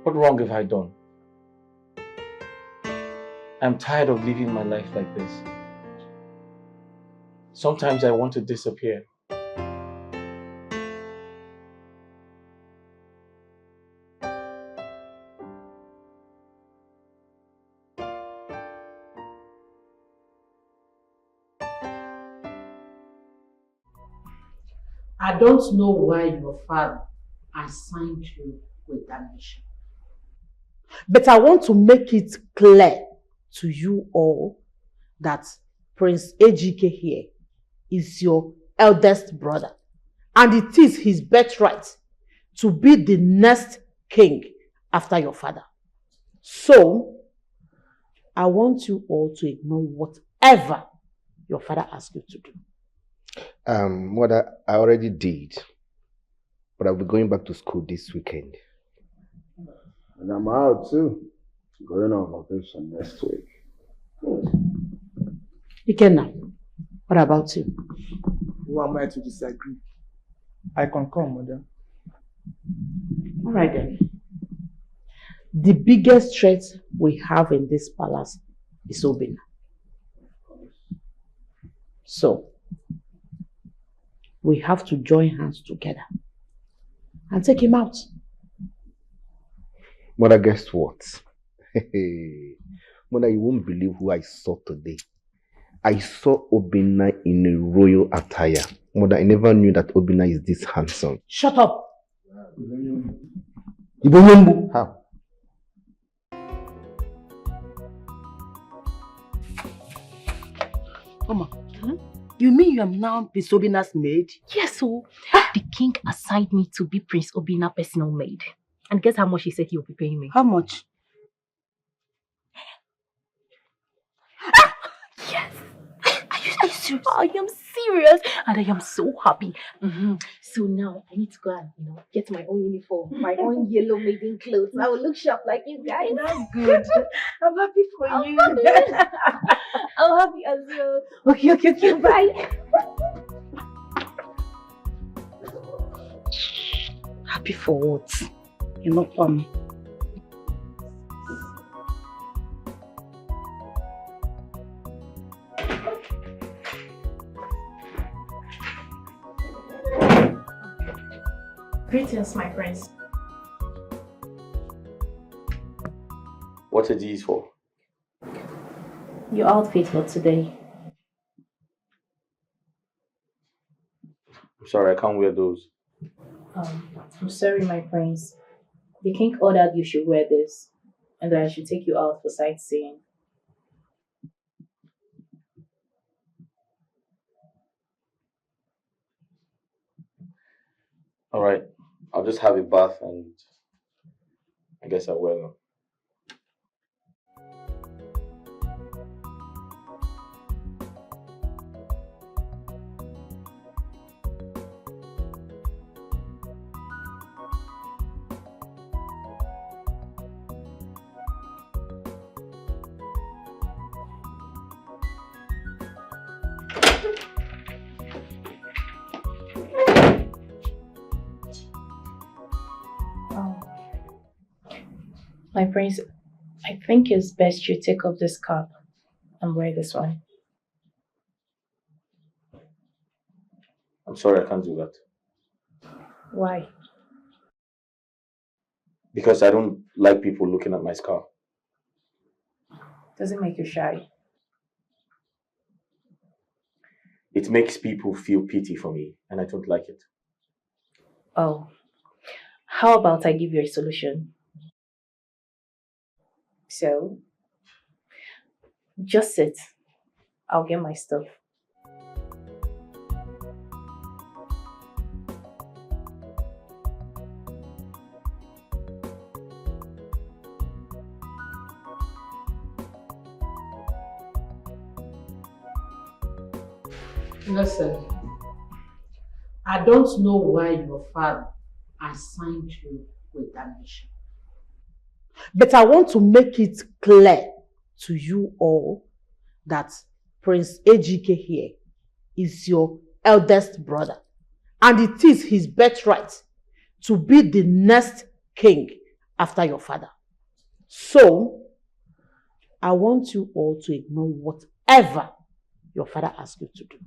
What wrong have I done? I'm tired of living my life like this. Sometimes I want to disappear. I don't know why your father assigned you with that mission. But I want to make it clear to you all that Prince Ejike here is your eldest brother. And it is his birthright to be the next king after your father. So, I want you all to ignore whatever your father asks you to do. Mother, I already did. But I'll be going back to school this weekend. And I'm out too. Going on vacation next week. Ikenna, what about you? Who am I to disagree? I concur, mother. All right then. The biggest threat we have in this palace is Obina. So, we have to join hands together and take him out. Mother, guess what? Mother, you won't believe who I saw today. I saw Obina in a royal attire. Mother, I never knew that Obina is this handsome. Shut up! How? Mama, you mean you am now Prince Obina's maid? Yes, so the king assigned me to be Prince Obina's personal maid. And guess how much he said he will be paying me? How much? Yes! Are you serious? I am serious and I am so happy. So now I need to go and get my own uniform, my own yellow maiden clothes. I will look sharp like you guys. That's good. I'm happy for you. I'm happy as well. Okay, bye. Happy for what? You're not funny. Greetings, my friends. What are these for? Your outfit for today. I'm sorry, I can't wear those. I'm sorry, my friends. The king ordered you should wear this, and that I should take you out for sightseeing. Alright, I'll just have a bath and I guess I'll wear them. My prince, I think it's best you take off this cap and wear this one. I'm sorry, I can't do that. Why? Because I don't like people looking at my scar. Does it make you shy? It makes people feel pity for me and I don't like it. Oh, how about I give you a solution? So, just sit. I'll get my stuff. Listen, I don't know why your father assigned you with that mission. But I want to make it clear to you all that Prince Ejike here is your eldest brother. And it is his birthright to be the next king after your father. So, I want you all to ignore whatever your father asks you to do.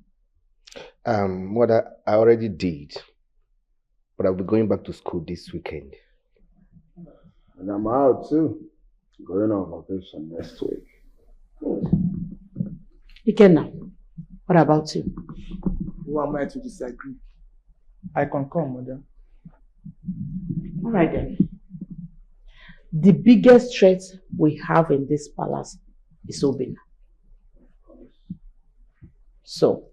Mother, I already did. But I'll be going back to school this weekend. And I'm out too. Going on vacation next week. Ikenna, what about you? Who am I to disagree? I concur, mother. All right then. The biggest threat we have in this palace is Obina. So,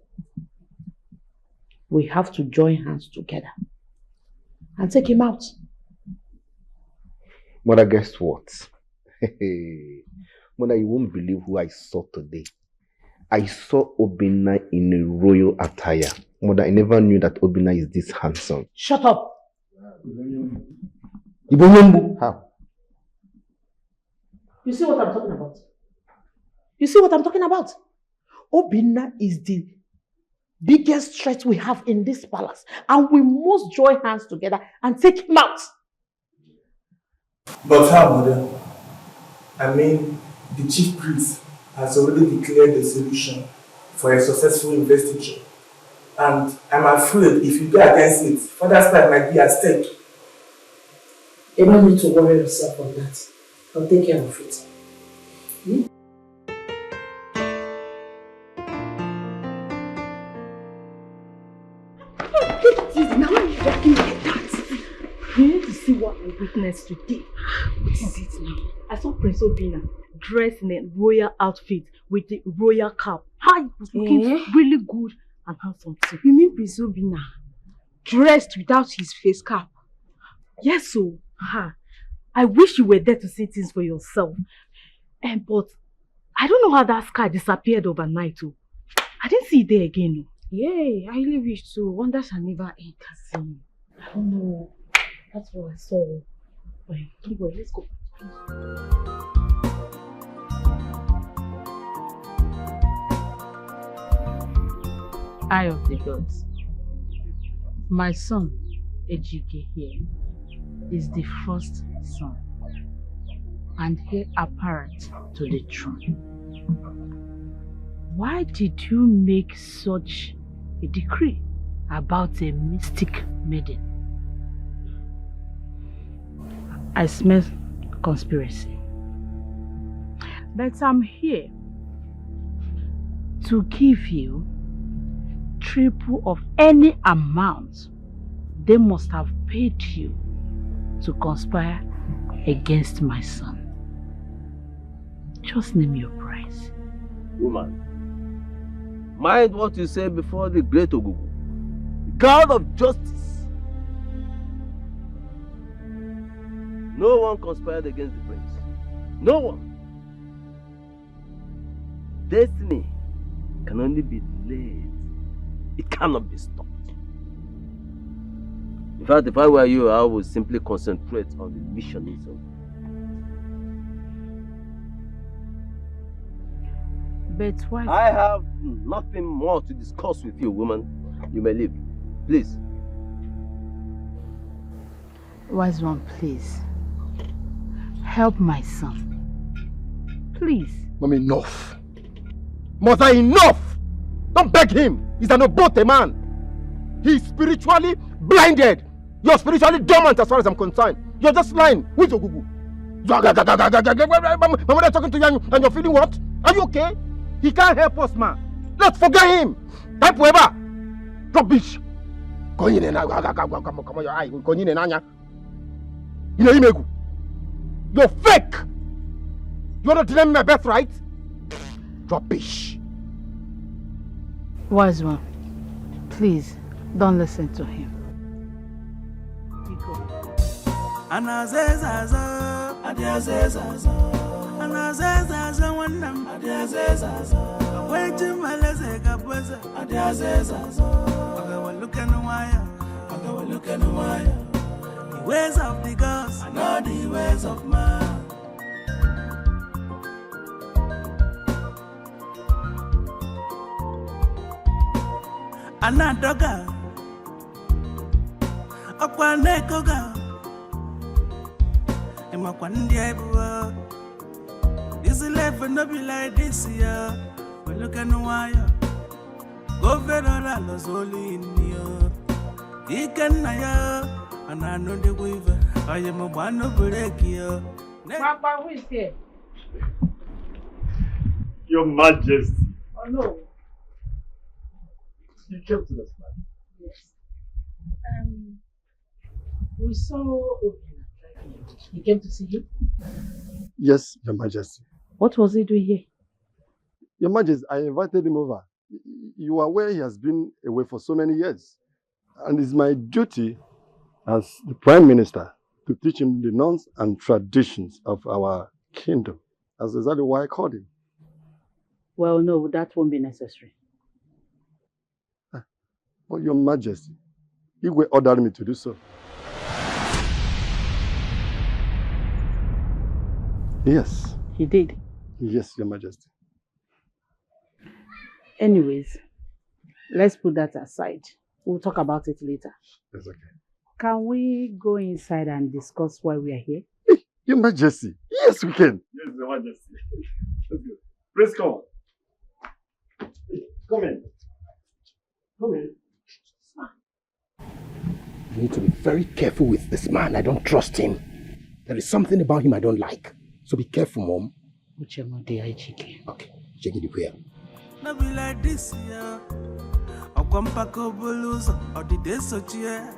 we have to join hands together and take him out. Mother, guess what? Mother, you won't believe who I saw today. I saw Obina in a royal attire. Mother, I never knew that Obina is this handsome. Shut up. How? You see what I'm talking about? You see what I'm talking about? Obina is the biggest threat we have in this palace, and we must join hands together and take him out. But how, Mother? I mean, the chief priest has already declared the solution for a successful investiture. And I'm afraid if you go against it, Father's life might be at stake. You don't need to worry yourself on that. I'll take care of it. Now you're talking like that. You need to see what I witnessed today. What is it now? I saw Prince Obina dressed in a royal outfit with the royal cap. He was looking really good and handsome too. You mean Prince Obina dressed without his face cap? Yes, so. I wish you were there to see things for yourself. But I don't know how that scar disappeared overnight too. I didn't see it there again. Yeah, I really wish so. Wonders shall never end. I don't know. That's what I saw. But don't worry, let's go. Eye of the gods. My son, Ejike here, is the first son and heir apparent to the throne. Why did you make such a decree about a mystic maiden? I smell conspiracy. But I'm here to give you triple of any amount they must have paid you to conspire against my son. Just name your price. Woman, mind what you say before the great Ogugu, God of justice. No one conspired against the prince. No one. Destiny can only be delayed. It cannot be stopped. In fact, if I were you, I would simply concentrate on the mission itself. But why? I have nothing more to discuss with you, woman. You may leave. Please. Wise one, please. Help my son. Please. Mom, enough. Mother, enough! Don't beg him. He's an obote man. He's spiritually blinded. You're spiritually dormant as far as I'm concerned. You're just lying. Who's your gugu? My mother talking to you and you're feeling what? Are you okay? He can't help us, man. Let's forget him. Type whoever. Rubbish. Go in and come on your eye. Go in and anya. You're fake. You want to deny me my birthright? Rubbish. Wise one, please don't listen to him. The ways of the gods are not the ways of man. Anadoga, Aquanekoga, and Maquandia. This life will not be like this year. We look at the wire. Go federal, los only in you. He can naya, and I know the weaver. I am a one of break here. Papa, who is here? Your Majesty. Oh no. You came to this man. Yes. We saw Obina driving. He came to see you? Yes, Your Majesty. What was he doing here? Your Majesty, I invited him over. You are aware he has been away for so many years. And it's my duty as the Prime Minister to teach him the norms and traditions of our kingdom. That's exactly why I called him. Well, no, that won't be necessary. But Your Majesty, Igwe ordered me to do so. Yes. He did. Yes, Your Majesty. Anyways, let's put that aside. We'll talk about it later. That's okay. Can we go inside and discuss why we are here? Your Majesty. Yes, we can. Yes, Your Majesty. Let's go. Please come. Come in. Come in. You need to be very careful with this man. I don't trust him. There is something about him I don't like. So be careful, Mom. Okay, check it here. Not be like this, yeah. Or the days of cheer.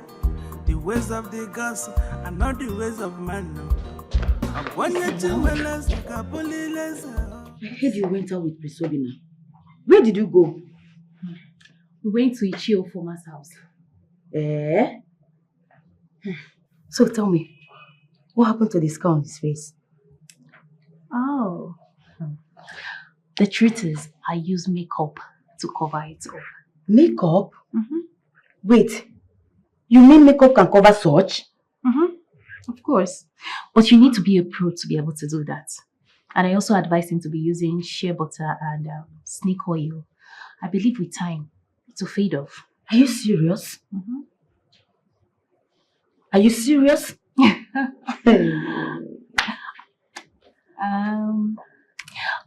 The ways of the gods are not the ways of man. I heard you went out with Prince Obina. Where did you go? We went to Ichio Former's house. Eh? So tell me, what happened to the scar on his face? Oh. The truth is, I use makeup to cover it up. Makeup? Wait, you mean makeup can cover such? Of course. But you need to be a pro to be able to do that. And I also advise him to be using shea butter and snake oil. I believe with time, it will fade off. Are you serious? Are you serious?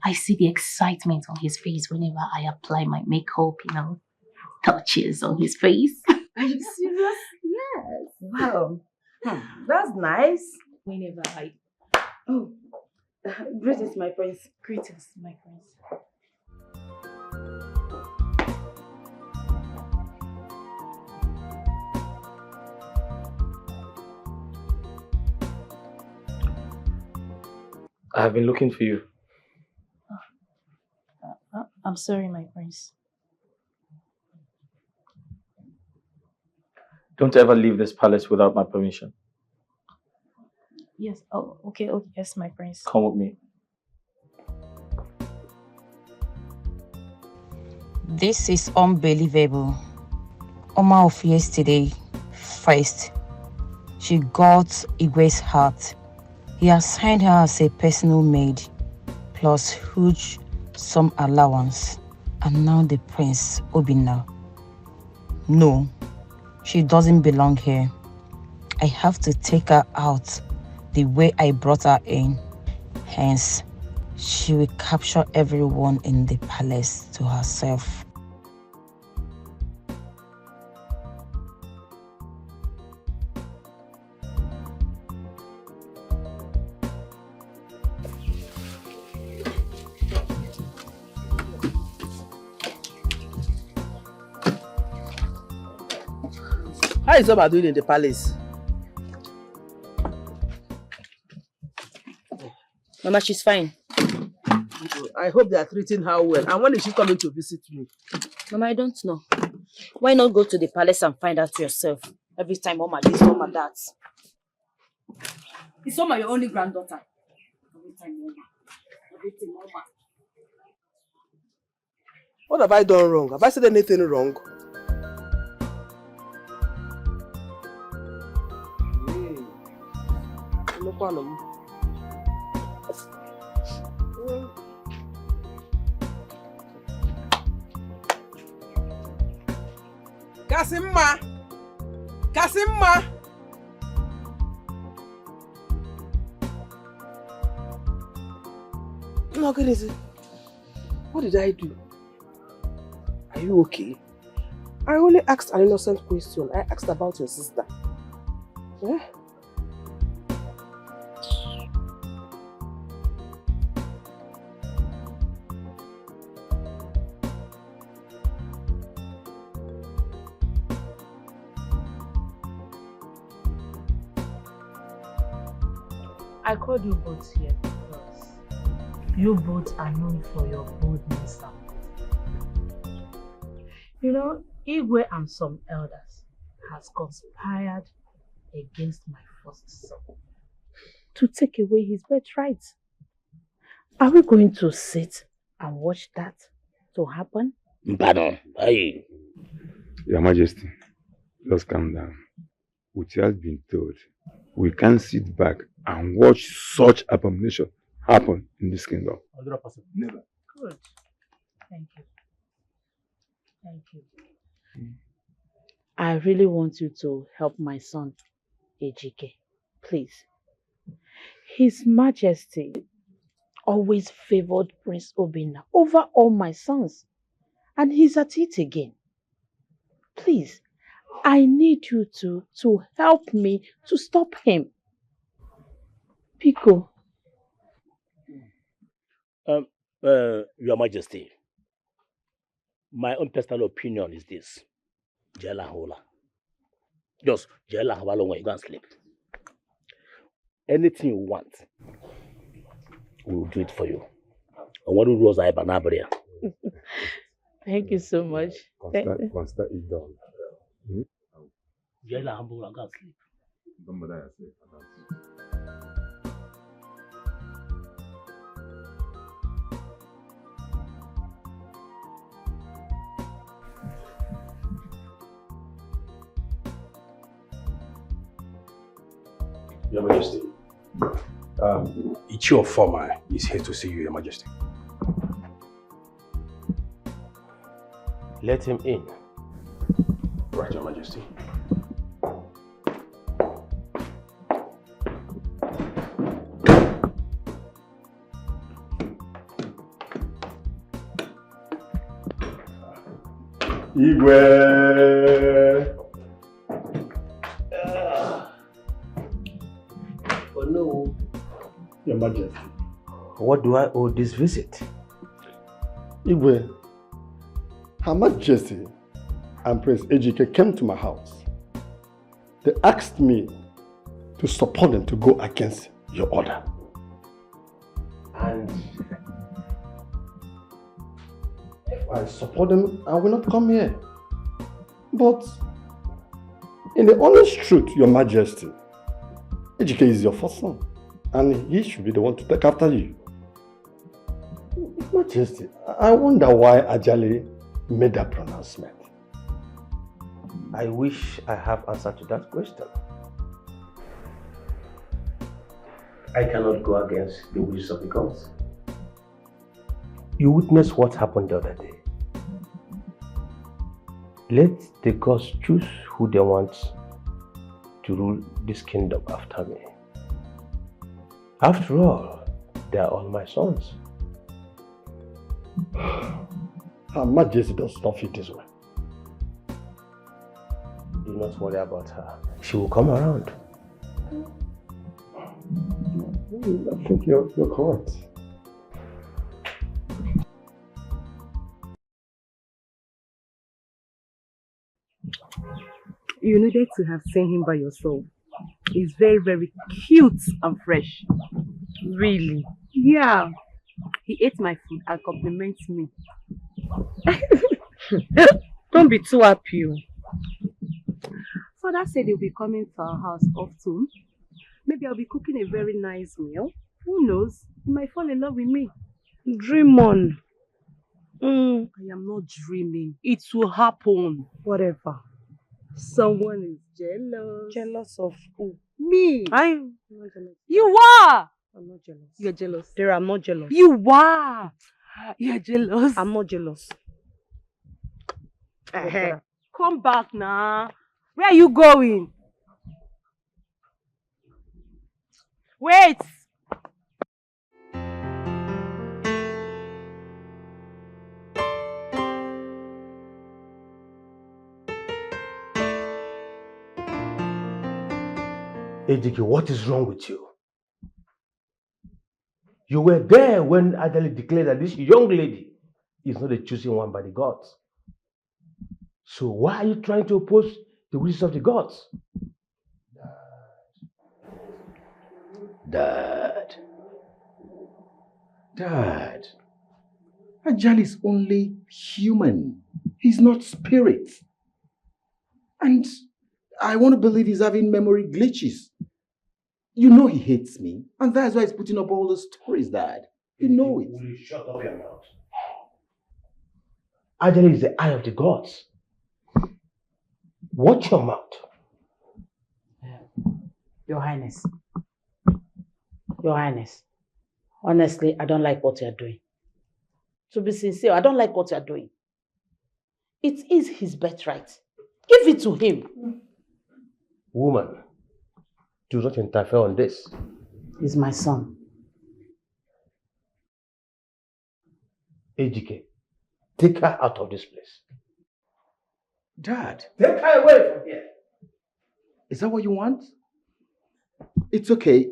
I see the excitement on his face whenever I apply my makeup, touches on his face. Are you serious? Yes. Wow. That's nice. Whenever I... Oh, greetings, my friends. Greetings, my friends. I have been looking for you. I'm sorry, my prince. Don't ever leave this palace without my permission. Yes. Oh, okay. Oh, yes, my prince. Come with me. This is unbelievable. Oma of yesterday, first, she got Igwe's heart. He assigned her as a personal maid, plus huge sum allowance, and now the prince, Obina. No, she doesn't belong here. I have to take her out the way I brought her in. Hence, she will capture everyone in the palace to herself. How is Oba doing in the palace? Mama, she's fine. I hope they are treating her well. And when is she coming to visit me? Mama, I don't know. Why not go to the palace and find out yourself? Every time Mama this, Mama that. Is Mama your only granddaughter? Every time Mama. Everything Mama. What have I done wrong? Have I said anything wrong? Kasimma! Kasimma! No, what did I do? Are you okay? I only asked an innocent question. I asked about your sister. Yeah? I called you both here because you both are known for your boldness. You know, Igwe and some elders has conspired against my first son to take away his birthright. Are we going to sit and watch that to happen? Pardon. Hey. Your Majesty, just calm down. With has been told, we can't sit back and watch such abomination happen in this kingdom. 100%. Never. Good. Thank you. Thank you. I really want you to help my son, Ejike. Please. His Majesty always favored Prince Obina over all my sons. And he's at it again. Please, I need you to help me to stop him. Pico. Your Majesty, my own personal opinion is this. Jela hola. Just jela hola when you go and sleep. Anything you want, we will do it for you. And what was I banabria? Thank you so much. Consider it done. Jela humble and go and sleep. Don't bother yourself. Your Majesty, Ichio Former is here to see you, Your Majesty. Let him in. Right, Your Majesty. Igwe! Oh no. Your Majesty. What do I owe this visit? Igwe, Her Majesty and Prince Ejike came to my house. They asked me to support them to go against your order. And if I support them, I will not come here. But in the honest truth, Your Majesty, Ejike is your first son, and he should be the one to take after you. Majesty, I wonder why Ajali made that pronouncement. I wish I have answer to that question. I cannot go against the wishes of the gods. You witnessed what happened the other day. Let the gods choose who they want to rule this kingdom after me. After all, they are all my sons. Her Majesty does not feel this way. Do not worry about her. She will come around. I think you're correct. You needed to have seen him by yourself. He's very, very cute and fresh. Really? Yeah. He ate my food and complimented me. Don't be too happy. Father said he'll be coming to our house often. Maybe I'll be cooking a very nice meal. Who knows? He might fall in love with me. Dream on. I am not dreaming. It will happen. Whatever. Someone is jealous. Jealous of who? Me. I'm not jealous. You are. I'm not jealous. You're jealous. There, I'm not jealous. You are. You're jealous. I'm not jealous. Come back now. Where are you going? Wait. Ejike, what is wrong with you? You were there when Adali declared that this young lady is not the chosen one by the gods. So why are you trying to oppose the wishes of the gods? Dad. Ajali is only human. He's not spirit. And I want to believe he's having memory glitches. You know he hates me. And that's why he's putting up all the stories, Dad. You know it. Will you shut up your mouth? Ajali is the eye of the gods. Watch your mouth. Your Highness. Your Highness. Honestly, I don't like what you're doing. To be sincere, I don't like what you're doing. It is his birthright. Give it to him. Woman, do not interfere on this. He's my son. Ejike, take her out of this place. Dad, Take her away from here. is that what you want? It's okay,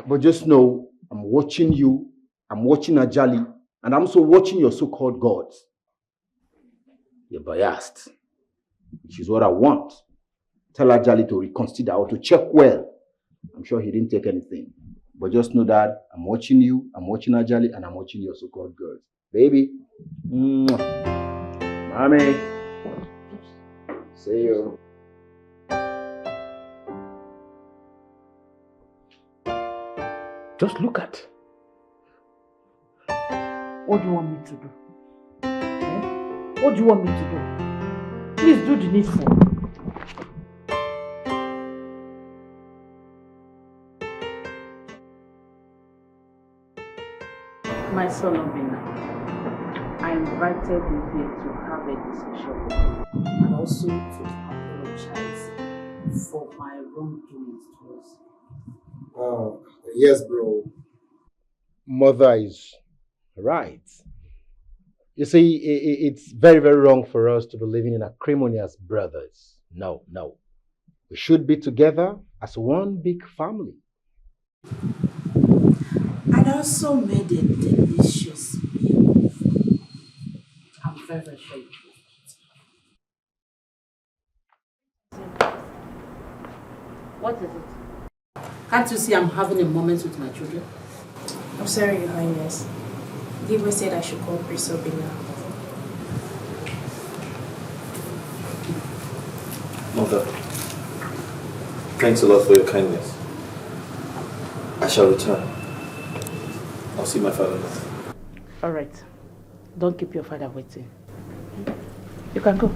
but just know I'm watching you, I'm watching Ajali, and I'm also watching your so-called gods. You're biased, which is what I want. Tell Ajali to reconsider or to check well. I'm sure he didn't take anything. But just know that I'm watching you, I'm watching Ajali, and I'm watching your so-called girls. Baby. Mwah. Mommy. See you. Just look at. What do you want me to do? Eh? What do you want me to do? Please do the needful. My son Obina, I invited you here to have a discussion with you and also to apologize for my wrongdoings towards you. Yes, bro. Mother is right. You see, it's very, very wrong for us to be living in acrimonious brothers. No, no. We should be together as one big family. And also made a delicious meal. I'm very, very sure you What is it? Can't you see I'm having a moment with my children? I'm sorry, Your Highness. Gibo said I should call Priest Obina. Mother, thanks a lot for your kindness. I shall return. I'll see my father now. All right. Don't keep your father waiting. You can go.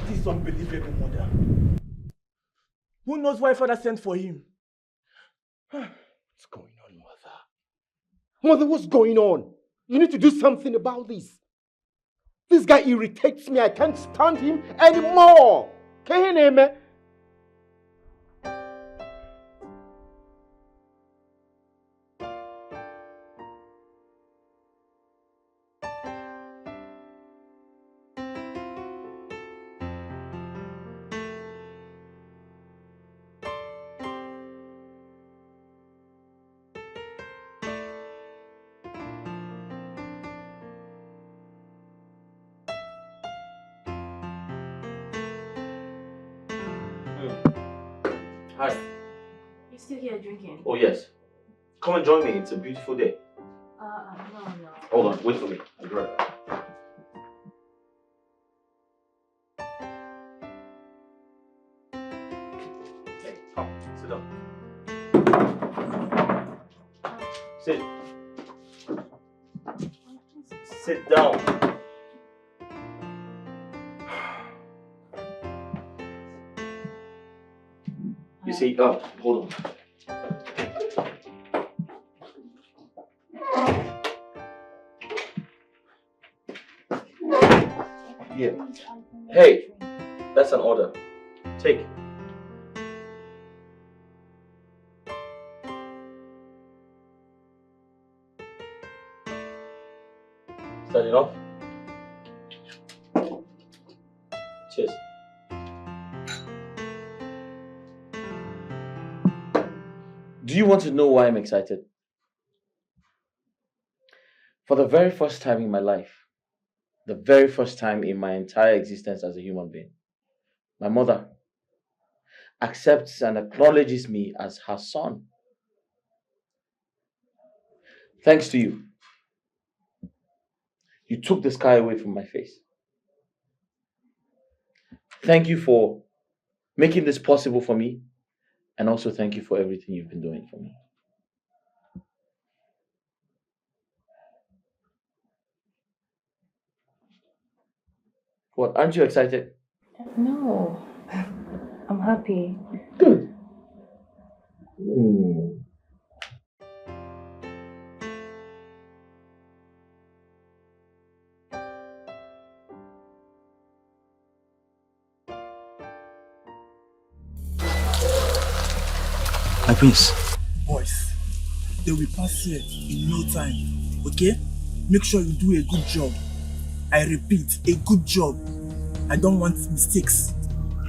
This unbelievable, mother. Who knows why father sent for him? What's going on, Mother? Mother, what's going on? You need to do something about this. This guy irritates me. I can't stand him anymore. Can you name it? Hi. You still here drinking? Oh, yes. Come and join me. It's a beautiful day. No. Hold on. Wait for me. I'll be right back. Hey, come. Sit down. Sit. Sit down. You see, hold on. Here. Hey, that's an order. Take. Is that enough? Cheers. Do you want to know why I'm excited? For the very first time in my life, the very first time in my entire existence as a human being, my mother accepts and acknowledges me as her son. Thanks to you. You took the sky away from my face. Thank you for making this possible for me And also thank you for everything you've been doing for me. What, aren't you excited? No, I'm happy. My prince. Boys, they will pass here in no time, okay? Make sure you do a good job. I repeat, a good job. I don't want mistakes.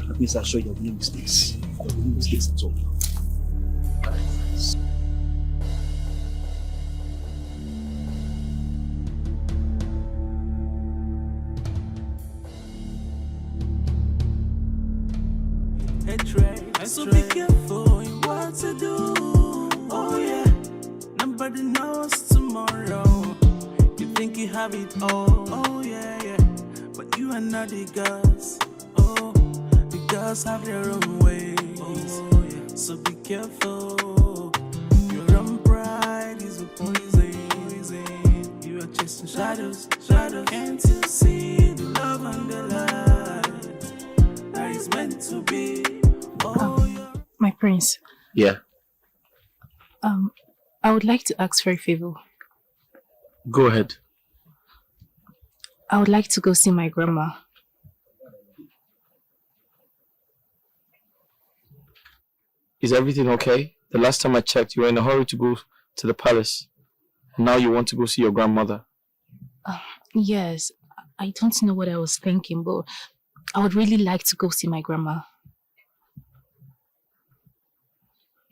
That means I show you no mistakes. There will be no mistakes at all. So be careful in what to do. Oh yeah, nobody knows tomorrow. You think you have it all. Oh yeah, yeah. But you are not the gods. Oh, the gods have their own ways. Oh yeah. So be careful. Your own pride is a poison. You are chasing shadows. Can't you see the love and the light that is meant to be? My prince, Yeah. I would like to ask for a favor. Go ahead. I would like to go see my grandma. Is everything okay? The last time I checked, you were in a hurry to go to the palace. And now you want to go see your grandmother. Yes, I don't know what I was thinking, but I would really like to go see my grandma.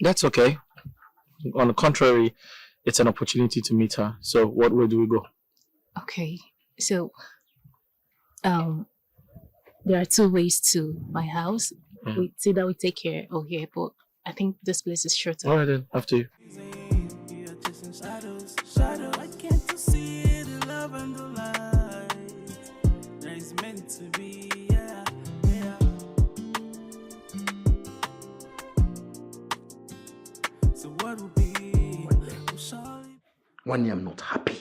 That's okay. On the contrary, it's an opportunity to meet her. So what way do we go? Okay, so there are two ways to my house. We say that we take care of here, but I think this place is shorter. Alright then, after you. Why can't you see the love and the light that is meant to be? Yeah, yeah. So what will be? One day I'm not happy.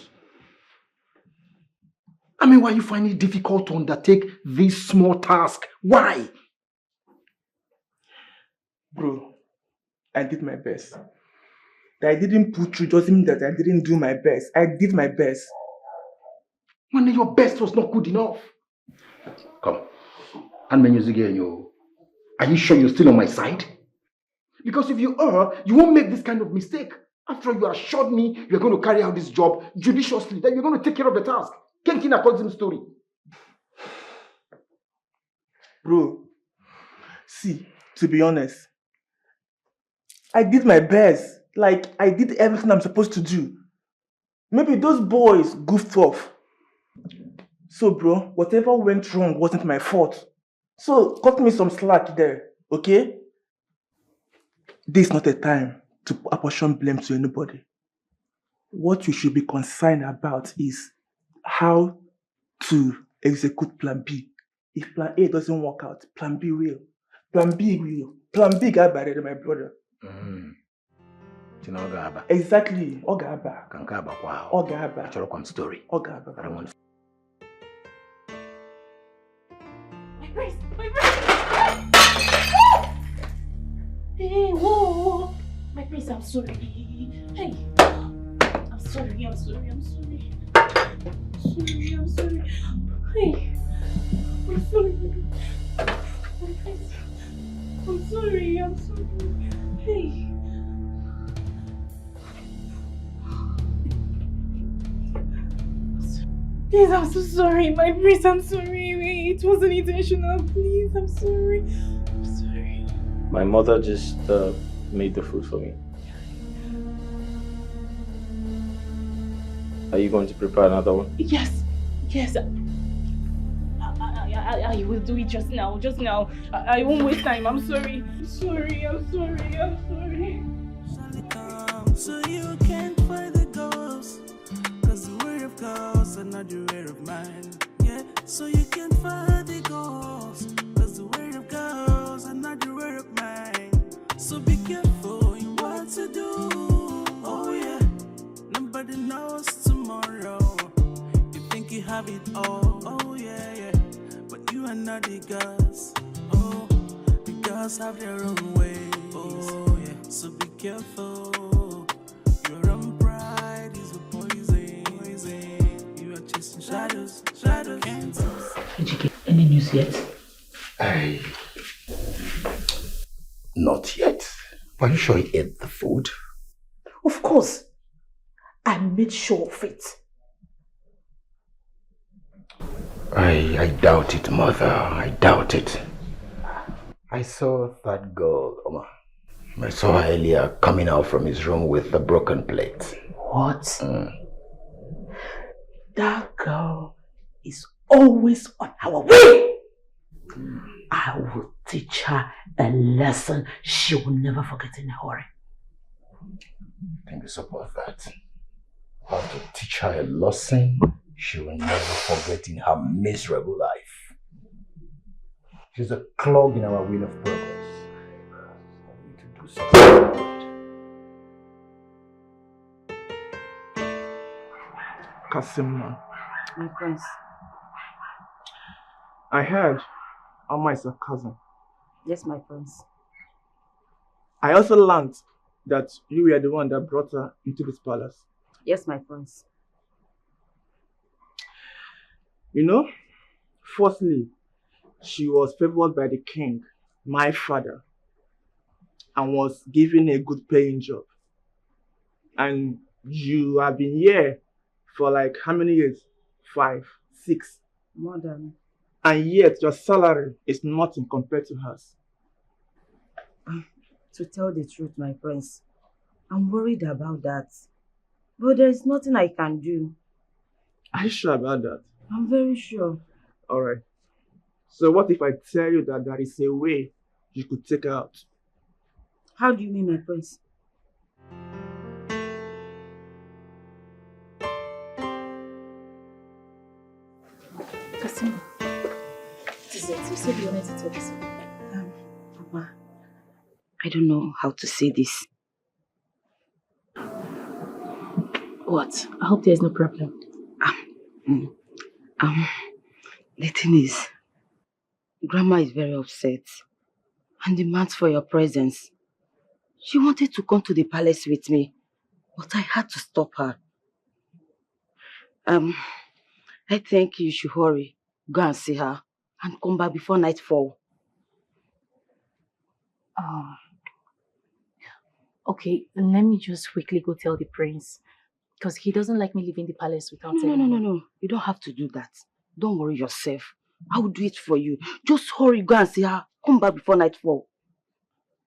I mean, why you find it difficult to undertake this small task? Why? Bro, I did my best. That I didn't put through doesn't mean that I didn't do my best. I did my best. One day your best was not good enough. Come. Are you sure you're still on my side? Because if you are, you won't make this kind of mistake. After all, you assured me you're going to carry out this job judiciously, that you're going to take care of the task. Kenkin according story. Bro, see, to be honest, I did my best. Like, I did everything I'm supposed to do. Maybe those boys goofed off. So, bro, whatever went wrong wasn't my fault. So, cut me some slack there, okay? This is not a time to apportion blame to anybody. What you should be concerned about is how to execute Plan B. If Plan A doesn't work out, Plan B will. Plan B will. Plan B got buried, my brother. Exactly. Ogaba. Ogaba. Chorokwam story. Ogaba. I don't want. My prince! My prince! Hey, whoa! My prince, I'm sorry. Hey! I'm sorry. I'm sorry. Hey! I'm sorry. My prince. I'm sorry. Hey! Please, I'm so sorry. My prince, I'm sorry. It wasn't intentional. Please, I'm sorry. My mother just made the food for me. Are you going to prepare another one? Yes. I will do it just now. I won't waste time. I'm sorry. So you can't find the ghost, cause the word of God's are not the word of mine. Yeah, so you can't find the ghost, cause the word of God's are not the word of mine. So be have it all. Oh yeah, yeah. But you are not the girls. Oh, the girls have their own ways. Oh yeah. So be careful. Your own pride is a poison. You are chasing shadows. Did you get any news yet? Not yet. Are you sure you ate the food? Of course. I made sure of it. I doubt it, mother. I doubt it. I saw that girl, Oma. I saw her earlier coming out from his room with the broken plate. What? That girl is always on our way. I will teach her a lesson she will never forget in a hurry. Can you support that? How to teach her a lesson she will never forget in her miserable life. She's a clog in our wheel of progress. We need to do something about it. Kasim, My prince. I heard Alma is a cousin. Yes, my prince. I also learned that you were the one that brought her into this palace. Yes, my prince. You know, firstly, she was favored by the king, my father, and was given a good paying job. And you have been here for like how many years? 5, 6. More than. And yet your salary is nothing compared to hers. To tell the truth, my prince, I'm worried about that. But there's nothing I can do. Are you sure about that? I'm very sure. Alright. So what if I tell you that there is a way you could take her out? How do you mean, my prince? Kasim, what is it? You said you wanted to tell us something. Papa, I don't know how to say this. What? I hope there's no problem. The thing is, Grandma is very upset and demands for your presence. She wanted to come to the palace with me, but I had to stop her. I think you should hurry, go and see her, and come back before nightfall. Okay, let me just quickly go tell the prince. Because he doesn't like me leaving the palace without telling him. No. You don't have to do that. Don't worry yourself. I will do it for you. Just hurry, go and see her. Come back before nightfall.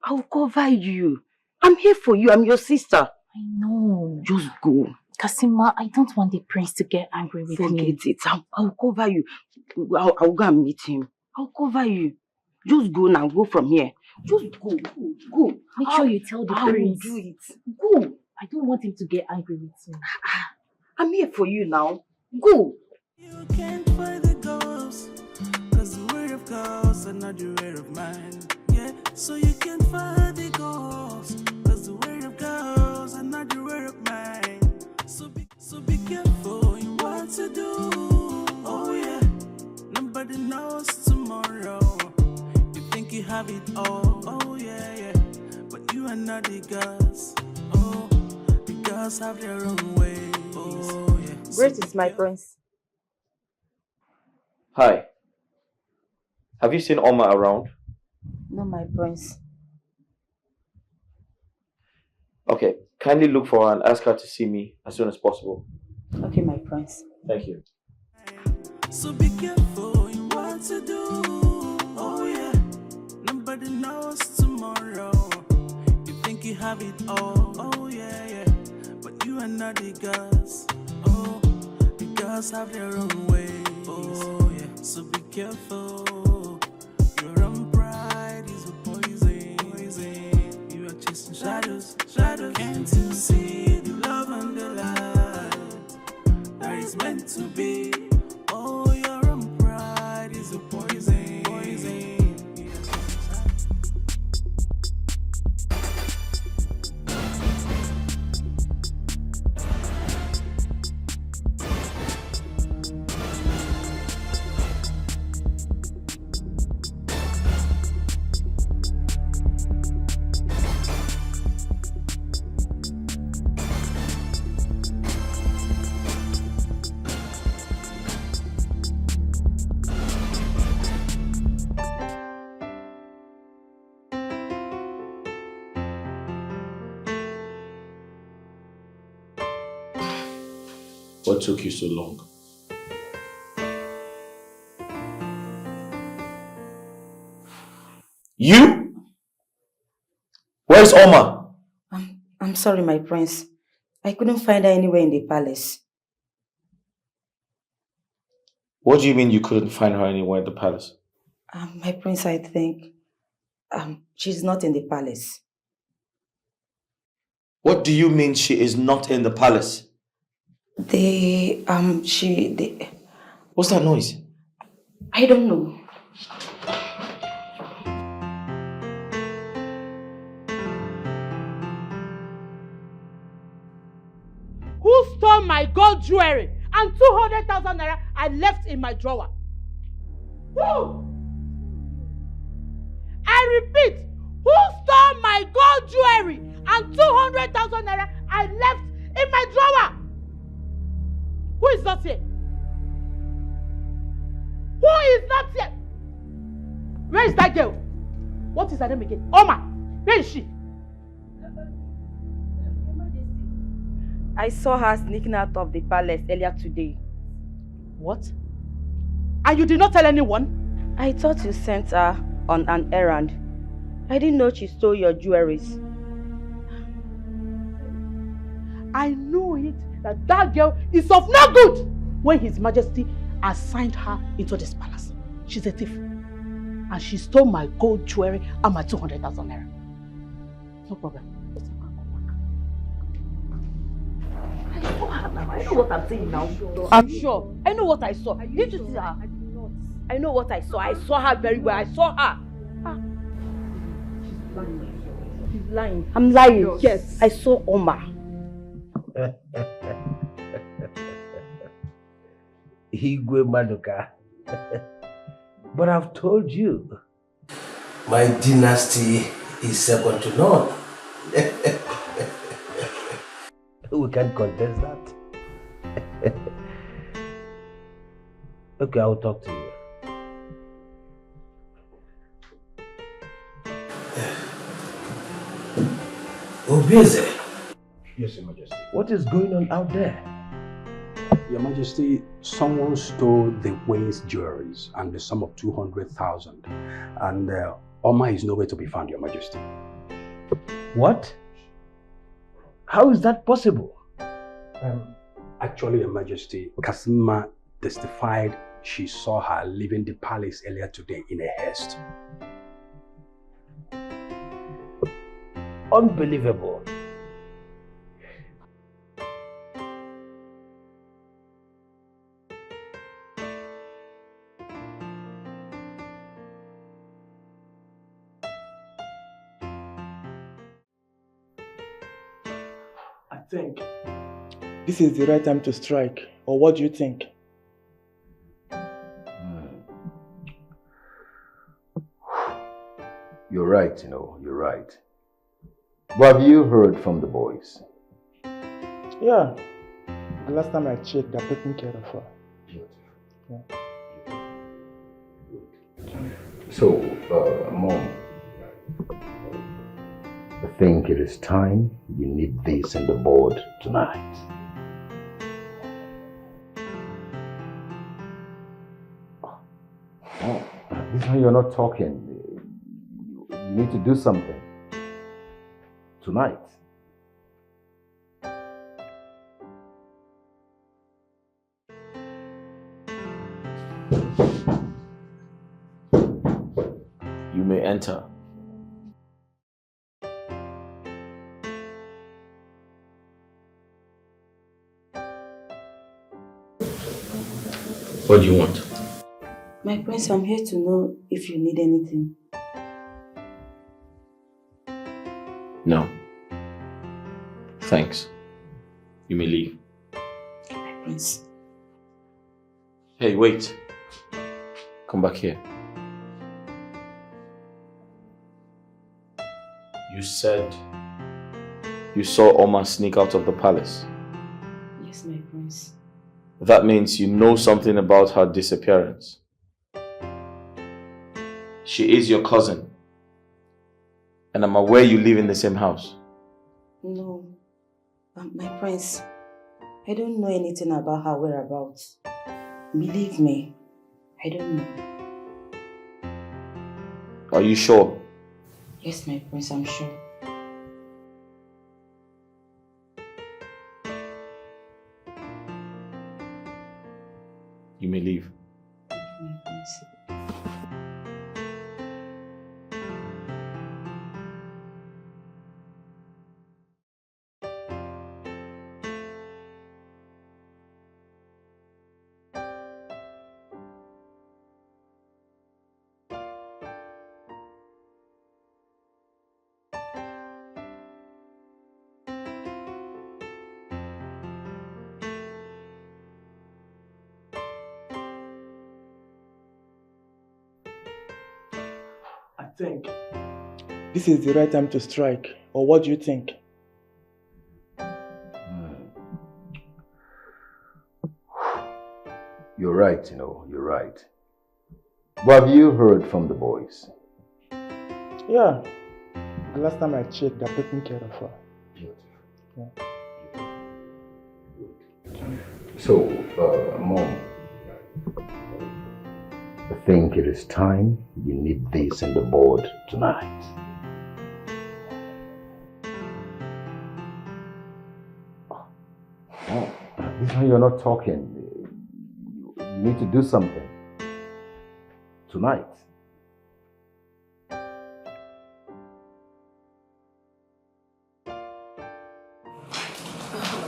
I will cover you. I'm here for you. I'm your sister. I know. Just go. Kasima, I don't want the prince to get angry with me. Forget it. I'll cover you. I'll go and meet him. I'll cover you. Just go now. Go from here. Just go. Make sure you tell the prince. I will do it. Go. I don't want him to get angry with me. I'm here for you now. Go. You can't find the ghost, cause the word of ghosts are not the word of mine. Yeah, so you can't find the ghost, cause the word of ghosts are not the word of mine. So be careful in what to do. Oh yeah, nobody knows tomorrow. You think you have it all. Oh yeah, but you are not the girls. Oh, the girls have their own ways. Oh yeah. Greetings, my prince. Hi. Have you seen Oma around? No, my prince. Okay, kindly look for her and ask her to see me as soon as possible. Okay, my prince. Thank you. So be careful in what to do. Oh yeah, nobody knows tomorrow. You think you have it all. Oh yeah, but you are not the girls. Oh, the girls have their own ways. Oh yeah, so be careful. Your own pride is a poison. You are chasing shadows. Can't you see the love and the light that is meant to be? Oh, your own pride is a poison. What took you so long? You? Where's Oma? I'm sorry, my prince. I couldn't find her anywhere in the palace. What do you mean you couldn't find her anywhere in the palace? My prince, I think she's not in the palace. What do you mean she is not in the palace? What's that noise? I don't know. Who stole my gold jewelry and 200,000 naira I left in my drawer? Who? I repeat, who stole my gold jewelry and 200,000 naira I left in my drawer? Who is not here? Who is not here? Where is that girl? What is her name again? Oma. Where is she? I saw her sneaking out of the palace earlier today. What? And you did not tell anyone? I thought you sent her on an errand. I didn't know she stole your jewelries. I know it that that girl is of no good when His Majesty assigned her into this palace. She's a thief. And she stole my gold jewelry and my 200,000 naira. No problem. I know what I'm saying now. I'm sure. I know what I saw. Did you see her? I know what I saw. I saw her very well. I saw her. She's lying. I'm lying. Yes. I saw Oma. Igwe Maduka. But I've told you, my dynasty is second to none. We can't contest that. Okay, I'll talk to you. Obina. Yes, Your Majesty. What is going on out there? Your Majesty, someone stole the Wayne's jewelries and the sum of 200,000. And Oma is nowhere to be found, Your Majesty. What? How is that possible? Actually, Your Majesty, Kasima testified she saw her leaving the palace earlier today in a haste. Unbelievable. I think this is the right time to strike. Or what do you think? You're right, you're right. But have you heard from the boys? Yeah. The last time I checked, they're taking care of her. Yeah. So, Mom, I think it is time you need this on the board tonight. Oh, this one you're not talking. You need to do something. Tonight. You may enter. What do you want? My prince, I'm here to know if you need anything. No. Thanks. You may leave. My prince. Hey, wait. Come back here. You said you saw Oma sneak out of the palace. Yes, my prince. That means you know something about her disappearance. She is your cousin. And I'm aware you live in the same house. No. My prince, I don't know anything about her whereabouts. Believe me, I don't know. Are you sure? Yes, my prince, I'm sure. You may leave. My prince. I think this is the right time to strike. Or what do you think? You're right, you're right. But have you heard from the boys? Yeah. The last time I checked, they're taking care of her. Yeah. So, Mom, I think it is time you need this in the board tonight. Oh, this one you're not talking. You need to do something tonight.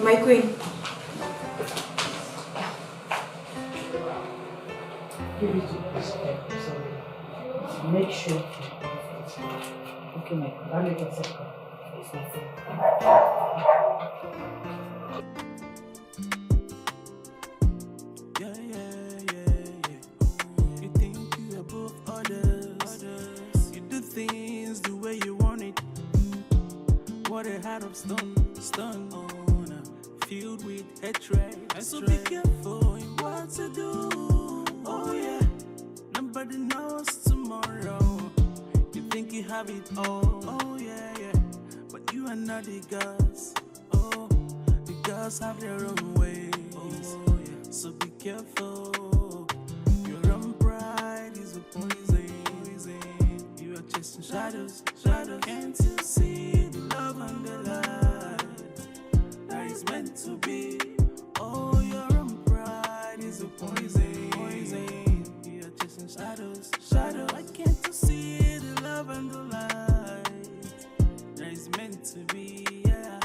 My queen. Give it to us. Make sure. Okay, my queen. I'll make it second. It's my phone. You think you are above others. You do things the way you want it. What a heart of stone, filled with hatred. And so be careful in what to do. Oh yeah, nobody knows tomorrow. You think you have it all. Oh yeah, yeah. But you are not the gods. Oh, the gods have their own ways. Oh yeah, so be careful. Your own pride is a poison. You are chasing shadows. Can't you see the love and the light that is meant to be? Oh, your own pride is a poison. You are chasing shadows. Why can't you see the love and the light that is meant to be? Yeah.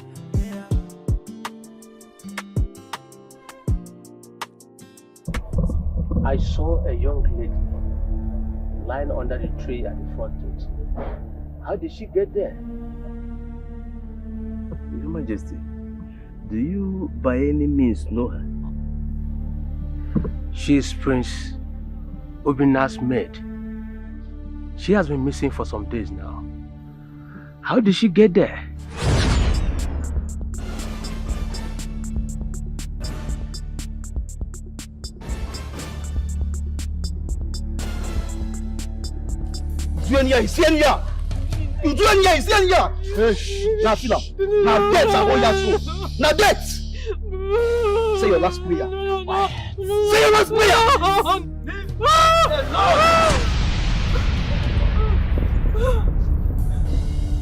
I saw a young lady lying under the tree at the front gate. How did she get there? Your Majesty, do you by any means know her? She is Prince Obina's maid. She has been missing for some days now. How did she get there? You do any here, see here. Now feel up. Now death I want that soul. Now death. Say your last prayer. Say your last prayer.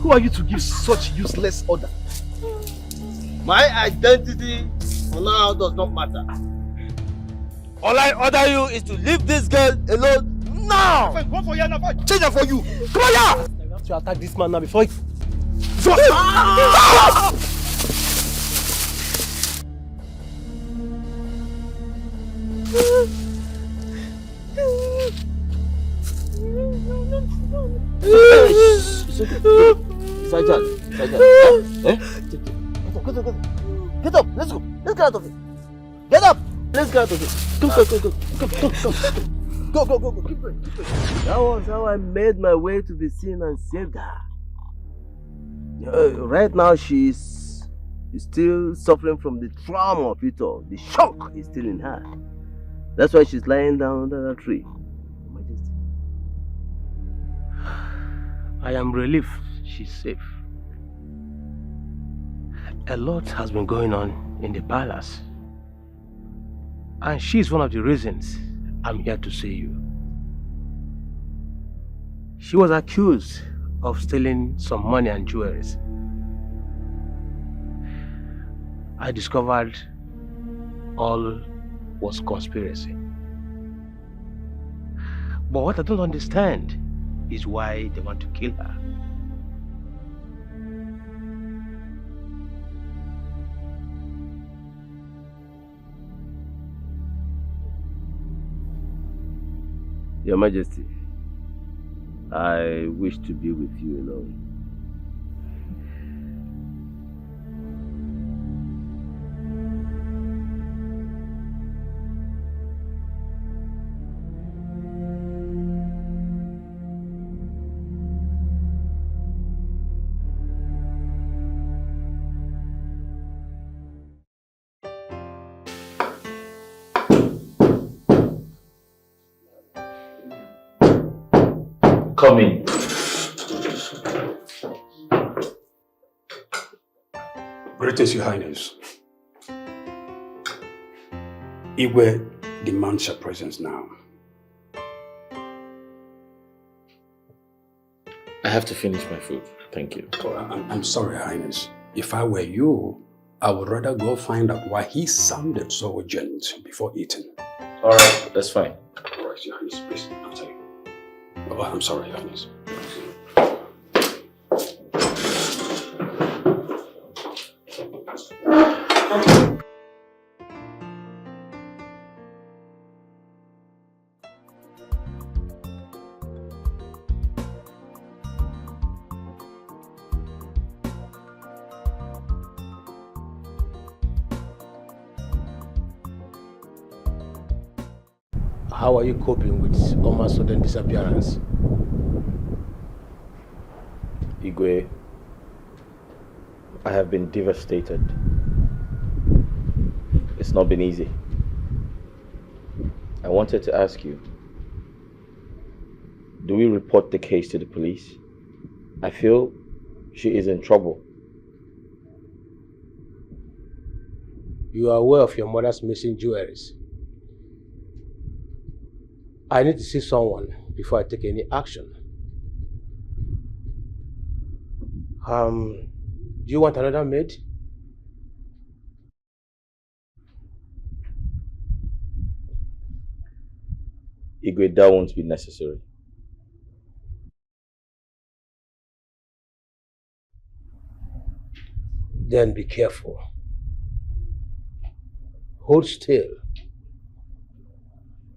Who are you to give such useless order? My identity for now does not matter. All I order you is to leave this girl alone now! Go for you now, change it for you! Come on here! You have to attack this man now before it... Sergeant. Eh? Get up, let's go. Let's get out of here. Get up! Let's get out of here. Come. Go. Keep going. That was how I made my way to the scene and saved her. Right now, she's still suffering from the trauma of it all. The shock is still in her. That's why she's lying down under that tree. Majesty. I am relieved she's safe. A lot has been going on in the palace And she's one of the reasons I'm here to see you. She was accused of stealing some money and jewelries. I discovered all was conspiracy. But what I don't understand is why they want to kill her. Your Majesty, I wish to be with you alone. Come in. Greetings, Your Highness. Igwe demands your presence now. I have to finish my food. Thank you. Oh, I'm sorry, Your Highness. If I were you, I would rather go find out why he sounded so urgent before eating. Alright, that's fine. Alright, Your Highness, please, after you. Oh, I'm sorry, Your Highness. How are you coping with Oma's sudden disappearance? Igwe, I have been devastated. It's not been easy. I wanted to ask you, do we report the case to the police? I feel she is in trouble. You are aware of your mother's missing jewelries. I need to see someone before I take any action. Do you want another maid? Igwe, that won't be necessary. Then be careful. Hold still.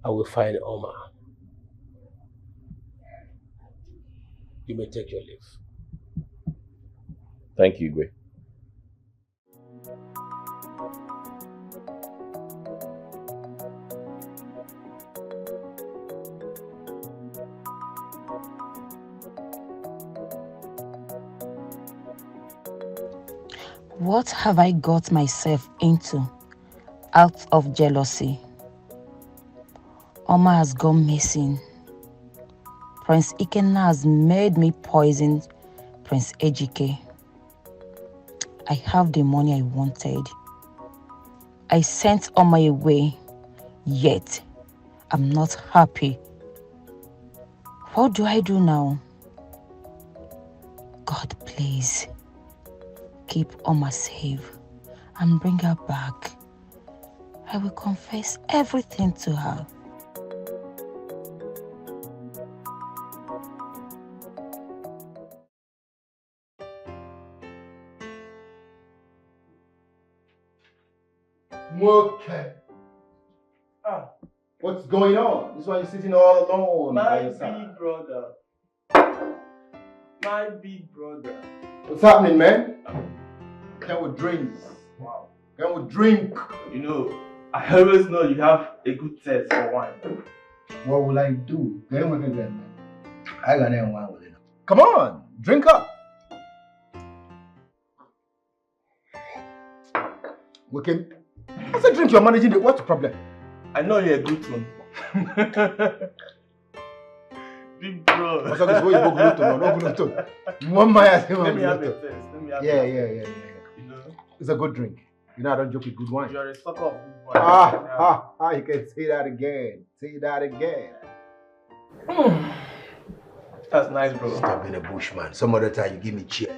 I will find Oma. You may take your leave. Thank you, Igwe. What have I got myself into out of jealousy? Oma has gone missing. Prince Ikenna has made me poison Prince Ejike. I have the money I wanted. I sent Oma away, yet I'm not happy. What do I do now? God, please, keep Oma safe and bring her back. I will confess everything to her. Okay. What's going on? This is why you're sitting all alone by yourself. Big brother. My big brother. What's happening, man? Can we drink? Wow. Can we drink? You know, I always know you have a good taste for wine. What will I do? I got no wine with it. Come on, drink up. We can. I said drink, you're managing it. What's the problem? I know you're a good one. Big bro. Let me have a taste. Let me have yeah. You know? It's a good drink. You know I don't joke with good wine. You're a sucker of good wine. You can say that again. Say that again. That's nice, bro. Stop being a bushman. Some other time you give me cheer.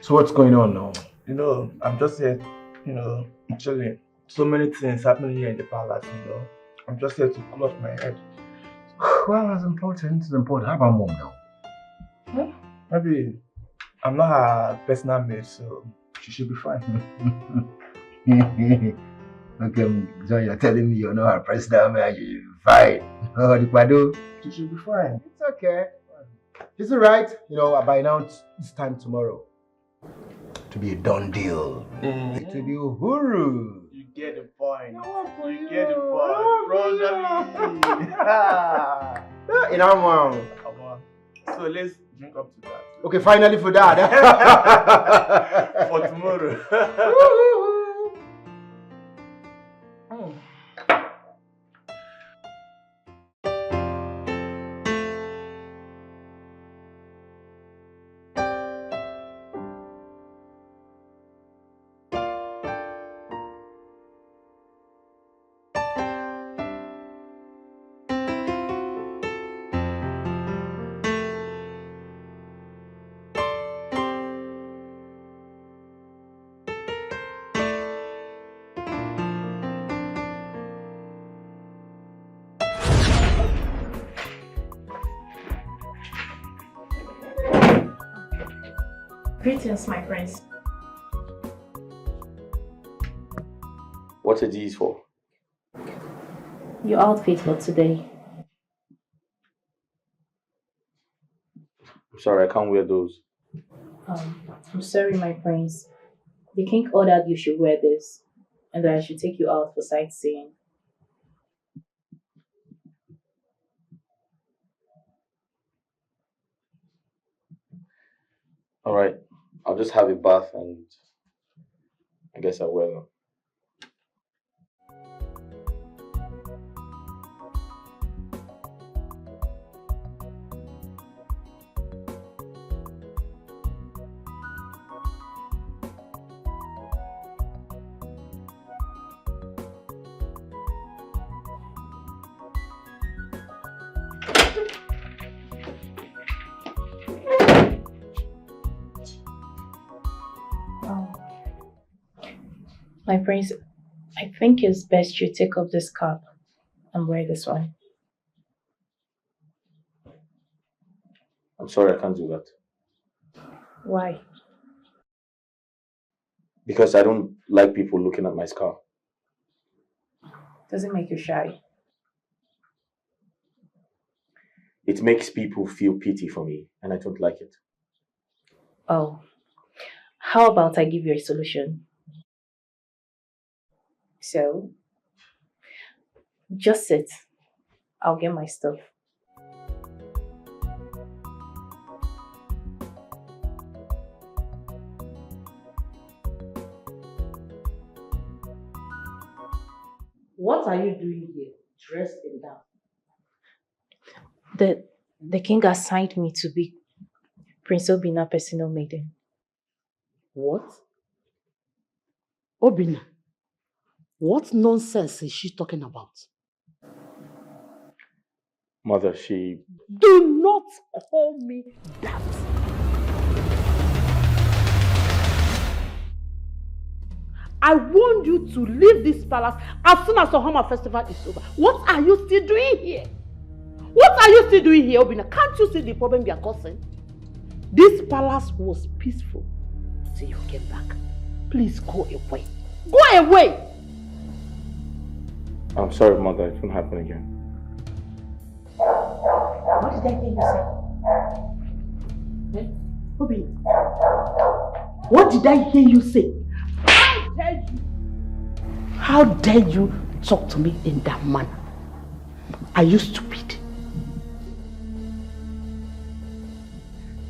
So what's going on now? You know, I'm just here, you know, chilling. So many things happening here in the palace, you know. I'm just here to cool off my head. Well, that's important. It's important. How about mom now? Maybe I'm not her personal maid, so she should be fine. Okay, so you're telling me you're not her personal maid, you should be fine. Oh, the Pado. She should be fine. It's okay. It's alright. You know, by now it's time tomorrow to be a done deal. It will be uhuru. You get the point. You get the point. Brother. In our mom. Come on. So let's drink up to that. Okay, finally for that. For tomorrow. Greetings, my friends. What are these for? Your outfit for today. I'm sorry, I can't wear those. I'm sorry, my prince. The king ordered you should wear this, and that I should take you out for sightseeing. Alright, I'll just have a bath and I guess I'll wear them. My prince, I think it's best you take off this cap and wear this one. I'm sorry, I can't do that. Why? Because I don't like people looking at my scar. Does it make you shy? It makes people feel pity for me, and I don't like it. Oh, how about I give you a solution? So, just sit. I'll get my stuff. What are you doing here, dressed in that? The king assigned me to be Prince Obina personal maiden. What? Obina? What nonsense is she talking about? Mother, she... Do not call me that. I want you to leave this palace as soon as the Homa festival is over. What are you still doing here? What are you still doing here, Obina? Can't you see the problem you are causing? This palace was peaceful until you came back. Please go away. Go away! I'm sorry, Mother. It won't happen again. What did I hear you say? Obina, what did I hear you say? How dare you? How dare you talk to me in that manner? Are you stupid?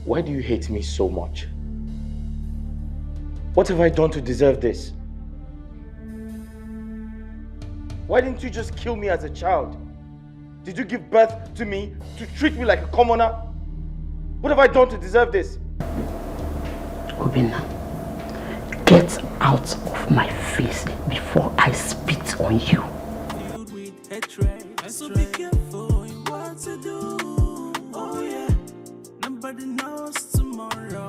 Why do you hate me so much? What have I done to deserve this? Why didn't you just kill me as a child? Did you give birth to me to treat me like a commoner? What have I done to deserve this? Obina, get out of my face before I spit on you. So be careful in what to do. Oh yeah, nobody knows tomorrow.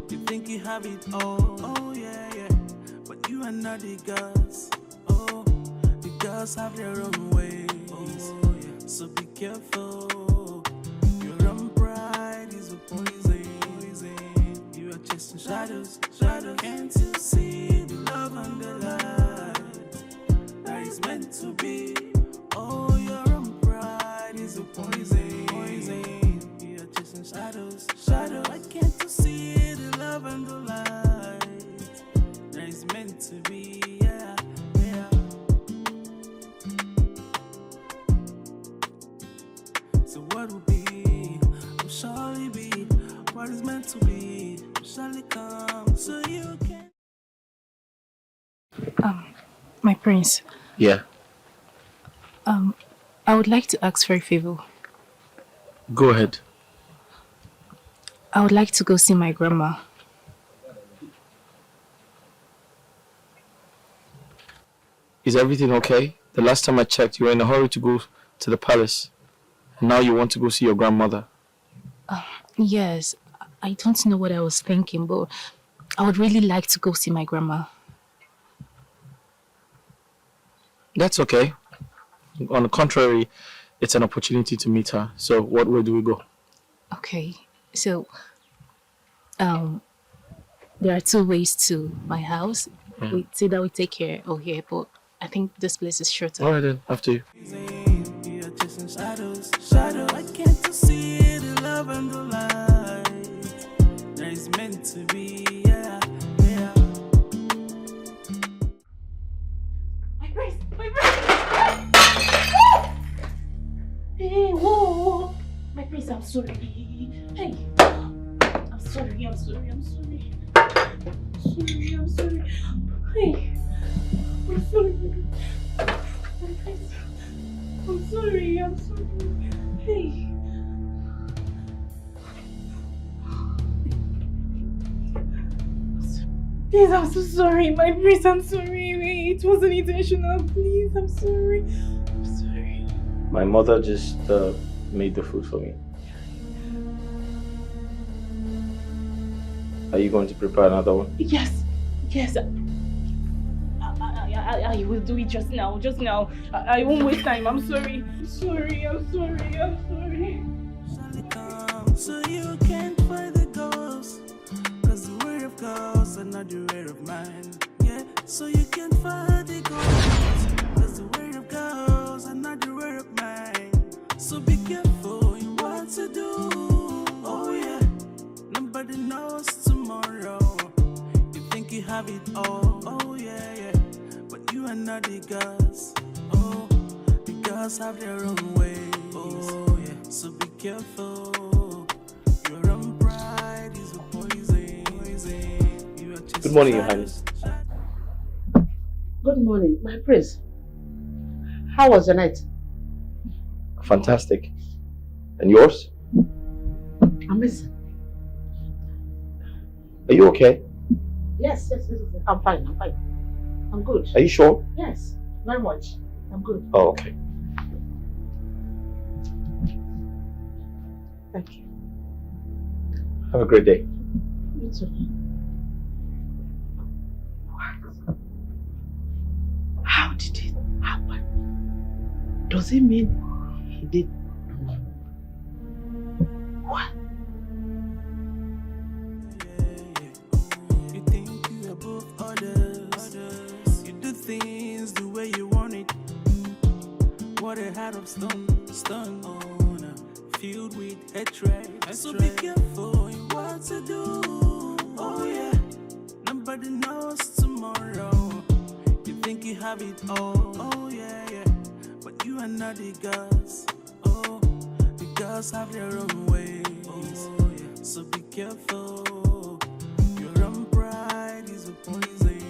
You think you have it all. Oh yeah, yeah. But you are not the gods. Oh, the gods have their own ways. Oh yeah. So be careful. Your own pride is a poison. You are chasing shadows. Can't you see the love and the light that is meant to be? Oh, your own pride is a poison. You are chasing shadows. Why can't you see the love and the light that is meant to be? Yeah, yeah. So what will be, will surely be. What is meant to be, will surely come. So you can. My prince, Yeah, I would like to ask for a favor. go ahead. I would like to go see my grandma. Is everything okay? The last time I checked, you were in a hurry to go to the palace. And now you want to go see your grandmother. Yes, I don't know what I was thinking, but I would really like to go see my grandma. That's okay. On the contrary, it's an opportunity to meet her. So what way do we go? Okay, so there are two ways to my house. It's either we take care or here, but I think this place is shorter. All right then, after you. You are chasing shadows. Why can't you see the love and the light that is meant to be? Yeah, yeah. My prince! Hey, whoa! My prince, I'm sorry. Hey! I'm sorry. I'm sorry. Hey! I'm sorry. My prince. I'm sorry. Hey! Please, I'm so sorry. My prince, I'm sorry. It wasn't intentional. Please, I'm sorry. My mother just made the food for me. Are you going to prepare another one? Yes. I will do it just now. I won't waste time. I'm sorry. So you can't fight the ghost, cause the word of ghosts are not the word of mine. Yeah, so you can't fight the ghost, cause the word of ghosts are not the word of mine. So be careful in what to do. Oh yeah, nobody knows tomorrow. You think you have it all. Oh yeah, but you are not the gods. Oh, the gods have their own ways. Oh yeah, so be careful. Your own pride is a poison. You are just Good morning, Your Highness. Good morning, my prince. How was the night? Fantastic. And yours? Amazing. Are you okay? Yes. I'm fine. I'm good. Are you sure? Yes, very much. I'm good. Oh, okay. Thank you. Have a great day. You too. How did it happen? Does it mean he did? What? You think you are above others. You do things the way you want it. What a heart of stone, filled with hatred. So be careful in what to do. Oh yeah, nobody knows tomorrow. You think you have it all. Oh yeah, but you are not the gods. Oh, the gods have their own ways. Oh yeah, so be careful. Your own pride is a poison.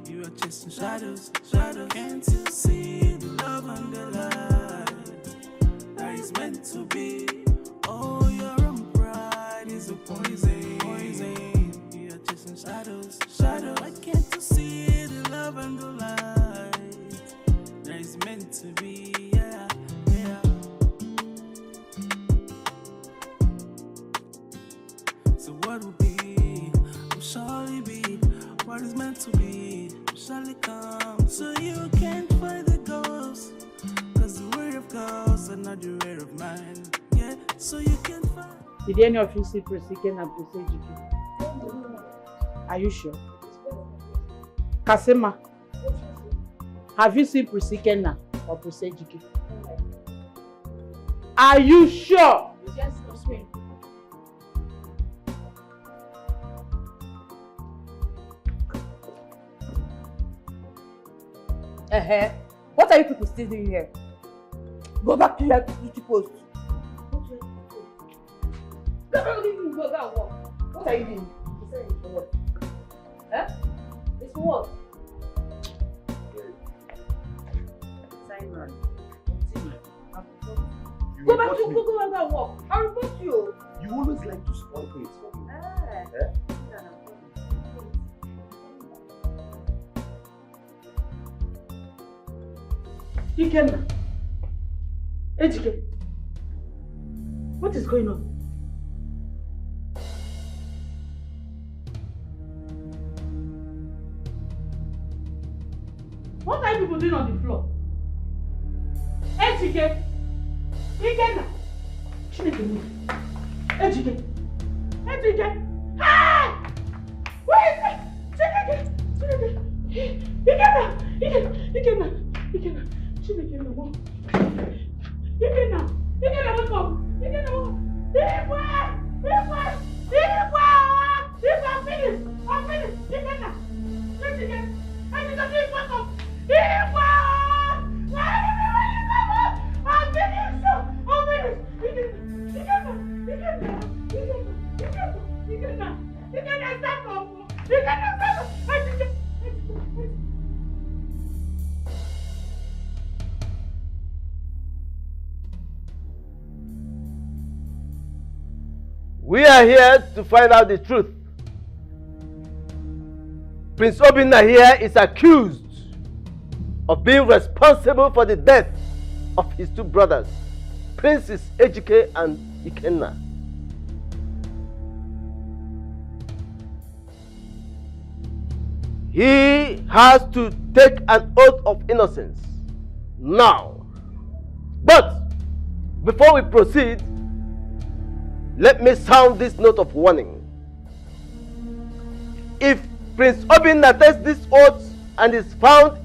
You are chasing shadows. Can't you see the love and the light that is meant to be? Oh, your own pride is a poison. You are chasing shadows. what will be, will surely be. What is meant to be, will surely come. So you can't fight the ghost, cause the way of ghosts are not the way of mine. Yeah, so you can't fight. Did any of you see Prisiken and Prisejike? Are you sure? Kasema, have you seen Prisiken or Prisejike? Are you sure? Yes, Queen. What are you people still doing here? Go back to your duty post. Go and walk. What are you doing? It's for what? It's for what? Simon, go back to go and walk. I'll report you. You always like to spoil things for me. Ikenna. Ejike. What is going on? What are you people doing on the floor? Ejike. Ikenna. Chineke move. Ejike. Ejike. Ah! Where is it? Chineke. Ikenna. Ikenna. Chineke no. Ikenna, wake up. Ikenna, I'm finished. Ikenna. Ejike. Wake up. We are here to find out the truth. Prince Obina here is accused of being responsible for the death of his two brothers, Princes Ejike and Ikenna. He has to take an oath of innocence now. But before we proceed, let me sound this note of warning. If Prince Obina takes this oath and is found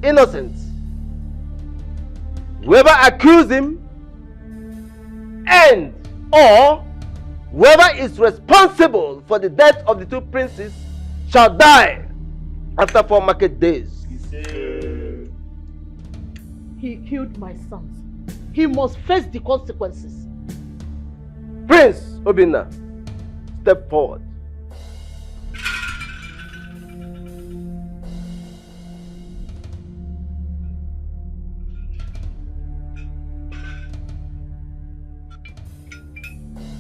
innocent, whoever accuses him and or whoever is responsible for the death of the two princes shall die after 4 market days. He killed my sons. He must face the consequences. Prince Obina, step forward.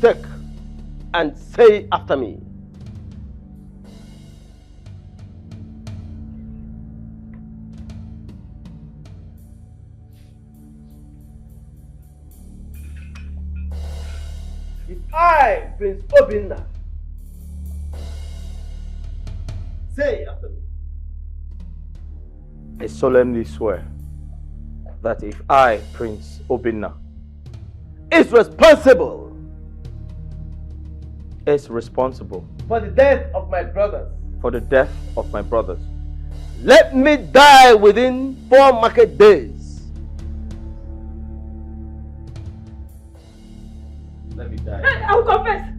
Take and say after me. If I, Prince Obina, say after me. I solemnly swear that if I, Prince Obina, is responsible for the death of my brothers, let me die within 4 market days. Let me die. I will confess.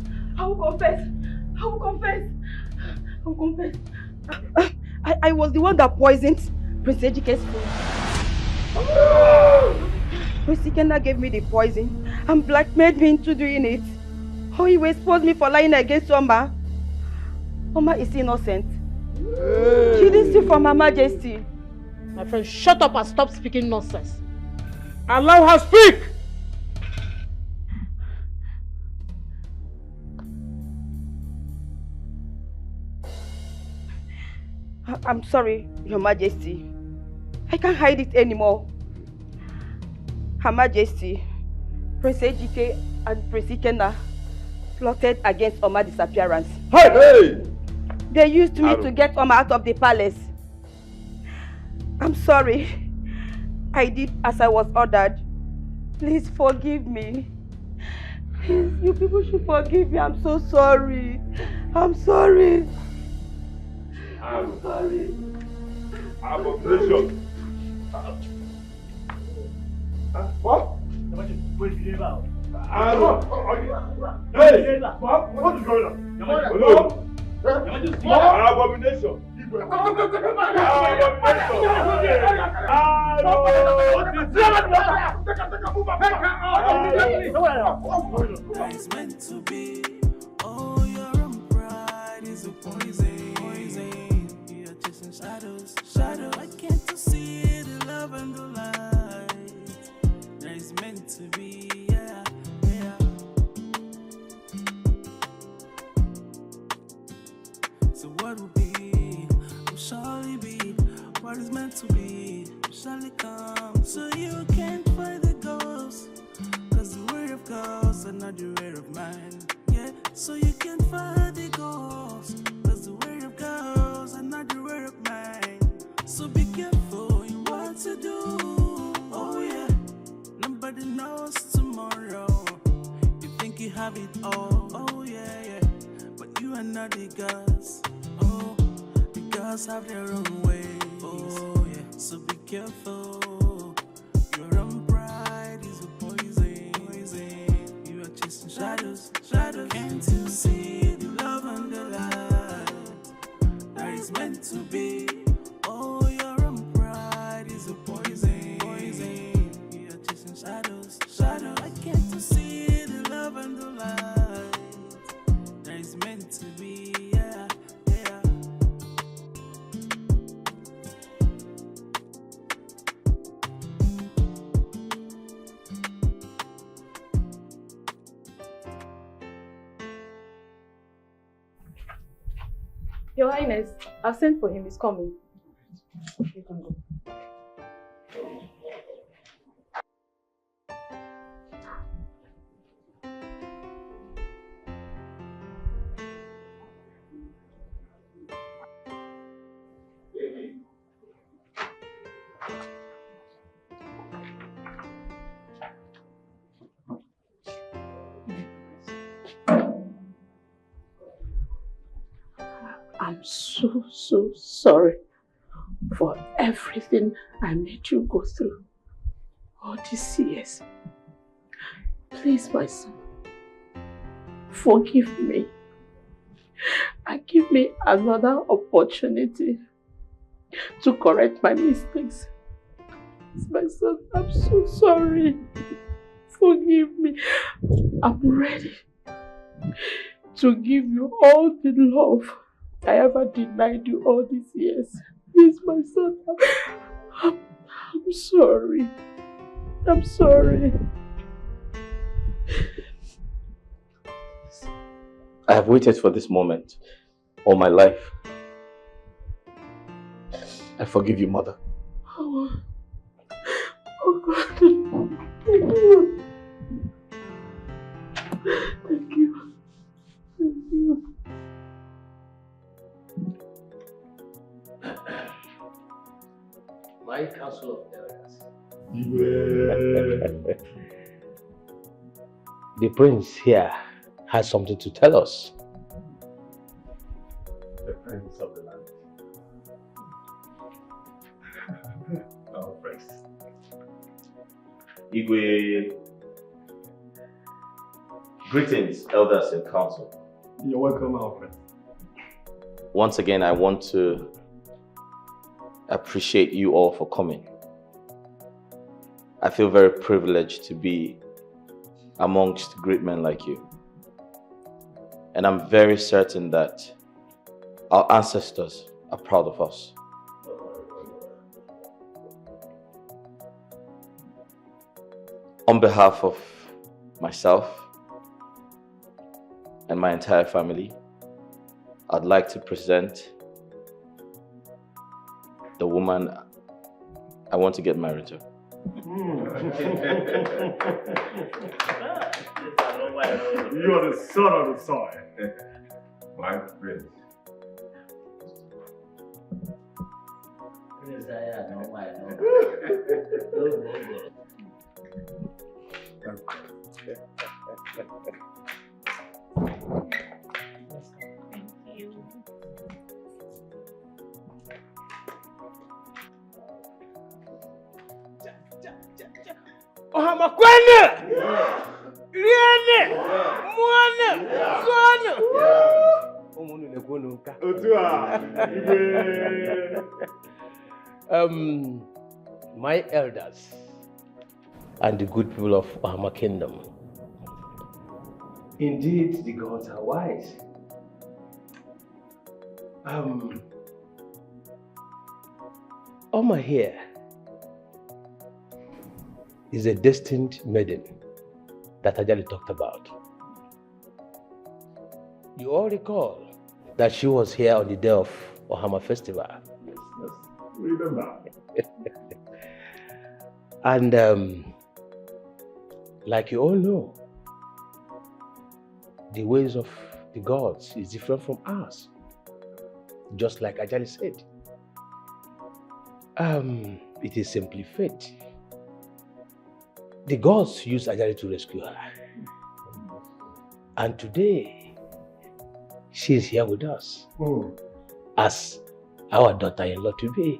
I was the one that poisoned Prince Ejike's food. Prince Ikenna gave me the poison and blackmailed me into doing it. Oh, he exposed me for lying against Oma. Oma is innocent. She didn't steal from Her Majesty. My friend, shut up and stop speaking nonsense. Allow her speak! I'm sorry, Your Majesty. I can't hide it anymore. Her Majesty, Prince Ejike and Prince Ikenna plotted against Oma's disappearance. Hey! They used me to get Oma out of the palace. I'm sorry. I did as I was ordered. Please forgive me. Please, you people should forgive me. I'm so sorry. I'm sorry. I'm sorry. Abomination. What? Hey! What is going on? Abomination. It's meant to be. Oh, your own pride is a poison. You're chasing shadows. I can't see the love and the light. That is meant to be. Yeah. So what will be? Will surely be. What is meant to be will surely come. So you can't fight the ghost. Cause the word of ghosts are not the word of man. Yeah, so you can't fight the ghost. Cause the word of ghosts are not the word of man. So be careful in what to do. Oh yeah, nobody knows tomorrow. You think you have it all. Oh yeah. But you are not the gods. Oh, the gods have their own ways. Oh yeah, so be careful. Your own pride is a poison. You are chasing shadows. Can't you see the love and the light that is meant to be? Oh, your own pride is a poison. You are chasing shadows. I can't see the love and the light that is meant to be. Yeah. Your Highness, I've sent for him. He's coming. You can go. I'm so sorry for everything I made you go through all these years. Please, my son, forgive me and give me another opportunity to correct my mistakes. My son, I'm so sorry. Forgive me. I'm ready to give you all the love I ever denied you all these years. Please, my son, I'm sorry. I'm sorry. I have waited for this moment all my life. I forgive you, mother. Oh God. Thank you. Thank you. Thank you. My council of elders. The prince here has something to tell us. The prince of the land. Our prince. Igwe, greetings, elders in council. You're welcome, our friend. Once again, I want to appreciate you all for coming. I feel very privileged to be amongst great men like you. And I'm very certain that our ancestors are proud of us. On behalf of myself and my entire family, I'd like to present the woman I want to get married to. You are the son of the soil. My friend. Ohamakwene! Riene! Mwane! Sono! Omunu nekono nka. Otua! My elders and the good people of Ohama Kingdom. Indeed, the gods are wise. Oma here is a destined maiden that Ajali talked about. You all recall that she was here on the day of Ohama Festival. Yes. Remember. And like you all know, the ways of the gods is different from ours. Just like Ajali said. It is simply fate. The gods used Ajali to rescue her. And today, she is here with us as our daughter-in-law to be.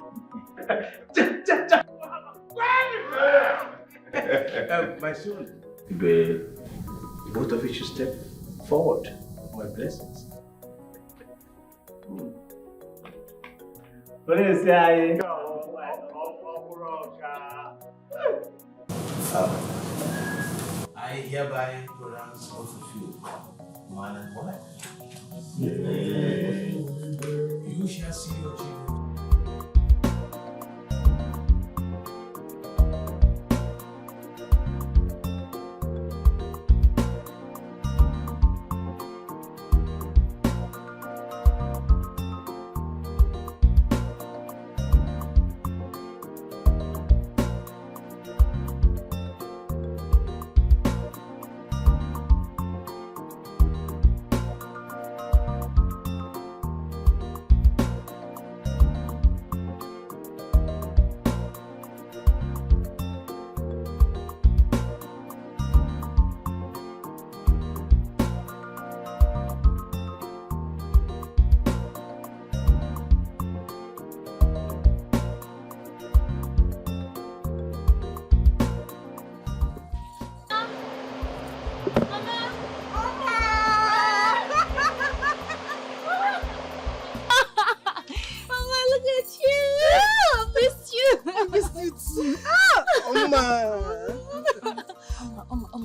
My son, both of you should step forward for my blessings. I hereby pronounce both of you man and wife. You shall see your children.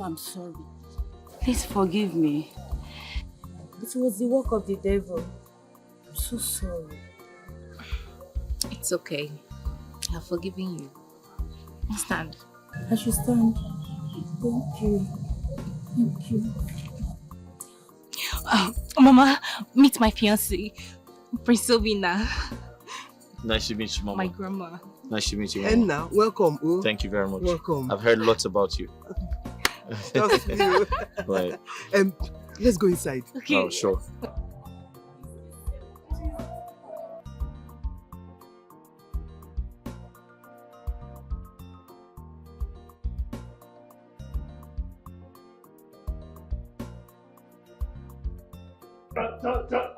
I'm sorry. Please forgive me. It was the work of the devil. I'm so sorry. It's okay. I've forgiven you. Stand. I should stand. Thank you. Thank you. Mama, meet my fiancé, Prince Obina. Nice to meet you, Mama. My grandma. Nice to meet you, And Mama. now, welcome. Oh. Thank you very much. Welcome. I've heard lots about you. Just you. Right. Let's go inside. Okay. Oh, sure.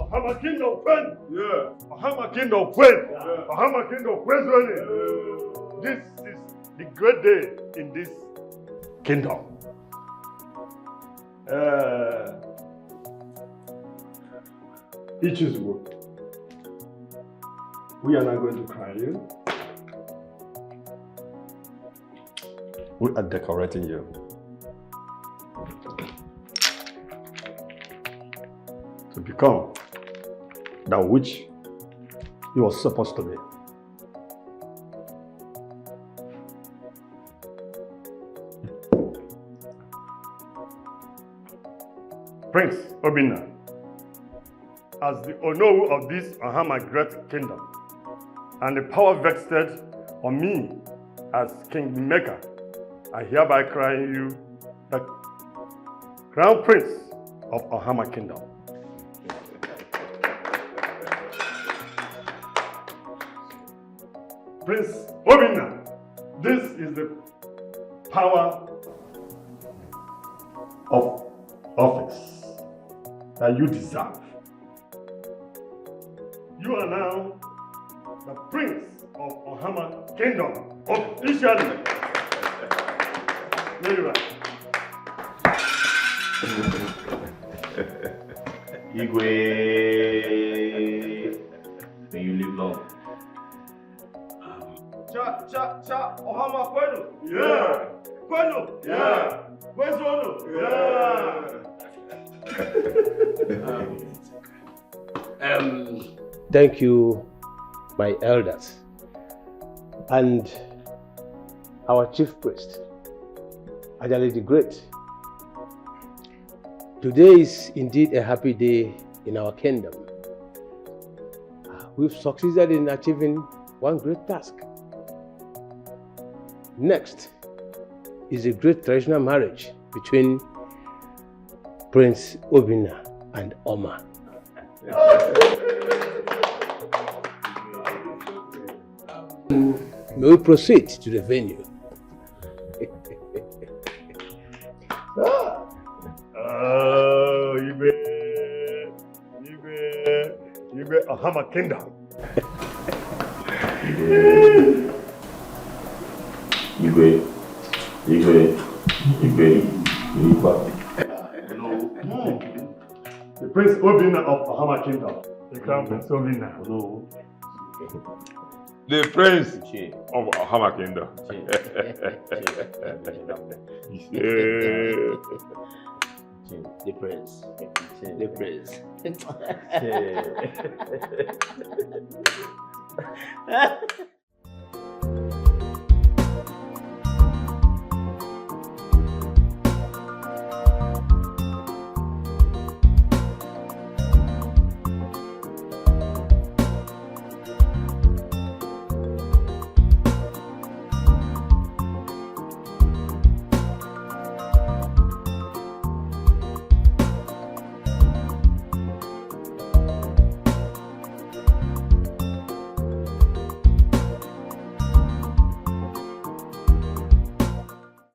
Ohama Kingdom friend. Yeah. Ohama Kingdom friend. Yeah. Ohama Kingdom friend. This is the great day in this kingdom. Each is one. We are not going to cry you. We are decorating you. To become that which you are supposed to be. Prince Obina, as the Onowu of this Ohama great kingdom, and the power vested on me as Kingmaker, I hereby crown you the Crown Prince of Ohama Kingdom. Prince Obina, this is the power of office that you deserve. You are now the Prince of Ohama Kingdom, officially. There you are. Igwe, may you live long. Cha, Ohama Kwenu. Yeah. Kwenu. Yeah. Kwenu. Yeah. Thank you, my elders, and our chief priest, Ajali the Great. Today is indeed a happy day in our kingdom. We've succeeded in achieving one great task. Next is a great traditional marriage between Prince Obina and Oma. May we proceed to the venue. Oh, you be Ohama Kingdom. Igwe. The Prince Obina of Ohama Kingdom. The Crown Prince Obina. The Prince of Ohama Kingdom. The Prince. The Prince.